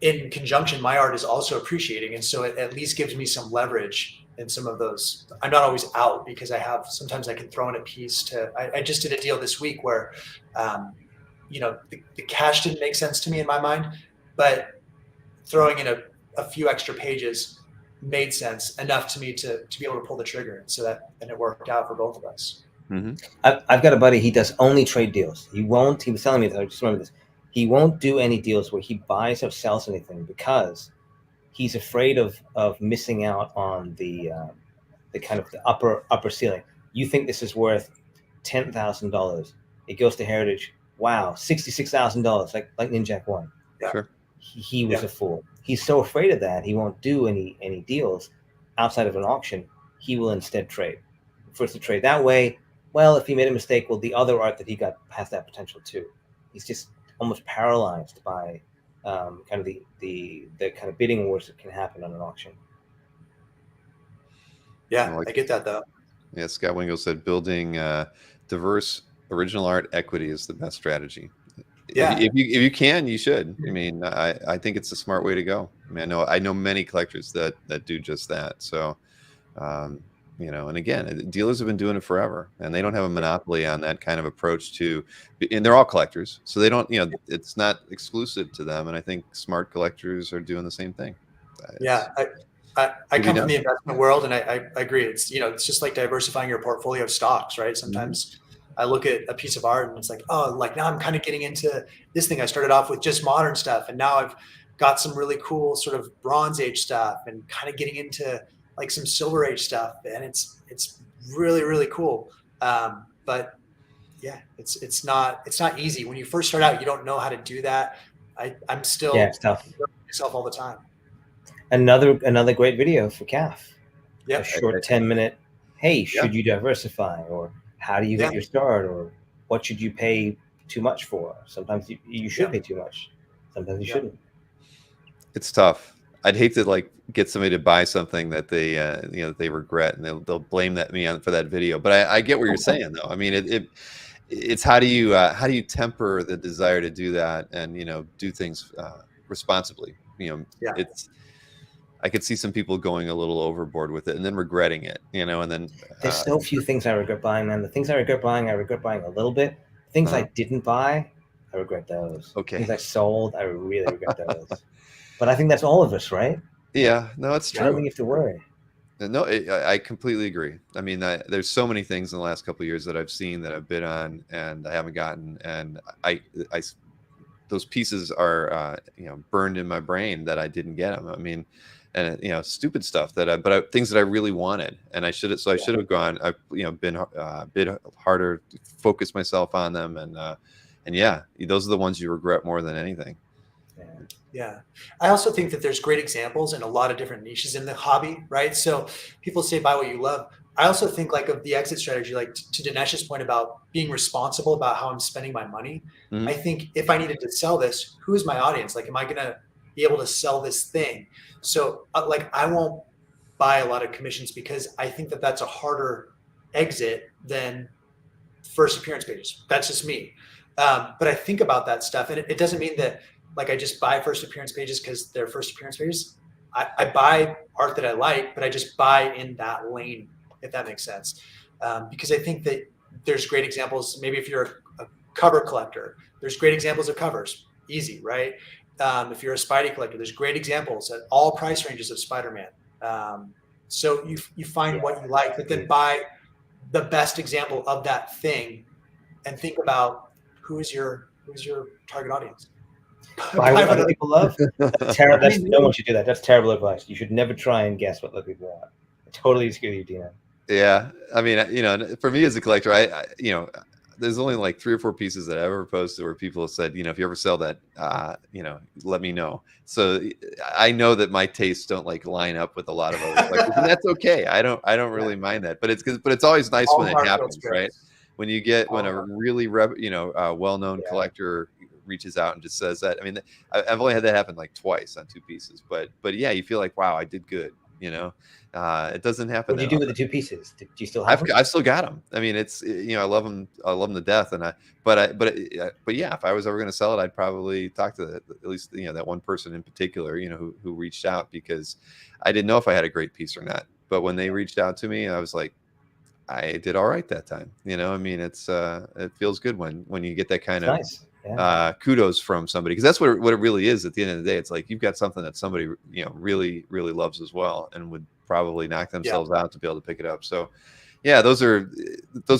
C: in conjunction, my art is also appreciating. And so it at least gives me some leverage in some of those. I'm not always out, because sometimes I can throw in a piece I just did a deal this week where, the cash didn't make sense to me in my mind, but throwing in a few extra pages made sense enough to me to be able to pull the trigger. And it worked out for both of us.
B: Mm-hmm. I've got a buddy. He does only trade deals. He was telling me that. I just remember this. He won't do any deals where he buys or sells anything, because he's afraid of missing out on the kind of the upper ceiling. You think this is worth $10,000? It goes to Heritage. Wow, $66,000, like Ninjak won.
C: Yeah. Sure.
B: He was a fool. He's so afraid of that, he won't do any deals outside of an auction. He will instead trade. First to trade that way. Well, if he made a mistake, well, the other art that he got has that potential too. He's just almost paralyzed by kind of the kind of bidding wars that can happen on an auction.
C: Yeah, I get that though.
A: Yeah, Scott Wingo said building diverse original art equity is the best strategy. Yeah, if you can, you should. I mean, I think it's a smart way to go. I mean, I know many collectors that do just that. So, and again, dealers have been doing it forever, and they don't have a monopoly on that kind of approach and they're all collectors, so they don't. It's not exclusive to them. And I think smart collectors are doing the same thing.
C: I come from the investment world, and I agree. It's just like diversifying your portfolio of stocks, right? Sometimes I look at a piece of art and it's like, oh, like now I'm kind of getting into this thing. I started off with just modern stuff, and now I've got some really cool sort of Bronze Age stuff, and kind of getting into like some Silver Age stuff, and it's really, really cool. But yeah, it's not easy. When you first start out, you don't know how to do that. I'm still
B: it's tough.
C: Myself all the time.
B: Another great video for CAF.
C: Yeah,
B: a short 10-minute. Hey, should you diversify, or how do you get your start, or what should you pay too much for? Sometimes you should pay too much. Sometimes you shouldn't.
A: It's tough. I'd hate to get somebody to buy something that they they regret, and they'll blame me for that video. But I get what you're saying though. I mean, it's how do you temper the desire to do that and do things responsibly. I could see some people going a little overboard with it and then regretting it, and then
B: there's so few things I regret buying, man. The things I regret buying a little bit. Things I didn't buy, I regret those.
A: Okay.
B: Things I sold, I really regret those. But I think that's all of us, right?
A: Yeah, no, it's true.
B: I don't think you have to worry.
A: No, I completely agree. I mean, there's so many things in the last couple of years that I've seen that I've bid on and I haven't gotten, and the those pieces are burned in my brain that I didn't get them. I mean, and stupid stuff but things that I really wanted, and I should have gone. I've been a bit harder to focus myself on them, and those are the ones you regret more than anything.
C: Yeah. I also think that there's great examples in a lot of different niches in the hobby, right? So people say buy what you love. I also think like of the exit strategy, like to Dinesh's point about being responsible about how I'm spending my money.
A: Mm-hmm.
C: I think if I needed to sell this, who is my audience? Like, am I going to be able to sell this thing? So like, I won't buy a lot of commissions because I think that that's a harder exit than first appearance pages. That's just me. But I think about that stuff, and it doesn't mean that like I just buy first appearance pages because they're first appearance pages. I buy art that I like, but I just buy in that lane, if that makes sense. Because I think that there's great examples. Maybe if you're a cover collector, there's great examples of covers. Easy, right? If you're a Spidey collector, there's great examples at all price ranges of Spider-Man. So you find what you like, but then buy the best example of that thing and think about who's your target audience.
B: Buy what other people love. That's terrible. No one should do that. That's terrible advice. You should never try and guess what other people want. I totally agree with you, Dina.
A: Yeah, I mean, for me as a collector, I there's only like 3 or 4 pieces that I ever posted where people have said, if you ever sell that, let me know. So I know that my tastes don't like line up with a lot of other collectors, and that's okay. I don't really mind that, but it's always nice when it happens, right? When you get when a really well-known collector reaches out and just says that. I mean, I've only had that happen like twice on 2 pieces, but yeah, you feel like, wow, I did good. It doesn't happen.
B: What did you do with the 2 pieces? Do you still have them?
A: I still got them. I mean, it's I love them to death, but yeah, if I was ever going to sell it, I'd probably talk to at least that one person in particular, who reached out, because I didn't know if I had a great piece or not. But when they reached out to me, I was like, I did all right that time. I mean, it's it feels good when you get that kind of
B: nice. Yeah.
A: Kudos from somebody, because that's what it really is at the end of the day. It's like you've got something that somebody really really loves as well, and would probably knock themselves out to be able to pick it up. So yeah, those are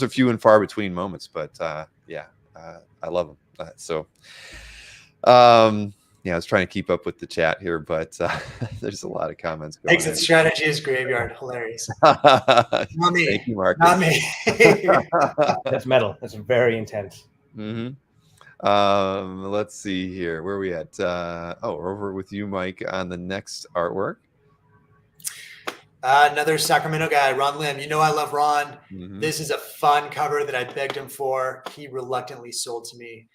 A: few and far between moments, but I love them. I was trying to keep up with the chat here, but there's a lot of comments going
C: Exit strategy is graveyard. Hilarious.
A: Not me. Thank you, Mark.
C: Not me.
B: That's metal. That's very intense.
A: Mm-hmm. Let's see here. Where are we at? We're over with you, Mike, on the next artwork.
C: Another Sacramento guy, Ron Lim. I love Ron.
A: Mm-hmm.
C: This is a fun cover that I begged him for. He reluctantly sold to me.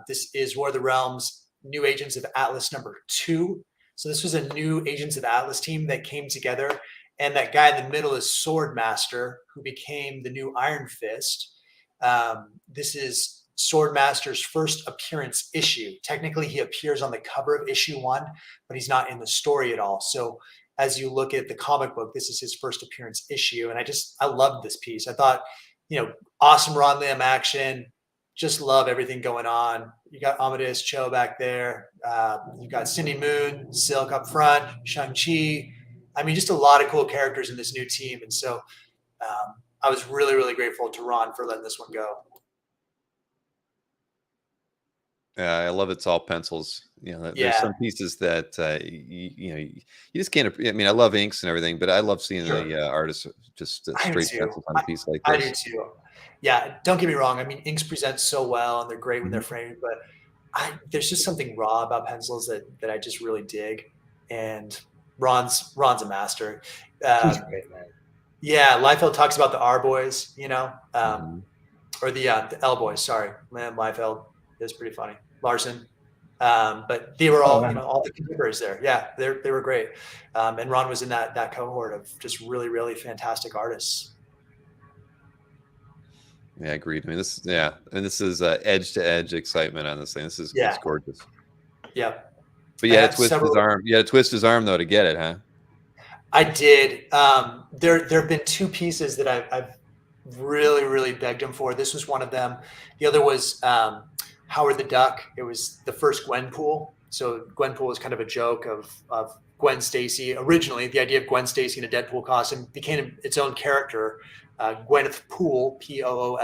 C: This is War of the Realms, New Agents of Atlas #2. So this was a new Agents of Atlas team that came together. And that guy in the middle is Swordmaster, who became the new Iron Fist. This is Swordmaster's first appearance issue. Technically, he appears on the cover of issue 1, but he's not in the story at all. So as you look at the comic book, this is his first appearance issue. And I loved this piece. I thought, awesome Ron Lim action. Just love everything going on. You got Amadeus Cho back there. You got Cindy Moon, Silk up front, Shang-Chi. I mean, just a lot of cool characters in this new team. And so I was really, really grateful to Ron for letting this one go.
A: Yeah, I love it's all pencils. There's some pieces that you just can't. I mean, I love inks and everything, but I love seeing the artists just straight pencils on a piece like this.
C: I do too. Yeah, don't get me wrong. I mean, inks present so well, and they're great when they're framed. But there's just something raw about pencils that I just really dig. And Ron's a master.
B: He's great, man.
C: Yeah, Liefeld talks about the R boys, or the L boys. Sorry, Lamb, Liefeld. It's pretty funny. Larson. But they were all, all the contemporaries there. Yeah, they were great. And Ron was in that cohort of just really, really fantastic artists.
A: Yeah, agreed. I mean, this is edge to edge excitement on this thing. This is it's gorgeous.
C: Yeah.
A: But you had to twist his arm. You had to twist his arm though to get it, huh?
C: I did. There have been 2 pieces that I've really, really begged him for. This was one of them. The other was Howard the Duck. It was the first Gwenpool. So Gwenpool was kind of a joke of Gwen Stacy. Originally, the idea of Gwen Stacy in a Deadpool costume became its own character, Gwyneth Poole, Poole.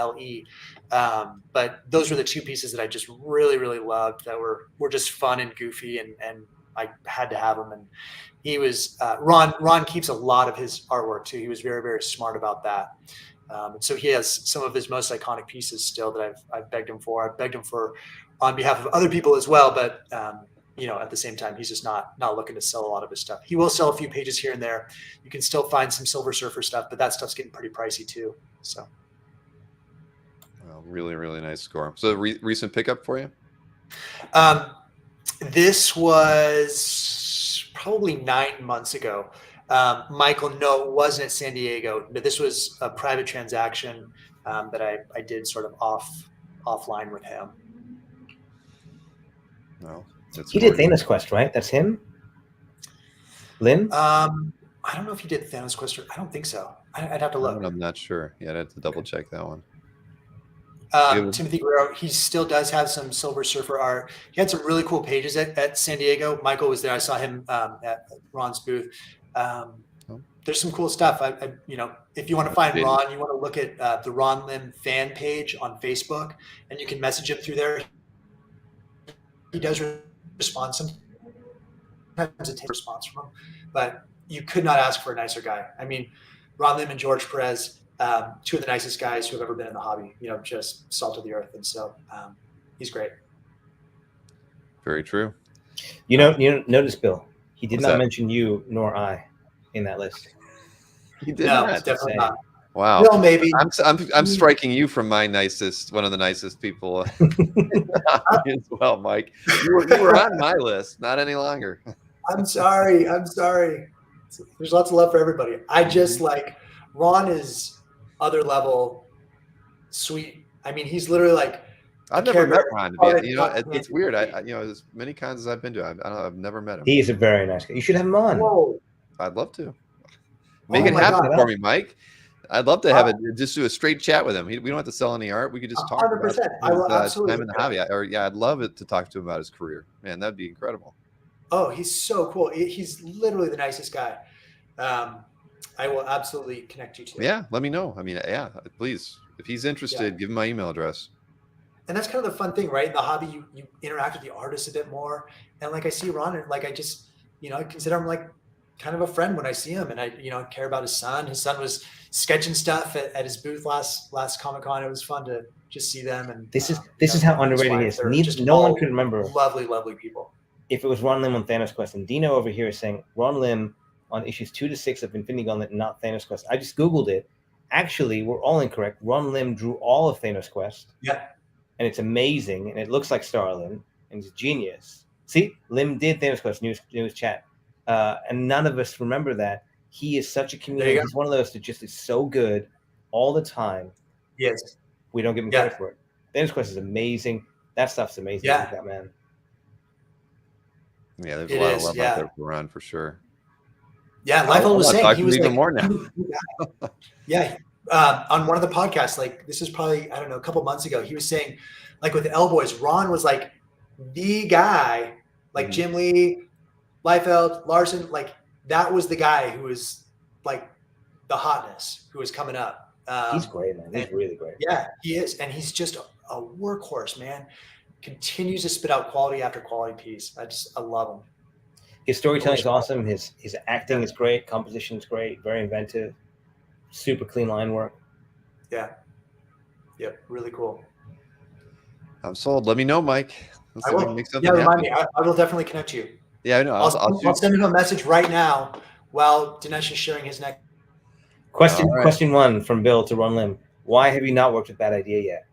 C: But those were the two pieces that I just really, really loved that were just fun and goofy, and I had to have them. And he was Ron keeps a lot of his artwork too. He was very, very smart about that. And so he has some of his most iconic pieces still that I've begged him for. I've begged him for on behalf of other people as well, but at the same time, he's just not looking to sell a lot of his stuff. He will sell a few pages here and there. You can still find some Silver Surfer stuff, but that stuff's getting pretty pricey too. So,
A: well, really, really nice score. So, recent pickup for you?
C: This was probably 9 months ago. Michael, no, it wasn't at San Diego. But this was a private transaction that I did sort of offline with him.
A: Well,
B: he did Thanos Quest, right? That's him? Lynn?
C: I don't know if he did Thanos Quest. I don't think so. I'd have to look.
A: I'm not sure. Yeah, I'd have to double check that one.
C: Timothy Guerrero, he still does have some Silver Surfer art. He had some really cool pages at San Diego. Michael was there. I saw him at Ron's booth. There's some cool stuff. If you want to find Ron, you want to look at the Ron Lim fan page on Facebook, and you can message him through there. He does respond. Sometimes it takes a response from him, but you could not ask for a nicer guy. I mean, Ron Lim and George Perez, two of the nicest guys who have ever been in the hobby, just salt of the earth. And so he's great.
A: Very true.
B: Notice, Bill, he did not mention you nor I in that list.
A: He did
C: no,
A: not.
C: Definitely not.
A: Wow.
C: No, maybe.
A: I'm striking you from one of the nicest people as well, Mike. You were on my list, not any longer.
C: I'm sorry. There's lots of love for everybody. I just Ron is other level sweet. I mean, he's literally like.
A: I've never met Ron. It's weird. As many cons as I've been to, I've never met him.
B: He is a very nice guy. You should have him on.
C: Whoa.
A: I'd love to. Make it happen for me, Mike. I'd love to have just do a straight chat with him. We don't have to sell any art. We could just talk
C: 100%.
A: about his time in the hobby. I'd love it to talk to him about his career. Man, that'd be incredible.
C: Oh, he's so cool. He's literally the nicest guy. I will absolutely connect you to.
A: Yeah, let me know. I mean, yeah, please. If he's interested, give him my email address.
C: And that's kind of the fun thing, right? In the hobby, you interact with the artists a bit more. And I see Ron, and I just, I consider him kind of a friend when I see him, and I care about his son. His son was sketching stuff at his booth last Comic-Con. It was fun to just see them. And
B: this is how underrated it is. No one could remember.
C: Lovely, lovely people.
B: If it was Ron Lim on Thanos Quest, and Dino over here is saying Ron Lim on issues 2 to 6 of Infinity Gauntlet, not Thanos Quest. I just Googled it. Actually, we're all incorrect. Ron Lim drew all of Thanos Quest.
C: Yeah.
B: And it's amazing, and it looks like Starlin, and he's a genius. See, Lim did Thanos Quest news chat, and none of us remember that. He is such a comedian. He's one of those that just is so good all the time.
C: Yes.
B: We don't give him credit for it. Thanos Quest is amazing. That stuff's amazing.
C: Yeah.
B: That man.
A: Yeah, there's a lot of love out there for Ron for sure.
C: Yeah, Liefeld was saying he was
A: even more now.
C: Yeah. On one of the podcasts, this is probably, I don't know, a couple months ago, he was saying, with the L Boys, Ron was the guy, Jim Lee, Liefeld, Larson, that was the guy who was the hotness who was coming up.
B: He's great, man. He's really great.
C: Yeah, he is. And he's just a workhorse, man. Continues to spit out quality after quality piece. I love him.
B: His storytelling is awesome. His acting is great. Composition is great. Very inventive. Super clean line work.
C: Yeah. Yep. Really cool.
A: I'm sold. Let me know, Mike.
C: I will. Remind me. I will definitely connect you.
A: Yeah, I know.
C: I'll send him a message right now while Dinesh is sharing his next.
B: Question 1 from Bill to Ron Lim. Why have you not worked with Bad Idea yet?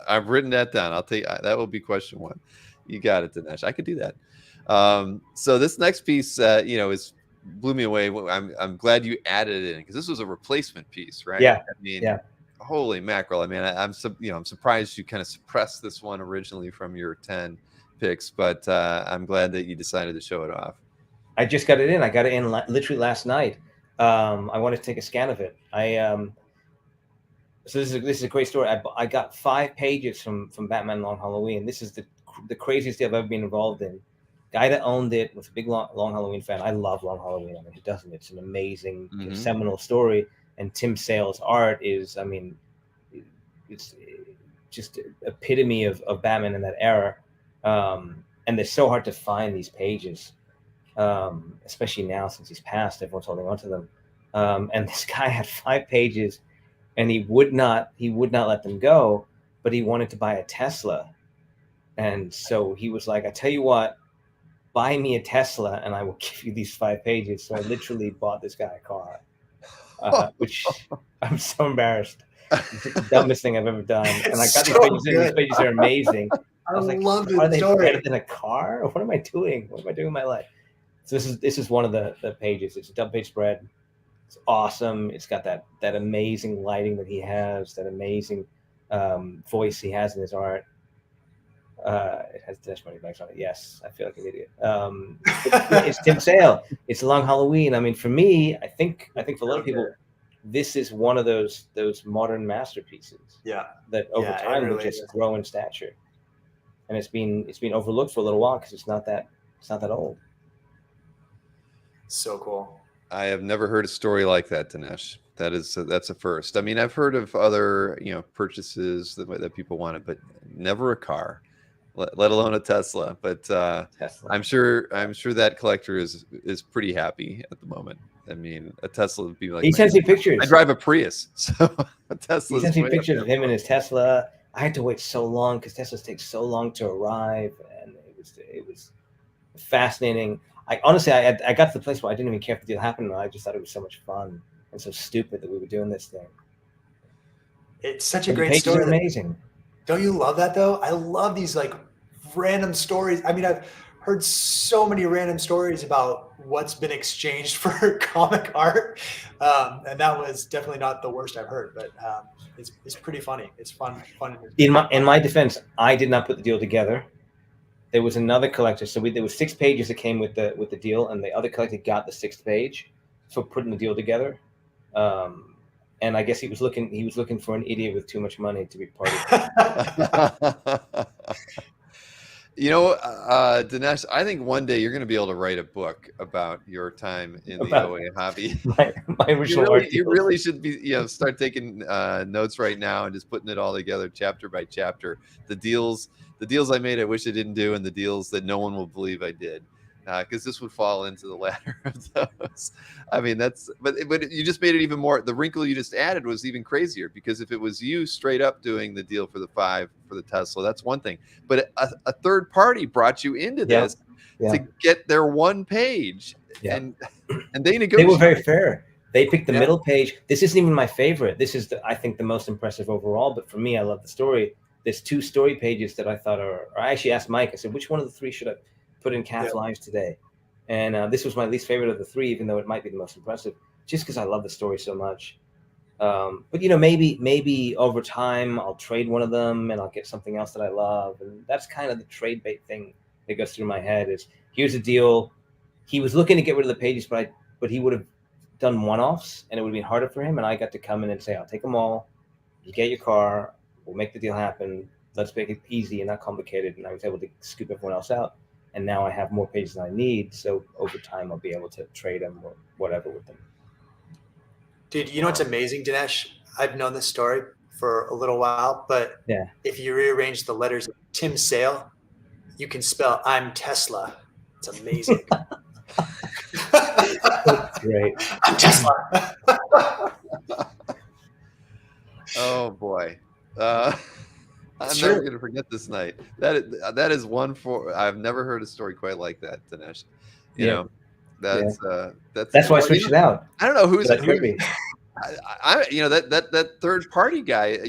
A: I've written that down. I'll tell you, that will be question 1. You got it, Dinesh. I could do that. So this next piece, blew me away. I'm glad you added it in because this was a replacement piece, right?
B: Yeah.
A: I mean, holy mackerel! I mean, I'm surprised you kind of suppressed this one originally from your 10 picks, but I'm glad that you decided to show it off.
B: I just got it in. I got it in literally last night. I wanted to take a scan of it. So this is a great story. I got 5 pages from Batman Long Halloween. This is the the craziest deal I've ever been involved in. Guy that owned it was a big Long Halloween fan. I love Long Halloween. I mean, who doesn't? It's an amazing, seminal story. And Tim Sale's art is, I mean, it's just epitome of Batman in that era. And they're so hard to find, these pages, especially now since he's passed. Everyone's holding on to them. And this guy had 5 pages, and he would not let them go, but he wanted to buy a Tesla. And so he was like, I tell you what, buy me a Tesla and I will give you these 5 pages. So I literally bought this guy a car, which I'm so embarrassed. It's the dumbest thing I've ever done. And I got these pages in. These pages are amazing. I was like, are they better than a car? Or what am I doing? What am I doing in my life? So this is one of the pages. It's a double page spread. It's awesome. It's got that amazing lighting that he has, that amazing voice he has in his art. It has Dinesh money bags on it. Yes, I feel like an idiot. It's Tim Sale. It's Long Halloween. I mean, for me, I think for a lot of people, this is one of those modern masterpieces. Yeah. That over time will just grow in stature, and it's been overlooked for a little while because it's not that old.
C: So cool.
A: I have never heard a story like that, Dinesh. That's a first. I mean, I've heard of other purchases that people wanted, but never a car, let alone a Tesla. But Tesla. I'm sure that collector is pretty happy at the moment. I mean, a Tesla would be like,
B: he sends me pictures.
A: I drive a Prius, so a Tesla.
B: He sends me pictures of him and his Tesla. I had to wait so long because Teslas take so long to arrive, and it was fascinating. I honestly got to the place where I didn't even care if the deal happened. I just thought it was so much fun and so stupid that we were doing this thing.
C: It's such a great story.
B: Amazing.
C: Don't you love that though? I love these like random stories. I mean, I've heard so many random stories about what's been exchanged for comic art, and that was definitely not the worst I've heard. But it's pretty funny. It's fun.
B: In my defense, I did not put the deal together. There was another collector. So there was 6 pages that came with the deal, and the other collector got the 6th page for putting the deal together. And I guess he was looking for an idiot with too much money to be part of it.
A: Dinesh, I think one day you're going to be able to write a book about your time in the OA hobby.
B: My original art.
A: You really should be, start taking notes right now and just putting it all together, chapter by chapter. The deals I made, I wish I didn't do, and the deals that no one will believe I did, because this would fall into the latter of those. I mean, but you just made it even more. The wrinkle you just added was even crazier, because if it was you straight up doing the deal for the 5 for the Tesla, that's one thing. But a third party brought you into this to get their 1 page, and they negotiated.
B: They were very fair. They picked the middle page. This isn't even my favorite. This is, I think, the most impressive overall. But for me, I love the story. There's 2 story pages that I thought I actually asked Mike. I said, which one of the 3 should I put in CAF Lives today? And this was my least favorite of the 3, even though it might be the most impressive, just because I love the story so much. But maybe over time I'll trade one of them and I'll get something else that I love. And that's kind of the trade bait thing that goes through my head is, here's a deal. He was looking to get rid of the pages, but he would have done one-offs, and it would have been harder for him. And I got to come in and say, I'll take them all. You get your car. We'll make the deal happen. Let's make it easy and not complicated. And I was able to scoop everyone else out. And now I have more pages than I need. So over time, I'll be able to trade them or whatever with them.
C: Dude, you know what's amazing, Dinesh? I've known this story for a little while, but if you rearrange the letters of Tim Sale, you can spell I'm Tesla. It's amazing.
B: That's great.
C: I'm Tesla.
A: Oh, boy. I'm never going to forget this night. That is one for. I've never heard a story quite like that, Dinesh. That's
B: why I switched it out.
A: I don't know who's that third party guy,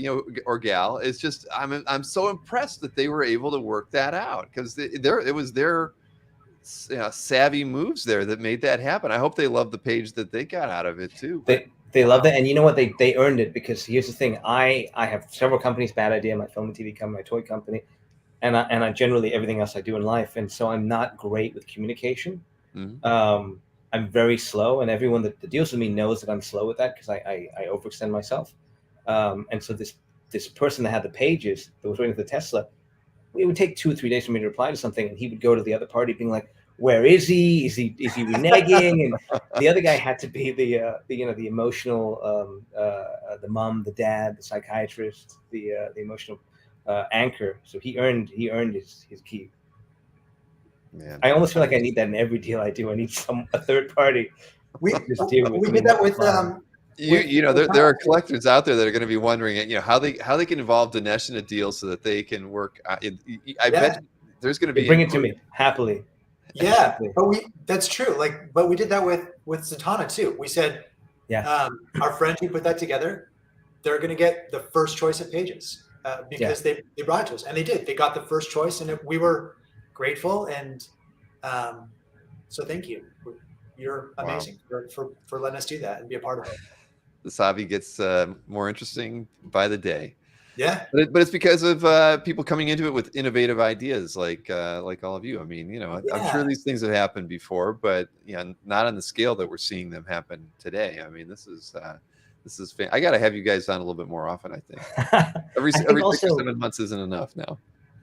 A: or gal is just. I'm so impressed that they were able to work that out, because it was their savvy moves there that made that happen. I hope they love the page that they got out of it too.
B: They love that, and you know what? They earned it, because here's the thing: I have several companies. Bad Idea, my film and TV company, my toy company, and I generally everything else I do in life. And so I'm not great with communication. Mm-hmm. I'm very slow, and everyone that deals with me knows that I'm slow with that, because I overextend myself. And so this person that had the pages that was waiting for the Tesla, it would take 2 or 3 days for me to reply to something, and he would go to the other party being like, where is he? Is he reneging? And the other guy had to be the emotional, the mom, the dad, the psychiatrist, the emotional anchor. So he earned his keep.
A: Man,
B: I almost feel like I need that in every deal I do. I need a third party.
C: We
B: just deal with.
C: We did that with
A: there are collectors out there that are going to be wondering, how they can involve Dinesh in a deal so that they can work. I bet there's going to be
B: bring it to me happily.
C: Yeah, but that's true. But we did that with Zatanna too. We said, our friend who put that together, they're going to get the first choice of pages because they brought it to us, and they did. They got the first choice, and we were grateful, and so thank you. You're amazing for letting us do that and be a part of it.
A: This hobby gets more interesting by the day.
C: Yeah,
A: but it's because of people coming into it with innovative ideas, like all of you. I mean, I'm sure these things have happened before, but not on the scale that we're seeing them happen today. I mean, this is I got to have you guys on a little bit more often. I think every 6 or 7 months isn't enough now.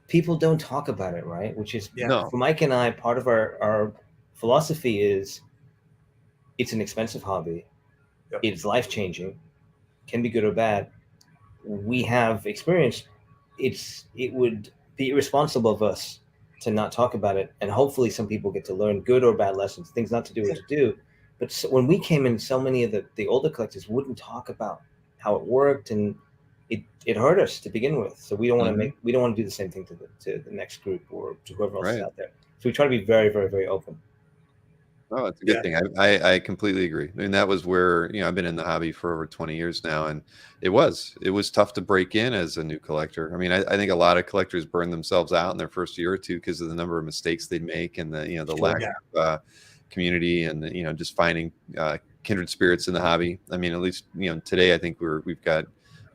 B: People don't talk about it, right? Which is
A: no.
B: For Mike and I, part of our philosophy is it's an expensive hobby. Yep. It's life-changing, can be good or bad. We have experience. It would be irresponsible of us to not talk about it, and hopefully some people get to learn good or bad lessons, things not to do or to do. But when we came in, so many of the older collectors wouldn't talk about how it worked, and it hurt us to begin with. So we don't want to we don't want to do the same thing to the next group or to whoever else is out there. So we try to be very, very, very open.
A: Oh, it's a good thing. I completely agree. I mean, that was where, I've been in the hobby for over 20 years now, and it was tough to break in as a new collector. I mean, I think a lot of collectors burn themselves out in their first year or two because of the number of mistakes they'd make and the lack of community and just finding kindred spirits in the hobby. I mean, at least today I think we've got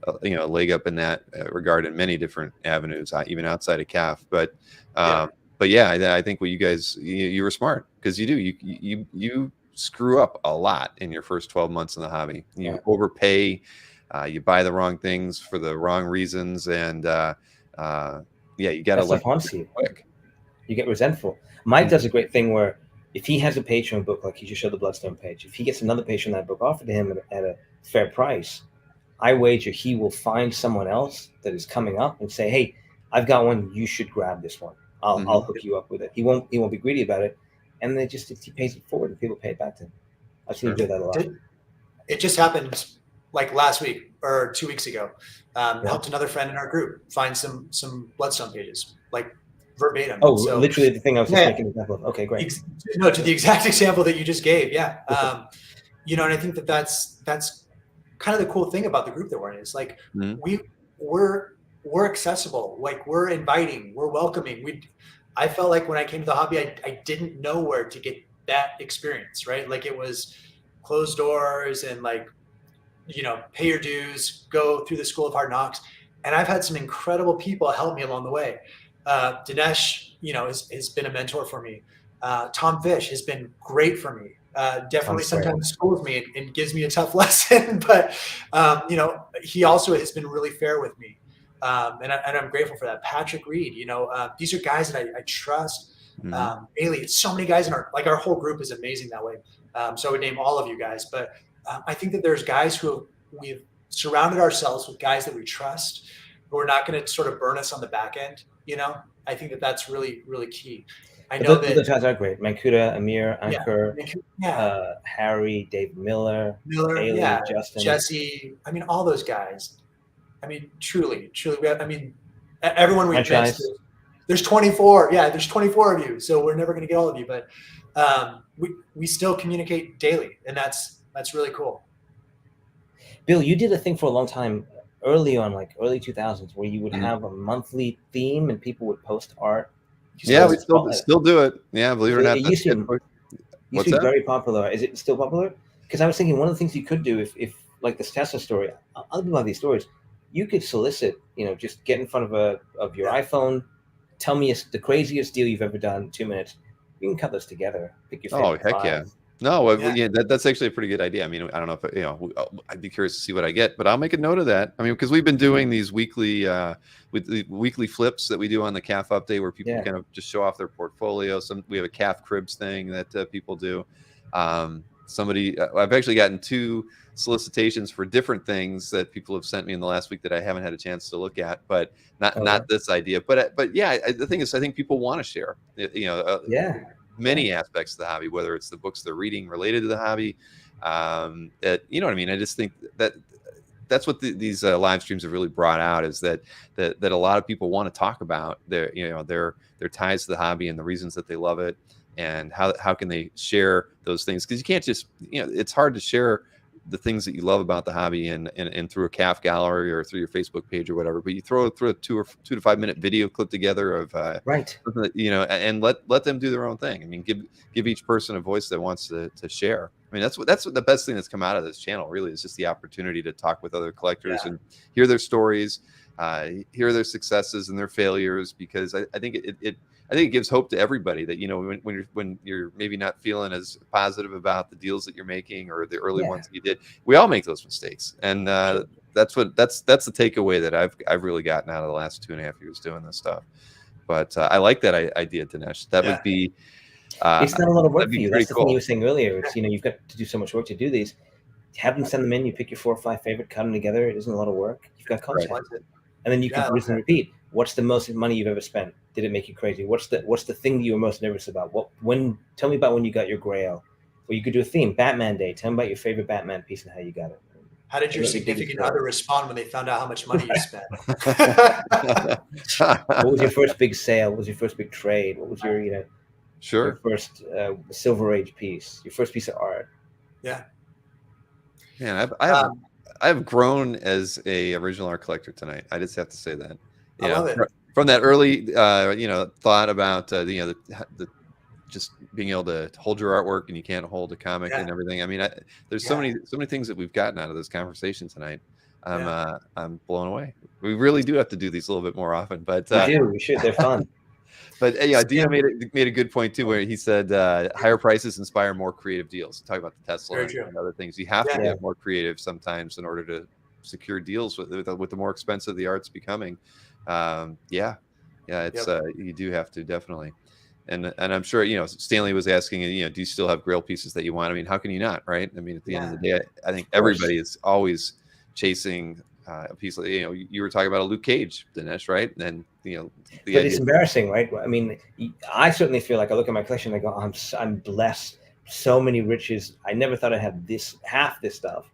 A: a leg up in that regard in many different avenues, even outside of CAF. But I think what you guys, you were smart because you screw up a lot in your first 12 months in the hobby. You overpay, you buy the wrong things for the wrong reasons, and you got to let
B: it quick. You get resentful. Mike does a great thing where if he has a Patreon book, like he just showed the Bloodstone page, if he gets another page on that book offered to him at a fair price, I wager he will find someone else that is coming up and say, "Hey, I've got one. You should grab this one. I'll hook you up with it." He won't be greedy about it, and he pays it forward, and people pay it back to him. I've seen him do that a lot.
C: It just happened like last week or 2 weeks ago. Helped another friend in our group find some Bloodstone pages, like verbatim.
B: Oh, so, literally the thing I was just making an example of. Okay, great.
C: No, to the exact example that you just gave. Yeah. And I think that's kind of the cool thing about the group that we're in is like we're accessible, like we're inviting, we're welcoming. I felt like when I came to the hobby, I didn't know where to get that experience, right? Like it was closed doors and like, pay your dues, go through the school of hard knocks. And I've had some incredible people help me along the way. Dinesh, has been a mentor for me. Tom Fish has been great for me. Definitely sometimes schools me and gives me a tough lesson, but he also has been really fair with me. And I'm grateful for that. Patrick Reed, these are guys that I trust. Bailey, it's so many guys in our whole group is amazing that way. So I would name all of you guys, but I think that there's guys we've surrounded ourselves with guys that we trust, who are not going to sort of burn us on the back end. I think that that's really, really key. I know that
B: those guys are great. Mancuda, Amir, Ankur, Harry, Dave Miller, Bailey, Justin,
C: Jesse. I mean, all those guys. I mean, truly. Everyone we missed. There's 24. Yeah, there's 24 of you. So we're never going to get all of you, but we still communicate daily, and that's really cool.
B: Bill, you did a thing for a long time early on, like early 2000s, where you would have a monthly theme and people would post art.
A: Yeah, we still do it. Yeah, believe it or not.
B: It used to be very popular. Is it still popular? Because I was thinking one of the things you could do if like this Tesla story, other people have these stories, you could solicit, just get in front of your iPhone, tell me the craziest deal you've ever done in 2 minutes. You can cut those together. Pick your favorite five.
A: No, well, yeah, that's actually a pretty good idea. I mean, I don't know if I'd be curious to see what I get, but I'll make a note of that. I mean, because we've been doing these weekly with the weekly flips that we do on the CAF update, where people kind of just show off their portfolio. We have a CAF cribs thing that people do. I've actually gotten 2 solicitations for different things that people have sent me in the last week that I haven't had a chance to look at, but not this idea. But yeah, the thing is, I think people want to share. Many aspects of the hobby, whether it's the books they're reading related to the hobby. You know what I mean? I just think that's what these live streams have really brought out, is that a lot of people want to talk about their ties to the hobby and the reasons that they love it, and how can they share those things, because you can't just, it's hard to share the things that you love about the hobby and through a CAF gallery or through your Facebook page or whatever, but you throw a 2 to 5 minute video clip together of and let them do their own thing. I mean, give each person a voice that wants to share. I mean, that's what the best thing that's come out of this channel really is, just the opportunity to talk with other collectors and hear their stories, hear their successes and their failures, because I think it gives hope to everybody that, when you're maybe not feeling as positive about the deals that you're making or the early ones that you did, we all make those mistakes. And that's the takeaway that I've really gotten out of the last 2.5 years doing this stuff. But I like that idea, Dinesh. That would be,
B: it's not a lot of work for you. That's the
A: cool.
B: thing you were saying earlier. It's, you've got to do so much work to do these. Have them send them in, you pick your 4 or 5 favorite, cut them together. It isn't a lot of work. You've got content. Right. And then you can produce and repeat. What's the most money you've ever spent? Did it make you crazy? What's the thing you were most nervous about? Tell me about when you got your Grail. Or you could do a theme, Batman Day. Tell me about your favorite Batman piece and how you got it.
C: How did your significant other respond when they found out how much money you spent?
B: What was your first big sale? What was your first big trade? What was your, your first Silver Age piece? Your first piece of art?
C: Yeah.
B: Man,
A: I've grown as a original art collector tonight. I just have to say that.
C: I love it.
A: From that early, thought about the just being able to hold your artwork and you can't hold a comic and everything. I mean, there's so many things that we've gotten out of this conversation tonight. I'm blown away. We really do have to do these a little bit more often, but
B: we should. They're fun.
A: But Dino made a good point too, where he said higher prices inspire more creative deals. Talk about the Tesla and other things. You have to get more creative sometimes in order to secure deals with the more expensive the art's becoming. It's you do have to, definitely. And I'm sure Stanley was asking, do you still have Grail pieces that you want? I mean, how can you not, right? I mean, at the end of the day, I think everybody is always chasing a piece of, you were talking about a Luke Cage, Dinesh, right? And but
B: it's embarrassing, right? I mean, I certainly feel like I look at my collection and I go, I'm blessed, so many riches. I never thought I'd have half this stuff.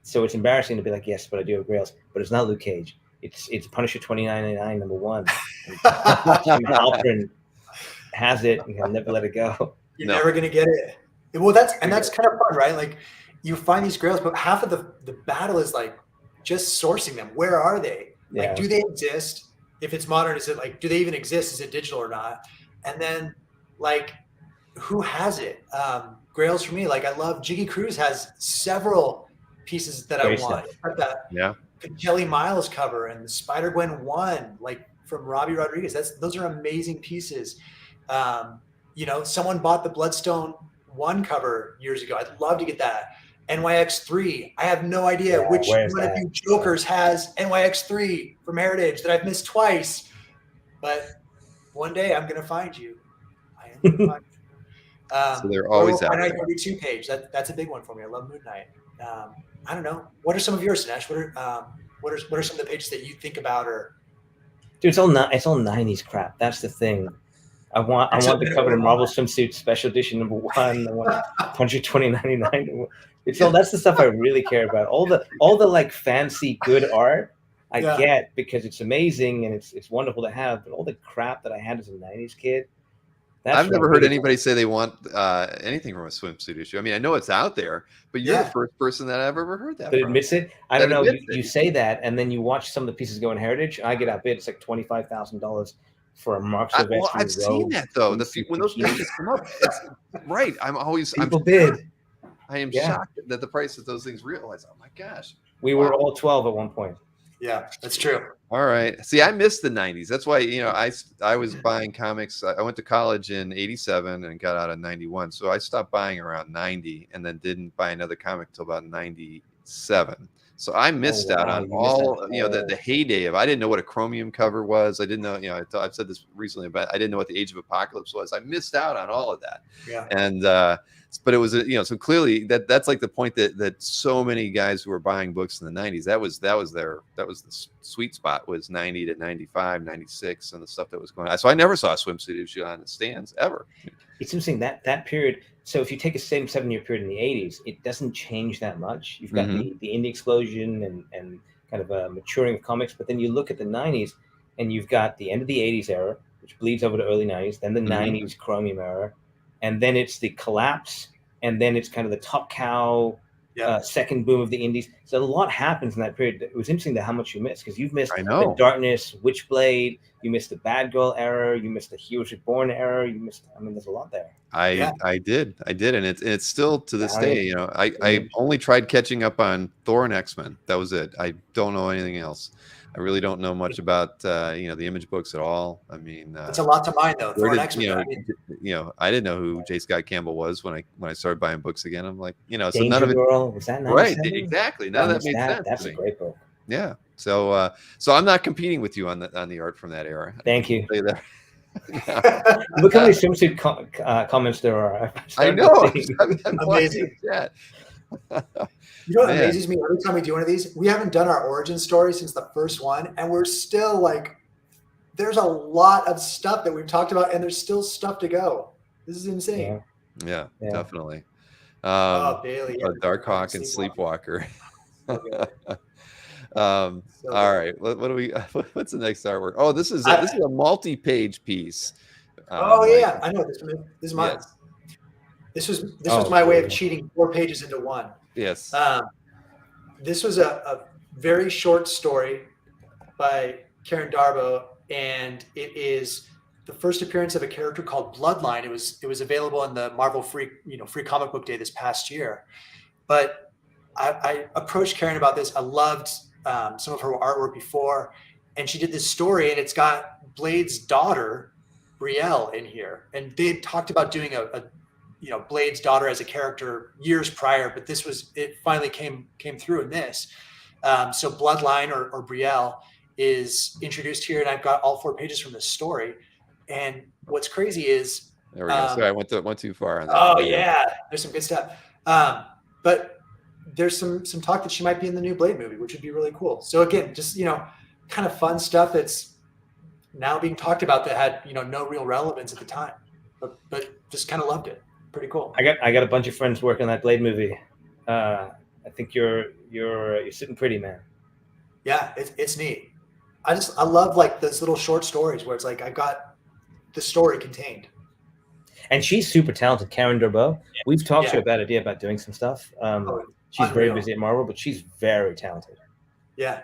B: So it's embarrassing to be like, yes, but I do have Grails, but it's not Luke Cage. It's Punisher 2999 #1. Halprin has it, and he'll never let it go.
C: You're never gonna get it. Well, that's kind of fun, right? Like, you find these Grails, but half of the battle is like just sourcing them. Where are they? Like, do they exist? If it's modern, is it like, do they even exist? Is it digital or not? And then, like, who has it? Grails for me, like, I love Jiggy Cruz has several pieces that I want. That Kelly Miles cover and the Spider-Gwen 1, like, from Robbie Rodriguez. Those are amazing pieces. Someone bought the Bloodstone 1 cover years ago. I'd love to get that. NYX3. I have no idea which one of you jokers has NYX3 from Heritage that I've missed twice. But one day I'm going to find you. I am going to find you.
A: So they're always out there.
C: 32 page. That's a big one for me. I love Moon Knight. I don't know. What are some of yours, Dinesh? What are some of the pages that you think about? Or
B: dude, it's all 90s crap. That's the thing. I want the cover of Marvel Swimsuit Special Edition #1. I want Punisher 2099. That's the stuff I really care about. All the like fancy good art I get because it's amazing and it's wonderful to have. But all the crap that I had as a 90s kid.
A: I've never heard anybody say they want anything from a swimsuit issue. I mean, I know it's out there, but you're the first person that I've ever heard that.
B: But admits it. I don't know. You say that, and then you watch some of the pieces go in Heritage. I get outbid. It's like $25,000 for a Mark Silvestri.
A: Well, I've seen that though. When those pages come up, right?
B: People bid.
A: I am shocked that the price of those things realize. Oh my gosh!
B: We were all 12 at one point.
C: Yeah, that's true.
A: All right. See, I missed the 90s. That's why, I was buying comics. I went to college in 87 and got out in 91. So I stopped buying around 90 and then didn't buy another comic till about 97. So I missed out on all, the heyday of, I didn't know what a chromium cover was. I didn't know, I've said this recently, but I didn't know what the Age of Apocalypse was. I missed out on all of that.
C: Yeah.
A: And, but it was, so clearly that's like the point that so many guys who were buying books in the 90s, that was the sweet spot, was 90 to 95, 96, and the stuff that was going on. So I never saw a swimsuit issue on the stands ever.
B: It's interesting that period. So if you take a same 7-year period in the 80s, it doesn't change that much. You've got the indie explosion and kind of a maturing of comics, but then you look at the 90s and you've got the end of the 80s era, which bleeds over to early 90s, then the 90s chromium era, and then it's the collapse, and then it's kind of the Top Cow second boom of the indies. So a lot happens in that period. It was interesting how much you missed, because you've missed the Darkness, Witchblade, you missed the Bad Girl era, you missed the Heroes Reborn era, you missed, there's a lot there.
A: I did, and it's still to this day. I only tried catching up on Thor and X-Men. That was it. I don't know anything else. I really don't know much about the Image books at all. I mean,
C: it's a lot to mine though. Thor and X-Men.
A: I didn't know who J. Scott Campbell was when I started buying books again. I'm like, so
B: Danger
A: none of it.
B: Girl, was that 97?
A: Right? Exactly. None of that made sense.
B: That's a great book.
A: Yeah. So I'm not competing with you on the art from that era.
B: Thank you.
A: Look
B: how many swimsuit comments there are.
A: I know.
C: Amazing. You know what amazes me? Every time we do one of these, we haven't done our origin story since the first one, and we're still like, there's a lot of stuff that we've talked about, and there's still stuff to go. This is insane.
A: Yeah. Definitely.
C: Bailey,
A: Darkhawk and Sleepwalker. All right. What do we? What's the next artwork? Oh, this is a multi-page piece.
C: I know this. This is mine. Yes. This was my way of cheating 4 pages into one.
A: Yes.
C: This was a very short story by Karen Darbo, and it is the first appearance of a character called Bloodline. It was available in the Marvel free comic book day this past year. But I approached Karen about this. I loved some of her artwork before, and she did this story, and it's got Blade's daughter, Brielle, in here. And they had talked about doing a Blade's daughter as a character years prior, but it finally came through in this. So Bloodline or Brielle is introduced here, and I've got all 4 pages from this story. And what's crazy is,
A: there we go. Sorry, I went too far on that.
C: Oh yeah, there's some good stuff. But there's some talk that she might be in the new Blade movie, which would be really cool. So again, just kind of fun stuff that's now being talked about that had no real relevance at the time, but just kind of loved it. Pretty cool.
B: I got a bunch of friends working on that Blade movie. I think you're sitting pretty, man.
C: Yeah, it's neat. I love like those little short stories where it's like I've got the story contained.
B: And she's super talented, Karen Darbo. We've talked to her about idea about doing some stuff. She's very busy at Marvel, but she's very talented.
C: Yeah.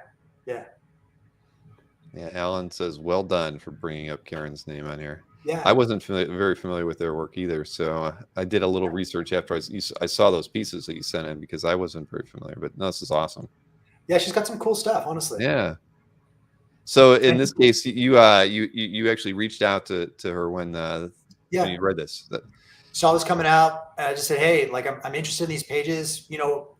A: Alan says, well done for bringing up Karen's name on here.
C: Yeah.
A: I wasn't very familiar with their work either, so I did a little research after I saw those pieces that you sent in, because I wasn't very familiar. But no, this is awesome.
C: Yeah, she's got some cool stuff, honestly.
A: Yeah. So in this case, you actually reached out to her when you read this.
C: Saw this coming out. I just said, hey, like I'm interested in these pages.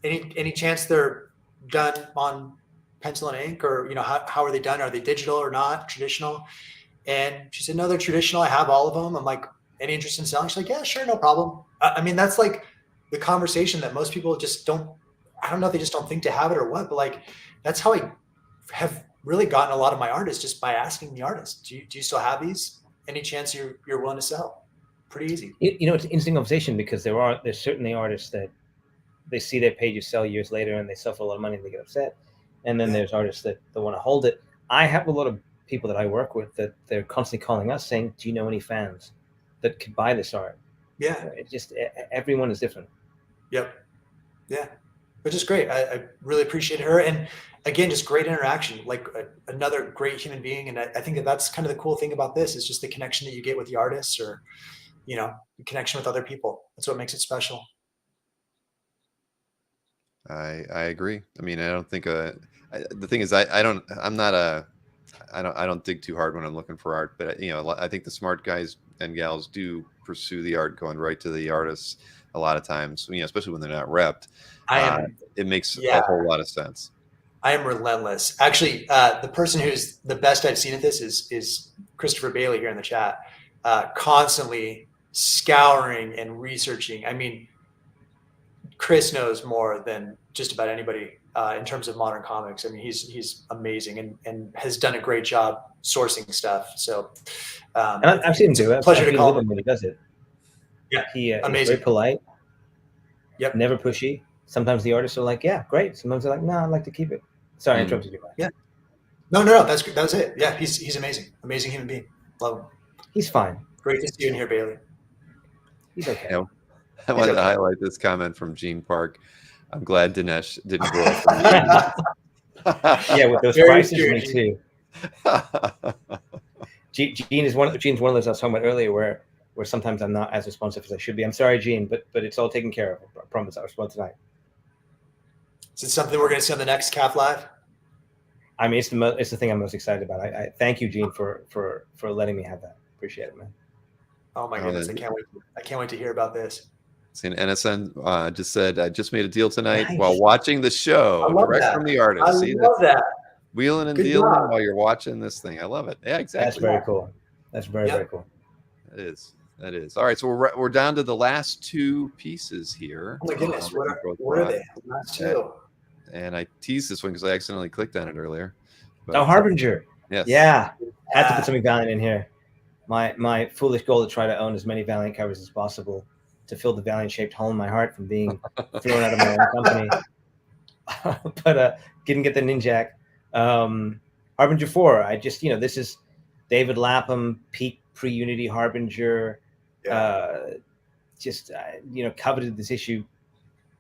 C: Any chance they're done on pencil and ink, or how are they done? Are they digital or not? Traditional? And she said, no, they're traditional. I have all of them. I'm like, any interest in selling? She's like, yeah, sure, no problem. I mean, that's like the conversation that most people just don't, I don't know if they just don't think to have it or what, but like, that's how I have really gotten a lot of my artists, just by asking the artist, do you still have these? Any chance you're willing to sell? Pretty easy.
B: It's an interesting conversation, because there's certainly artists that they see their pages sell years later and they sell for a lot of money and they get upset. And then there's artists that want to hold it. I have a lot of people that I work with that they're constantly calling us saying, do you know any fans that could buy this art?
C: Yeah.
B: It just, everyone is different.
C: Yep. Yeah. Which is great. I really appreciate her. And again, just great interaction, like another great human being. And I think that's kind of the cool thing about this, is just the connection that you get with the artists, or, the connection with other people. That's what makes it special.
A: I agree. I mean, I don't think the thing is, I'm not a I don't dig too hard when I'm looking for art, but I think the smart guys and gals do pursue the art, going right to the artists a lot of times, especially when they're not repped. It makes a whole lot of sense.
C: I am relentless. Actually, the person who's the best I've seen at this is Christopher Bailey here in the chat, constantly scouring and researching. I mean, Chris knows more than just about anybody in terms of modern comics. I mean, he's amazing and has done a great job sourcing stuff. So
B: and I've seen him do it.
C: Pleasure to call
B: him when he does it.
C: Yeah,
B: he's
C: amazing.
B: very polite.
C: Yep.
B: Never pushy. Sometimes the artists are like, yeah, great. Sometimes they're like, no, I'd like to keep it. Sorry, I interrupted you.
C: Yeah. No, that's it. Yeah, he's amazing. Amazing human being. Love him.
B: He's fine.
C: Great to see you in here, Bailey.
B: He's okay.
A: I wanted to highlight this comment from Gene Park. I'm glad Dinesh didn't grow up.
B: Yeah, with those prices, me too. Gene is one of those I was talking about earlier, where sometimes I'm not as responsive as I should be. I'm sorry, Gene, but it's all taken care of. I promise I'll respond tonight.
C: Is it something we're going to see on the next CAF Live?
B: I mean, it's the thing I'm most excited about. I thank you, Gene, for letting me have that. Appreciate it, man.
C: Oh my goodness, I can't wait to hear about this.
A: See, NSN just said, I just made a deal tonight while watching the show, direct from the artist.
C: I love that.
A: Wheeling and dealing while you're watching this thing. I love it. Yeah, exactly.
B: That's very cool. That's very cool.
A: That is. All right, so we're down to the last two pieces here.
C: Oh my goodness, what are they? Last two.
A: And I teased this one because I accidentally clicked on it earlier.
B: But, Harbinger.
A: Yes.
B: Yeah. I had to put something Valiant in here. My foolish goal to try to own as many Valiant covers as possible to fill the Valiant-shaped hole in my heart from being thrown out of my own company. But didn't get the Ninjak. Harbinger 4, I just, this is David Lapham, peak pre-Unity Harbinger. Coveted this issue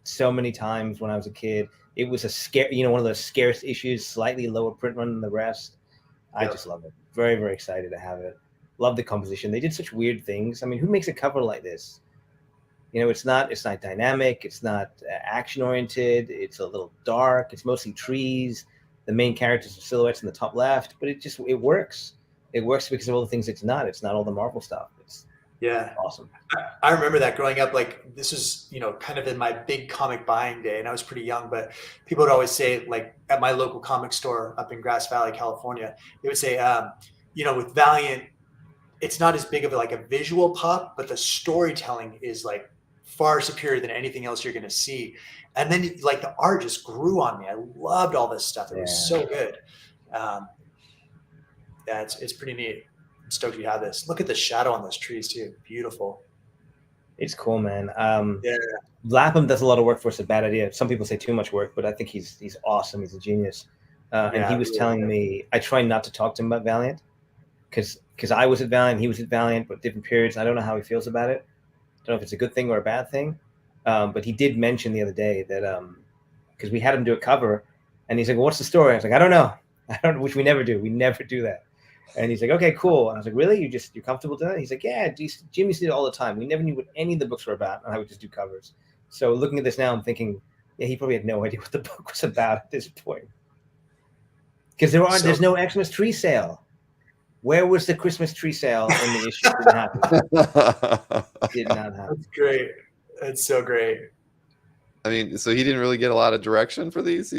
B: so many times when I was a kid. It was one of those scarce issues, slightly lower print run than the rest. I just love it. Very, very excited to have it. Love the composition. They did such weird things. I mean, who makes a cover like this? It's not dynamic. It's not action oriented. It's a little dark. It's mostly trees. The main characters are silhouettes in the top left, but it works. It works because of all the things it's not. It's not all the Marvel stuff. It's awesome.
C: I remember that growing up. Like, this is kind of in my big comic buying day, and I was pretty young. But people would always say, like, at my local comic store up in Grass Valley, California, they would say, with Valiant, it's not as big of a visual pop, but the storytelling is like far superior than anything else you're going to see. And then the art just grew on me. I loved all this stuff. It was so good. It's pretty neat. I'm stoked you have this. Look at the shadow on those trees too. Beautiful.
B: It's cool, man. Lapham does a lot of work for us. A bad idea. Some people say too much work, but I think he's awesome. He's a genius. And he was telling me, I try not to talk to him about Valiant because I was at Valiant, he was at Valiant, but different periods. I don't know how he feels about it. I don't know if it's a good thing or a bad thing. But he did mention the other day that because we had him do a cover, and he's like, well, what's the story? I was like, I don't know, which we never do. We never do that. And he's like, okay, cool. And I was like, really? You're comfortable doing that? He's like, yeah, Jim used to do it all the time. We never knew what any of the books were about, and I would just do covers. So looking at this now, I'm thinking, yeah, he probably had no idea what the book was about at this point. Because there's no Xmas tree sale. Where was the Christmas tree sale in the issue? It didn't happen. Did not happen.
C: That's great. That's so great.
A: I mean, so he didn't really get a lot of direction for these,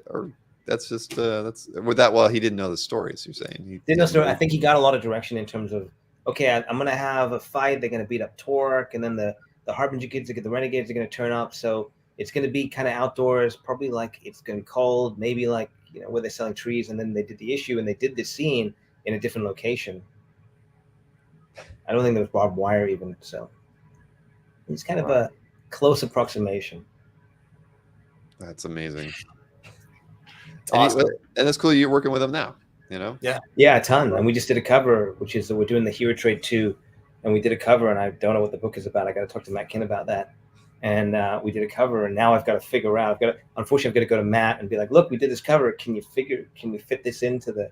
A: or that's just he didn't know the stories. You're saying he
B: didn't know the story. I think he got a lot of direction in terms of, okay, I'm going to have a fight. They're going to beat up Torque, and then the Harbinger kids, the Renegades, are going to turn up. So it's going to be kind of outdoors, probably it's going to be cold, maybe where they're selling trees. And then they did the issue, and they did this scene in a different location. I don't think there was barbed wire even. So it's kind of a close approximation.
A: That's amazing.
C: Awesome.
A: And that's cool. You're working with them now,
B: Yeah, a ton. And we just did a cover, which is we're doing the Hero Trade 2, and we did a cover, and I don't know what the book is about. I got to talk to Matt Kinn about that. And we did a cover, and now I've got to figure out. Unfortunately, I've got to go to Matt and be like, "Look, we did this cover. Can we fit this into the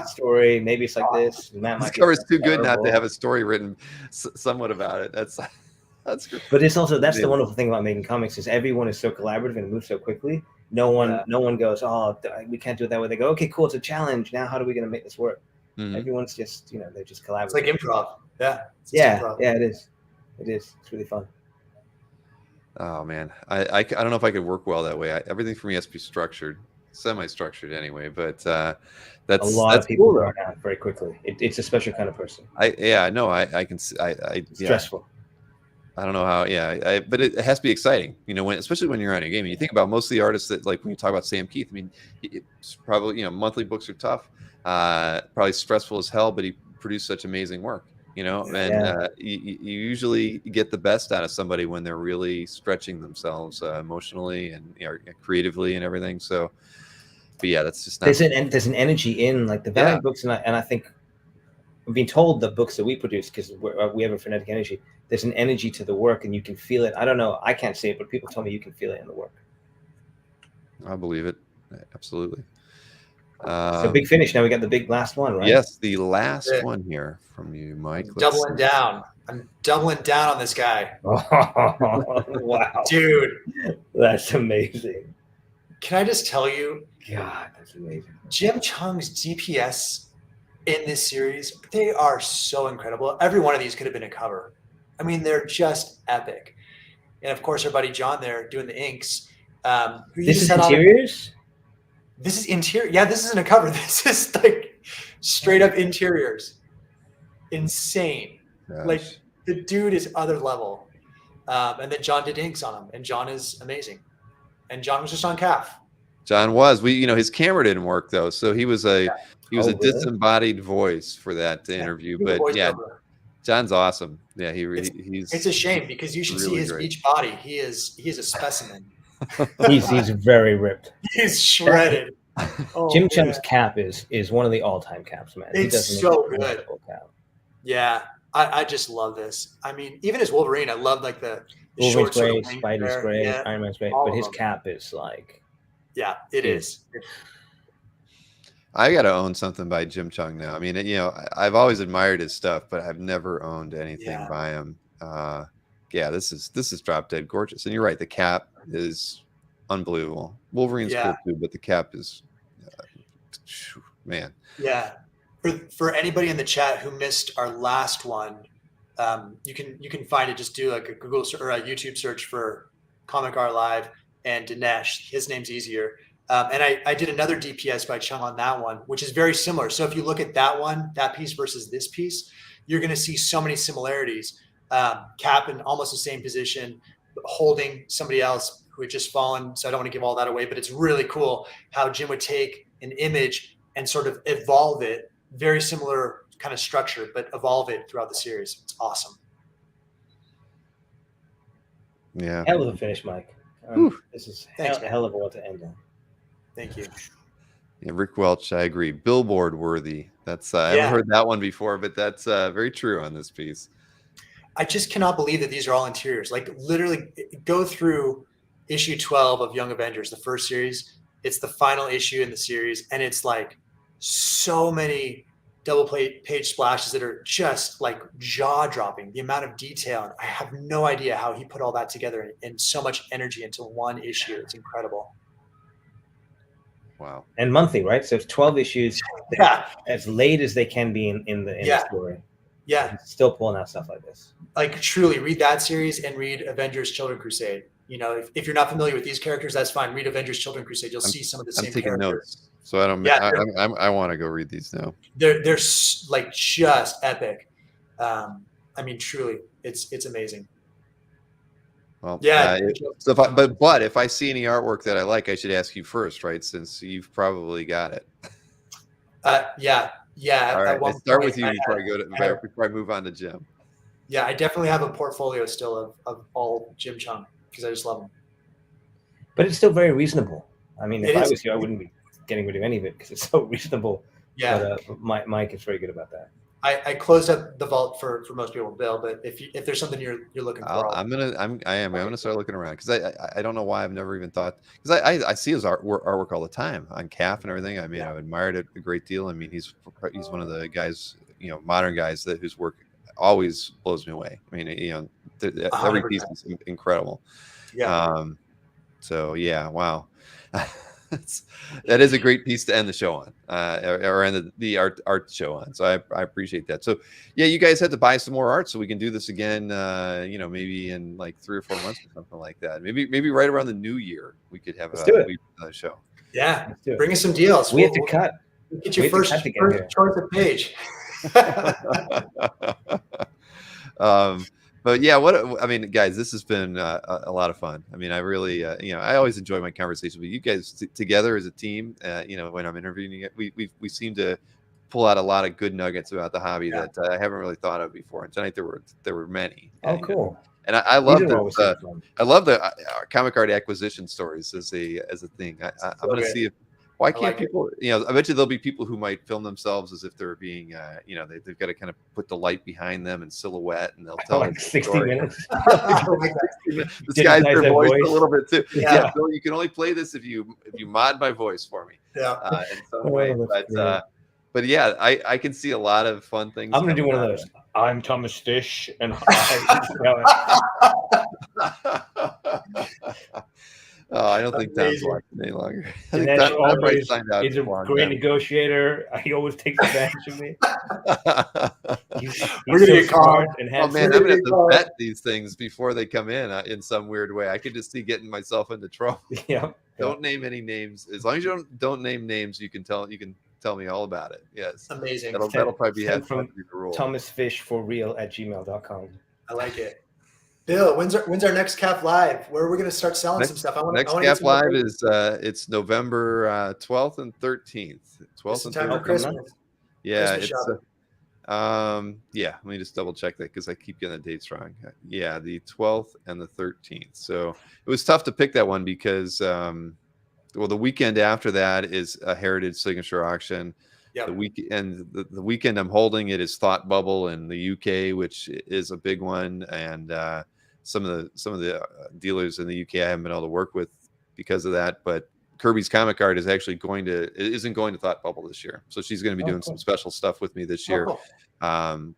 B: story? Maybe it's like this." Matt,
A: this cover is too good not to have a story written somewhat about it. That's good.
B: But it's also that's the wonderful thing about making comics is everyone is so collaborative and moves so quickly No one goes, oh, we can't do it that way. They go, okay, cool, it's a challenge. Now how are we going to make this work? Everyone's just, they just collaborate.
C: It's like improv. Yeah.
B: Improv. Yeah, it is. It's really fun.
A: Oh man, I don't know if I could work well that way. Everything for me has to be structured, semi-structured anyway. But that's
B: a lot
A: that's
B: of people
A: cool,
B: burn out very quickly. It's a special kind of person.
A: I can
B: It's stressful.
A: I don't know how. Yeah, but it has to be exciting. Especially when you're on a game. And you think about most of the artists that, like when you talk about Sam Keith. I mean, it's probably monthly books are tough, probably stressful as hell. But he produced such amazing work. And you usually get the best out of somebody when they're really stretching themselves emotionally and creatively and everything. So, but yeah, that's just not.
B: There's an energy in like the Valiant books, and I think I've been told the books that we produce, because we have a frenetic energy. There's an energy to the work, and you can feel it. I don't know, I can't see it, but people tell me you can feel it in the work.
A: I believe it, absolutely.
B: So big finish. Now we got the big last one, right?
A: Yes, the last one here from you, Mike.
C: Doubling down. I'm doubling down on this guy.
B: Wow,
C: dude,
B: that's amazing.
C: Can I just tell you?
B: God, that's amazing.
C: Jim Cheung's DPS in this series, they are so incredible. Every one of these could have been a cover. I mean, they're just epic. And of course, our buddy John there doing the inks.
B: This is interiors?
C: This is interior. Yeah, this isn't a cover. This is like straight up interiors. Insane.
A: Gosh.
C: Like the dude is other level. And then John did inks on him, and John is amazing. And John was just on CAF.
A: John was. His camera didn't work though, so he was a
B: really?
A: disembodied voice for that interview. But yeah, John's awesome. Yeah, he's.
C: It's a shame because you should see his beach body. He is a specimen.
B: he's very ripped.
C: He's shredded.
B: Jim Cheung's cap is one of the all-time caps, man.
C: It's so good. Cap. Yeah, I just love this. I mean, even his Wolverine, I love like the
B: Wolverine's gray, Spidey's gray, Iron Man's gray, but his cap is like.
C: Yeah, it is.
A: I got to own something by Jim Cheung now. I mean, I've always admired his stuff, but I've never owned anything by him. This is drop dead gorgeous. And you're right, the cap is unbelievable. Wolverine's cool too, but the cap is, man. Yeah.
C: For anybody in the chat who missed our last one, you can find it. Just do like a Google or a YouTube search for Comic Art Live and Dinesh. His name's easier. And I did another DPS by Cheung on that one, which is very similar. So if you look at that piece versus this piece, you're going to see so many similarities. Cap in almost the same position, holding somebody else who had just fallen. So I don't want to give all that away, but it's really cool how Jim would take an image and sort of evolve it. Very similar kind of structure, but evolve it throughout the series. It's awesome.
A: Yeah.
B: Hell of a finish, Mike. This is a hell of a one to end on.
C: Thank you.
A: Yeah, Rick Welch, I agree. Billboard worthy. That's I haven't heard that one before, but that's very true on this piece.
C: I just cannot believe that these are all interiors. Like literally go through issue 12 of Young Avengers, the first series. It's the final issue in the series, and it's like so many double page splashes that are just like jaw-dropping. The amount of detail. I have no idea how he put all that together and so much energy into one issue. It's incredible.
A: Wow.
B: And monthly, right? So it's 12 issues. As late as they can be in the story.
C: Yeah.
B: He's still pulling out stuff like this.
C: Like truly read that series and read Avengers Children Crusade. If you're not familiar with these characters, that's fine. Read Avengers Children Crusade. You'll see some of the same characters. I'm taking notes.
A: So I don't. Yeah, I want to go read these now.
C: They're like just epic. I mean, truly, it's amazing.
A: Well, yeah. But if I see any artwork that I like, I should ask you first, right? Since you've probably got it.
C: Yeah.
A: All right. I start with you before I move on to Jim.
C: Yeah, I definitely have a portfolio still of all Jim Cheung because I just love him.
B: But it's still very reasonable. I mean, if I was you, I wouldn't be getting rid of any of it because it's so reasonable.
C: Yeah.
B: But Mike is very good about that.
C: I closed up the vault for most people, Bill. But if there's something you're looking for,
A: I'm gonna start looking around because I don't know why I've never even thought, because I see his artwork all the time on CAF and everything. I mean, I've admired it a great deal. I mean, he's one of the guys, modern guys whose work always blows me away. I mean, every piece is incredible.
C: Yeah.
A: So yeah, wow. That is a great piece to end the show on, or end the art show on. So I appreciate that. So yeah, you guys had to buy some more art so we can do this again. Maybe in like 3 or 4 months or something like that. Maybe right around the new year we could have another show.
C: Yeah, bring us some deals.
B: We have to cut.
C: We'll get your first choice of page.
A: But yeah, guys, this has been a lot of fun. I mean, I really, I always enjoy my conversation with you guys together as a team. When I'm interviewing you, we seem to pull out a lot of good nuggets about the hobby that I haven't really thought of before. And tonight there were many.
B: Oh, cool.
A: And I love this. I love the comic art acquisition stories as a thing. I'm going to see if. Why can't people, I bet you there'll be people who might film themselves as if they're being, they've got to kind of put the light behind them in silhouette and they'll tell
B: like 60 minutes.
A: Disguise their voice a little bit too. Yeah. So you can only play this if you mod my voice for me.
C: Yeah.
A: In some way. But yeah, I can see a lot of fun things.
B: I'm going to do one of those. I'm Thomas Fish and
A: I don't think Tom's watching any longer. I think
B: Tom always is a great negotiator. He always takes advantage of me.
C: We're gonna get caught.
A: I'm gonna have to vet these things before they come in some weird way. I could just see getting myself into trouble.
B: Yeah.
A: Don't name any names. As long as you don't name names, you can tell me all about it. Yes.
C: Amazing.
A: That'll probably be
B: from the rule. ThomasFishForReal@gmail.com.
C: I like it. Bill, when's our next CAF Live? Where are we going to start selling some stuff?
A: Next CAF Live is it's November 12th and 13th. 12th and 13th.
C: Christmas.
A: Yeah, Christmas let me just double check that because I keep getting the dates wrong. Yeah, the 12th and the 13th. So it was tough to pick that one because the weekend after that is a Heritage Signature Auction. Yep. The weekend I'm holding it is Thought Bubble in the UK, which is a big one, and some of the dealers in the UK I haven't been able to work with because of that. But Kirby's Comic Art is actually isn't going to Thought Bubble this year, so she's going to be doing some special stuff with me this year,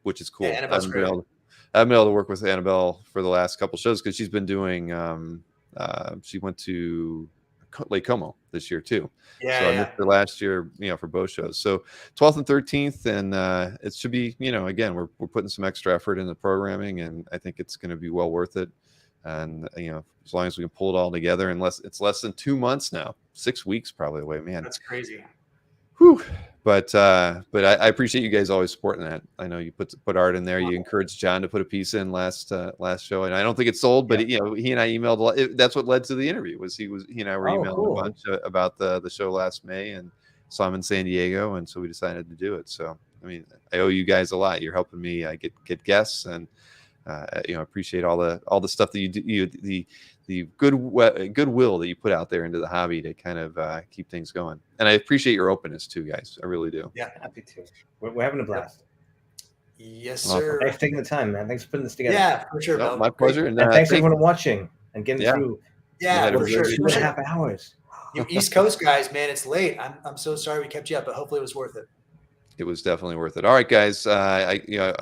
A: which is cool.
C: Yeah,
A: I haven't been able to work with Annabelle for the last couple shows because she's been doing. She went to Lake Como this year too.
C: Yeah,
A: so I missed her last year, for both shows. So 12th and 13th, and it should be, again, we're putting some extra effort in the programming, and I think it's going to be well worth it. And as long as we can pull it all together, it's less than 2 months now, 6 weeks probably away, man.
C: That's crazy.
A: Whew. But I appreciate you guys always supporting that. I know you put art in there. You encouraged John to put a piece in last show, and I don't think it's sold, but he and I emailed a lot. That's what led to the interview. He and I were emailing a bunch about the show last May, and saw him in San Diego, and so we decided to do it. So I mean, I owe you guys a lot. You're helping me get guests, and appreciate all the stuff that you do, the goodwill that you put out there into the hobby to kind of keep things going. And I appreciate your openness too, guys. I really do.
B: Yeah, happy to. We're having a blast.
C: Yes, sir.
B: Thanks for taking the time, man. Thanks for putting this together.
C: Yeah, for sure.
A: No, my pleasure. And
B: thanks everyone watching and getting through.
C: Yeah, for sure.
B: 2.5 hours.
C: You East Coast guys, man, it's late. I'm so sorry we kept you up, but hopefully it was worth it.
A: It was definitely worth it. All right, guys. I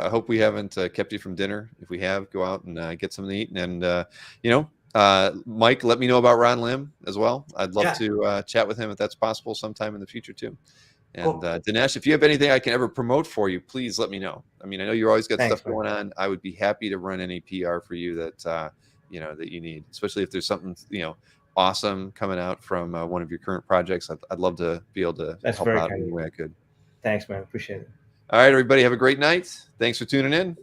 A: hope we haven't kept you from dinner. If we have, go out and get something to eat. And Mike, let me know about Ron Lim as well. I'd love to chat with him if that's possible sometime in the future too. And cool. Dinesh, if you have anything I can ever promote for you, please let me know. I mean, I know you always got stuff going on. I would be happy to run any PR for you that that you need, especially if there's something awesome coming out from one of your current projects. I'd love to be able to help out in any way I could.
B: Thanks, man. Appreciate it.
A: All right, everybody. Have a great night. Thanks for tuning in.